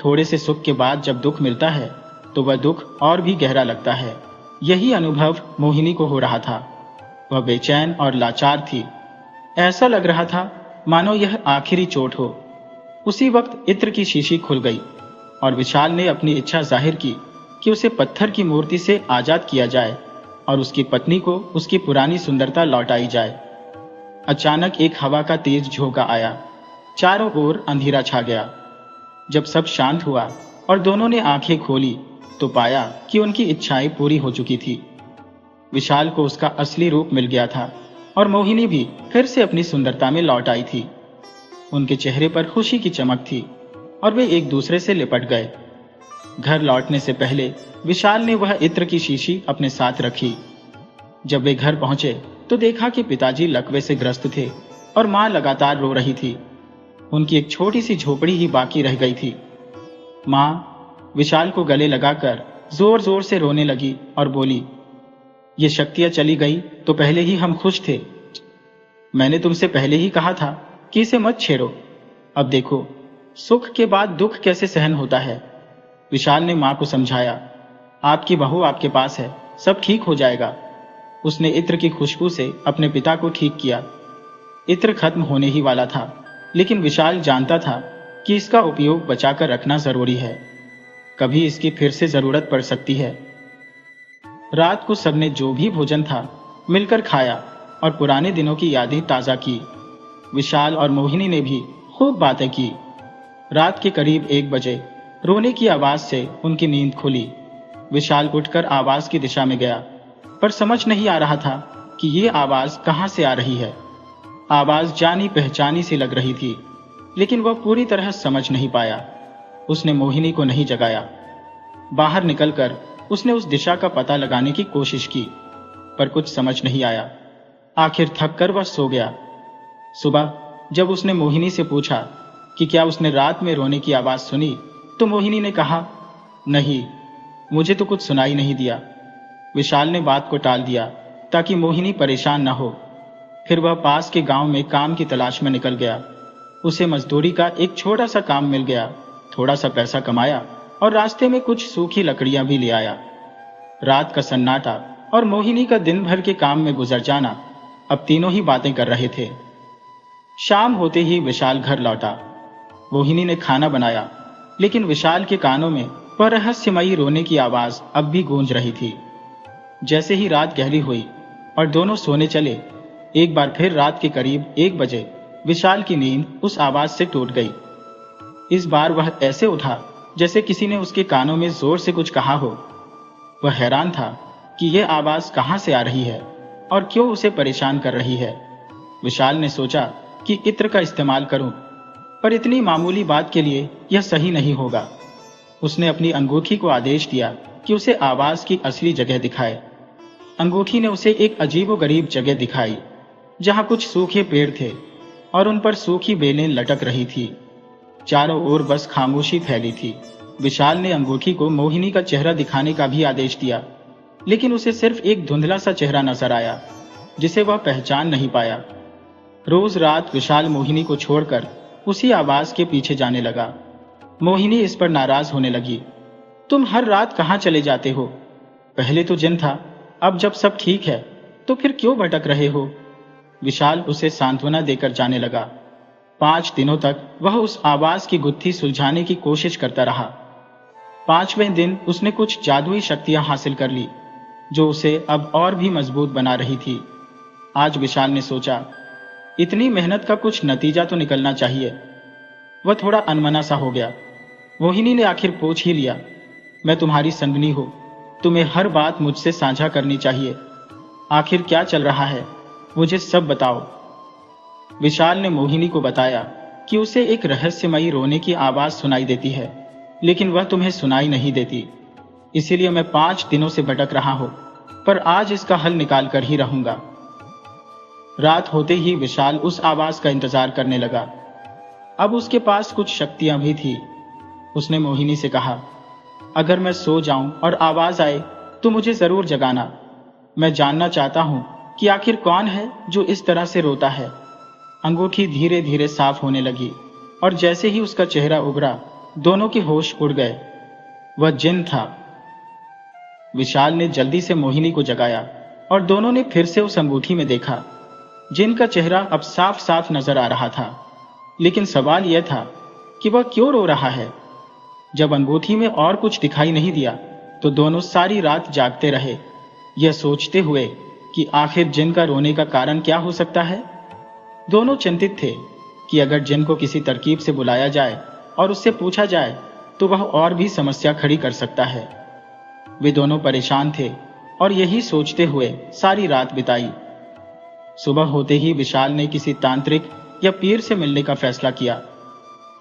थोड़े से सुख के बाद जब दुख मिलता है तो वह दुख और भी गहरा लगता है। यही अनुभव मोहिनी को हो रहा था। वह बेचैन और लाचार थी। ऐसा लग रहा था मानो यह आखिरी चोट हो। उसी वक्त इत्र की शीशी खुल गई और विशाल ने अपनी इच्छा जाहिर की कि उसे पत्थर की मूर्ति से आजाद किया जाए और उसकी पत्नी को उसकी पुरानी सुंदरता लौटाई जाए। अचानक एक हवा का तेज झोंका आया। चारों ओर अंधेरा छा गया। जब सब शांत हुआ और दोनों ने आंखें खोली तो पाया कि उनकी इच्छाएं पूरी हो चुकी थी। विशाल को उसका असली रूप मिल गया था और मोहिनी भी फिर से अपनी सुंदरता में लौट आई थी। उनके चेहरे पर खुशी की चमक थी और वे एक दूसरे से लिपट गए। घर लौटने से पहले विशाल ने वह इत्र की शीशी अपने साथ रखी। जब वे घर पहुंचे तो देखा कि पिताजी लकवे से ग्रस्त थे और मां लगातार रो रही थी। उनकी एक छोटी सी झोपड़ी ही बाकी रह गई थी। मां विशाल को गले लगाकर जोर जोर से रोने लगी और बोली, ये शक्तियां चली गई तो पहले ही हम खुश थे। मैंने तुमसे पहले ही कहा था कि इसे मत छेड़ो। अब देखो सुख के बाद दुख कैसे सहन होता है। विशाल ने मां को समझाया, आपकी बहू आपके पास है, सब ठीक हो जाएगा। उसने इत्र की खुशबू से अपने पिता को ठीक किया। इत्र खत्म होने ही वाला था, लेकिन विशाल जानता था कि इसका उपयोग बचाकर रखना जरूरी है। कभी इसकी फिर से जरूरत पड़ सकती है। रात को सबने जो भी भोजन था मिलकर खाया और पुराने दिनों की यादें ताजा की। विशाल और मोहिनी ने भी खूब बातें की। रात के करीब 1 बजे रोने की आवाज से उनकी नींद खुली। विशाल उठकर आवाज की दिशा में गया, पर समझ नहीं आ रहा था कि ये आवाज कहां से आ रही है। आवाज जानी पहचानी सी लग रही थी, लेकिन वह पूरी तरह समझ नहीं पाया। उसने मोहिनी को नहीं जगाया। बाहर निकलकर उसने उस दिशा का पता लगाने की कोशिश की, पर कुछ समझ नहीं आया। आखिर थककर वह सो गया। सुबह जब उसने मोहिनी से पूछा कि क्या उसने रात में रोने की आवाज सुनी, तो मोहिनी ने कहा, नहीं, मुझे तो कुछ सुनाई नहीं दिया। विशाल ने बात को टाल दिया ताकि मोहिनी परेशान न हो। फिर वह पास के गांव में काम की तलाश में निकल गया। उसे मजदूरी का एक छोटा सा काम मिल गया। थोड़ा सा पैसा कमाया और रास्ते में कुछ सूखी लकड़ियां भी ले आया। रात का सन्नाटा और मोहिनी का दिन भर के काम में गुजर जाना, अब तीनों ही बातें कर रहे थे। शाम होते ही विशाल घर लौटा। मोहिनी ने खाना बनाया, लेकिन विशाल के कानों में वह रहस्यमयी रोने की आवाज अब भी गूंज रही थी। जैसे ही रात गहरी हुई और दोनों सोने चले, एक बार फिर रात के करीब 1 बजे विशाल की नींद उस आवाज से टूट गई। इस बार वह ऐसे उठा जैसे किसी ने उसके कानों में जोर से कुछ कहा हो। वह हैरान था कि यह आवाज कहां से आ रही है और क्यों उसे परेशान कर रही है। विशाल ने सोचा कि इत्र का इस्तेमाल करूं, पर इतनी मामूली बात के लिए यह सही नहीं होगा। उसने अपनी अंगूठी को आदेश दिया कि उसे आवाज की असली जगह दिखाए। अंगूठी ने उसे एक अजीबोगरीब जगह दिखाई, जहां कुछ सूखे पेड़ थे और उन पर सूखी बेलें लटक रही थी। चारों ओर बस खामोशी फैली थी। विशाल ने अंगूठी को मोहिनी का चेहरा दिखाने का भी आदेश दिया, लेकिन उसे सिर्फ एक धुंधला सा चेहरा नजर आया, जिसे वह पहचान नहीं पाया। रोज रात विशाल मोहिनी को छोड़कर उसी आवाज के पीछे जाने लगा। मोहिनी इस पर नाराज होने लगी। तुम हर रात कहां चले जाते हो? पहले तो जिन था, अब जब सब ठीक है तो फिर क्यों भटक रहे हो? विशाल उसे सांत्वना देकर जाने लगा। 5 दिनों तक वह उस आवाज की गुत्थी सुलझाने की कोशिश करता रहा। 5वें दिन उसने कुछ जादुई शक्तियां हासिल कर ली जो उसे अब और भी मजबूत बना रही थी। आज विशाल ने सोचा, इतनी मेहनत का कुछ नतीजा तो निकलना चाहिए। वह थोड़ा अनमना सा हो गया। मोहिनी ने आखिर पूछ ही लिया, मैं तुम्हारी संगनी हूं, तुम्हें हर बात मुझसे साझा करनी चाहिए। आखिर क्या चल रहा है, मुझे सब बताओ। विशाल ने मोहिनी को बताया कि उसे एक रहस्यमयी रोने की आवाज सुनाई देती है, लेकिन वह तुम्हें सुनाई नहीं देती। इसीलिए मैं 5 दिनों से भटक रहा हूं, पर आज इसका हल निकाल कर ही रहूंगा। रात होते ही विशाल उस आवाज का इंतजार करने लगा। अब उसके पास कुछ शक्तियां भी थी। उसने मोहिनी से कहा, अगर मैं सो जाऊं और आवाज आए तो मुझे जरूर जगाना। मैं जानना चाहता हूं कि आखिर कौन है जो इस तरह से रोता है। अंगूठी धीरे धीरे साफ होने लगी और जैसे ही उसका चेहरा उभरा, दोनों के होश उड़ गए। वह जिन था। विशाल ने जल्दी से मोहिनी को जगाया और दोनों ने फिर से उस अंगूठी में देखा। जिन का चेहरा अब साफ साफ नजर आ रहा था, लेकिन सवाल यह था कि वह क्यों रो रहा है। जब अंगूठी में और कुछ दिखाई नहीं दिया तो दोनों सारी रात जागते रहे, यह सोचते हुए कि आखिर जिन का रोने का कारण क्या हो सकता है। दोनों चिंतित थे कि अगर जिन को किसी तरकीब से बुलाया जाए और उससे पूछा जाए तो वह और भी समस्या खड़ी कर सकता है। वे दोनों परेशान थे और यही सोचते हुए सारी रात बिताई। सुबह होते ही विशाल ने किसी तांत्रिक या पीर से मिलने का फैसला किया।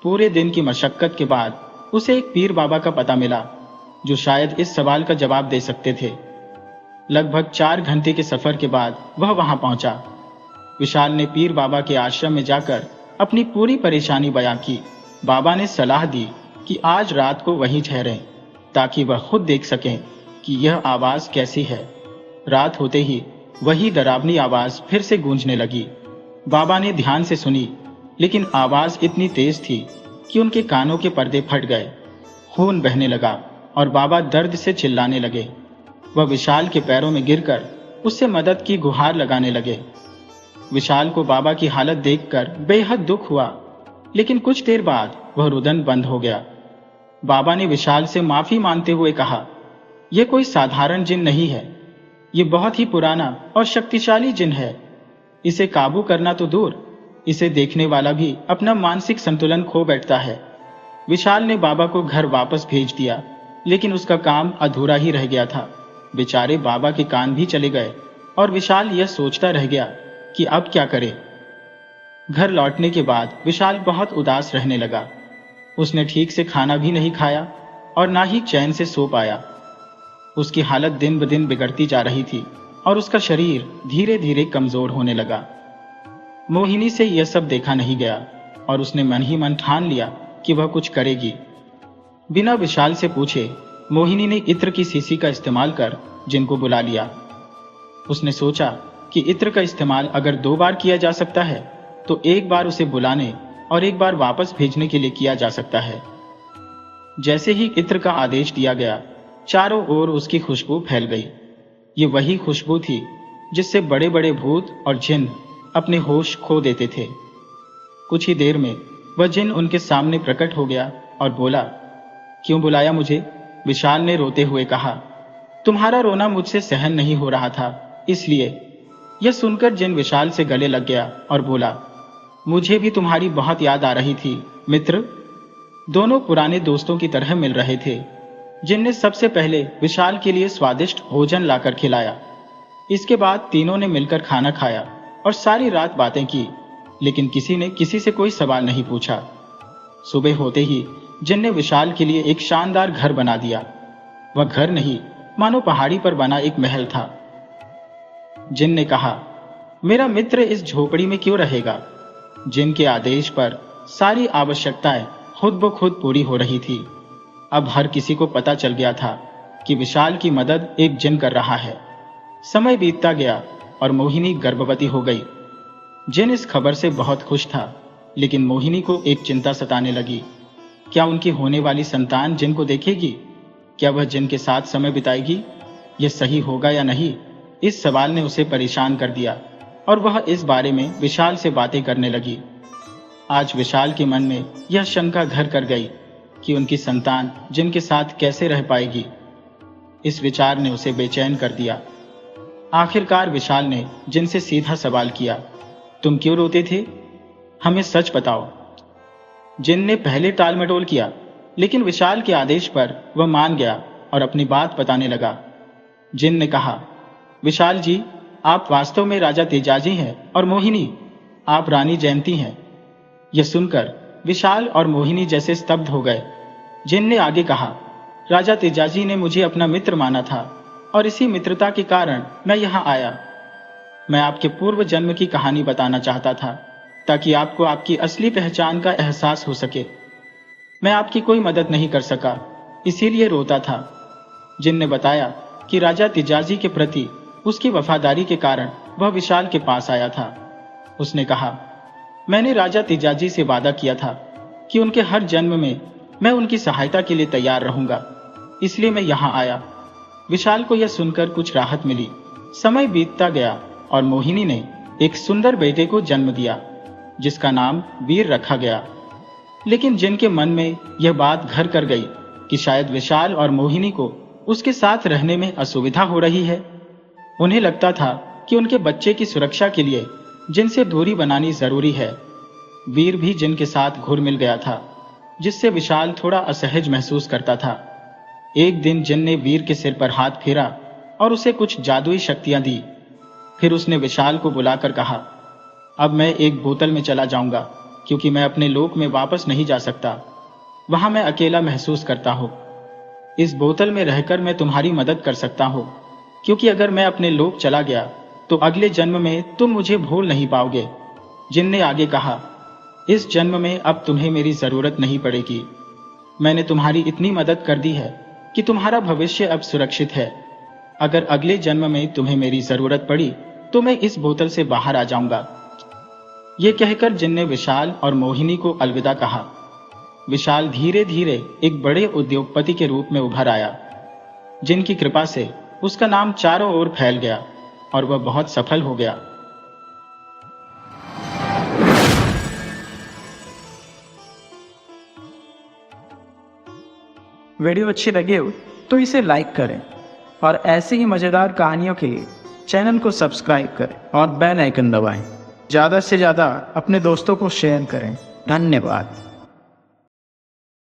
पूरे दिन की मशक्कत के बाद उसे एक पीर बाबा का पता मिला जो शायद इस सवाल का जवाब दे सकते थे। लगभग 4 घंटे के सफर के बाद वह वहां पहुंचा। विशाल ने पीर बाबा के आश्रम में जाकर अपनी पूरी परेशानी बयां की। बाबा ने सलाह दी कि आज रात को वहीं ठहरें ताकि वह खुद देख सकें कि यह आवाज कैसी है। रात होते ही वही डरावनी आवाज फिर से गूंजने लगी। बाबा ने ध्यान से सुनी, लेकिन आवाज इतनी तेज थी कि उनके कानों के पर्दे फट गए। खून बहने लगा और बाबा दर्द से चिल्लाने लगे। वह विशाल के पैरों में गिरकर उससे मदद की गुहार लगाने लगे। विशाल को बाबा की हालत देखकर बेहद दुख हुआ, लेकिन कुछ देर बाद वह रुदन बंद हो गया। बाबा ने विशाल से माफी मांगते हुए कहा, यह कोई साधारण जिन नहीं है, ये बहुत ही पुराना और शक्तिशाली जिन है। इसे काबू करना तो दूर, इसे देखने वाला भी अपना मानसिक संतुलन खो बैठता है। विशाल ने बाबा को घर वापस भेज दिया, लेकिन उसका काम अधूरा ही रह गया था। बेचारे बाबा के कान भी चले गए और विशाल यह सोचता रह गया कि अब क्या करे। घर लौटने के बाद विशाल बहुत उदास रहने लगा। उसने ठीक से खाना भी नहीं खाया और ना ही चैन से सो पाया। उसकी हालत दिन ब दिन बिगड़ती जा रही थी और उसका शरीर धीरे धीरे कमजोर होने लगा। मोहिनी से यह सब देखा नहीं गया और उसने मन ही मन ठान लिया कि वह कुछ करेगी। बिना विशाल से पूछे मोहिनी ने इत्र की शीशी का इस्तेमाल कर जिन को बुला लिया। उसने सोचा कि इत्र का इस्तेमाल अगर 2 बार किया जा सकता है तो एक बार उसे बुलाने और एक बार वापस भेजने के लिए किया जा सकता है। जैसे ही इत्र का आदेश दिया गया, चारों ओर उसकी खुशबू फैल गई। ये वही खुशबू थी जिससे बड़े बड़े भूत और जिन अपने होश खो देते थे। कुछ ही देर में वह जिन उनके सामने प्रकट हो गया और बोला, क्यों बुलाया मुझे? विशाल ने रोते हुए कहा, तुम्हारा रोना मुझसे सहन नहीं हो रहा था, इसलिए। यह सुनकर जिन विशाल से गले लग गया और बोला, मुझे भी तुम्हारी बहुत याद आ रही थी मित्र। दोनों पुराने दोस्तों की तरह मिल रहे थे। जिन ने सबसे पहले विशाल के लिए स्वादिष्ट भोजन लाकर खिलाया। इसके बाद तीनों ने मिलकर खाना खाया और सारी रात बातें की, लेकिन किसी ने किसी से कोई सवाल नहीं पूछा। सुबह होते ही जिन ने विशाल के लिए एक शानदार घर बना दिया। वह घर नहीं, मानो पहाड़ी पर बना एक महल था। जिन ने कहा, मेरा मित्र इस झोपड़ी में क्यों रहेगा? जिन के आदेश पर सारी आवश्यकताएं खुद ब खुद पूरी हो रही थी। अब हर किसी को पता चल गया था कि विशाल की मदद एक जिन कर रहा है। समय बीतता गया और मोहिनी गर्भवती हो गई। जिन इस खबर से बहुत खुश था, लेकिन मोहिनी को एक चिंता सताने लगी। क्या उनकी होने वाली संतान जिन को देखेगी? क्या वह जिन के साथ समय बिताएगी? यह सही होगा या नहीं? इस सवाल ने उसे परेशान कर दिया और वह इस बारे में विशाल से बातें करने लगी। आज विशाल के मन में यह शंका घर कर गई कि उनकी संतान जिन के साथ कैसे रह पाएगी। इस विचार ने उसे बेचैन कर दिया। आखिरकार विशाल ने जिन से सीधा सवाल किया, तुम क्यों रोते थे? हमें सच बताओ। जिन ने पहले टाल मटोल किया, लेकिन विशाल के आदेश पर वह मान गया और अपनी बात बताने लगा। जिन ने कहा, विशाल जी, आप वास्तव में राजा तेजाजी हैं और मोहिनी, आप रानी जयंती हैं। यह सुनकर विशाल और मोहिनी जैसे स्तब्ध हो गए। जिन ने आगे कहा, राजा तेजाजी ने मुझे अपना मित्र माना था और इसी मित्रता के कारण मैं यहाँ आया। मैं आपके पूर्व जन्म की कहानी बताना चाहता था ताकि आपको आपकी असली पहचान का एहसास हो सके। मैं आपकी कोई मदद नहीं कर सका, इसीलिए रोता था। जिन ने बताया कि राजा तेजाजी के प्रति उसकी वफादारी के कारण वह विशाल के पास आया था। उसने कहा, मैंने राजा तेजाजी से वादा किया था कि उनके हर जन्म में मैं उनकी सहायता के लिए तैयार रहूंगा, इसलिए मैं यहाँ आया। विशाल को यह सुनकर कुछ राहत मिली। समय बीतता गया और मोहिनी ने एक सुंदर बेटे को जन्म दिया, जिसका नाम वीर रखा गया। लेकिन जिनके मन में यह बात घर कर गई कि शायद विशाल और मोहिनी को उसके साथ रहने में असुविधा हो रही है। उन्हें लगता था कि उनके बच्चे की सुरक्षा के लिए जिनसे दूरी बनानी जरूरी है। वीर भी जिनके साथ घुल मिल गया था, जिससे विशाल थोड़ा असहज महसूस करता था। एक दिन जिन ने वीर के सिर पर हाथ फेरा और उसे कुछ जादुई शक्तियां दी। फिर उसने विशाल को बुलाकर कहा, अब मैं एक बोतल में चला जाऊंगा, क्योंकि मैं अपने लोक में वापस नहीं जा सकता। वहां मैं अकेला महसूस करता हूं। इस बोतल में रहकर मैं तुम्हारी मदद कर सकता हूं, क्योंकि अगर मैं अपने लोक चला गया तो अगले जन्म में तुम मुझे भूल नहीं पाओगे। जिन ने आगे कहा, इस जन्म में अब तुम्हें मेरी जरूरत नहीं पड़ेगी। मैंने तुम्हारी इतनी मदद कर दी है कि तुम्हारा भविष्य अब सुरक्षित है। अगर अगले जन्म में तुम्हें मेरी जरूरत पड़ी तो मैं इस बोतल से बाहर आ जाऊंगा। यह कहकर जिन ने विशाल और मोहिनी को अलविदा कहा। विशाल धीरे धीरे एक बड़े उद्योगपति के रूप में उभर आया, जिनकी कृपा से उसका नाम चारों ओर फैल गया और वह बहुत सफल हो गया। वीडियो अच्छी लगे हो तो इसे लाइक करें और ऐसी ही मज़ेदार कहानियों के लिए चैनल को सब्सक्राइब करें और बेल आइकन दबाएं। ज़्यादा से ज़्यादा अपने दोस्तों को शेयर करें। धन्यवाद।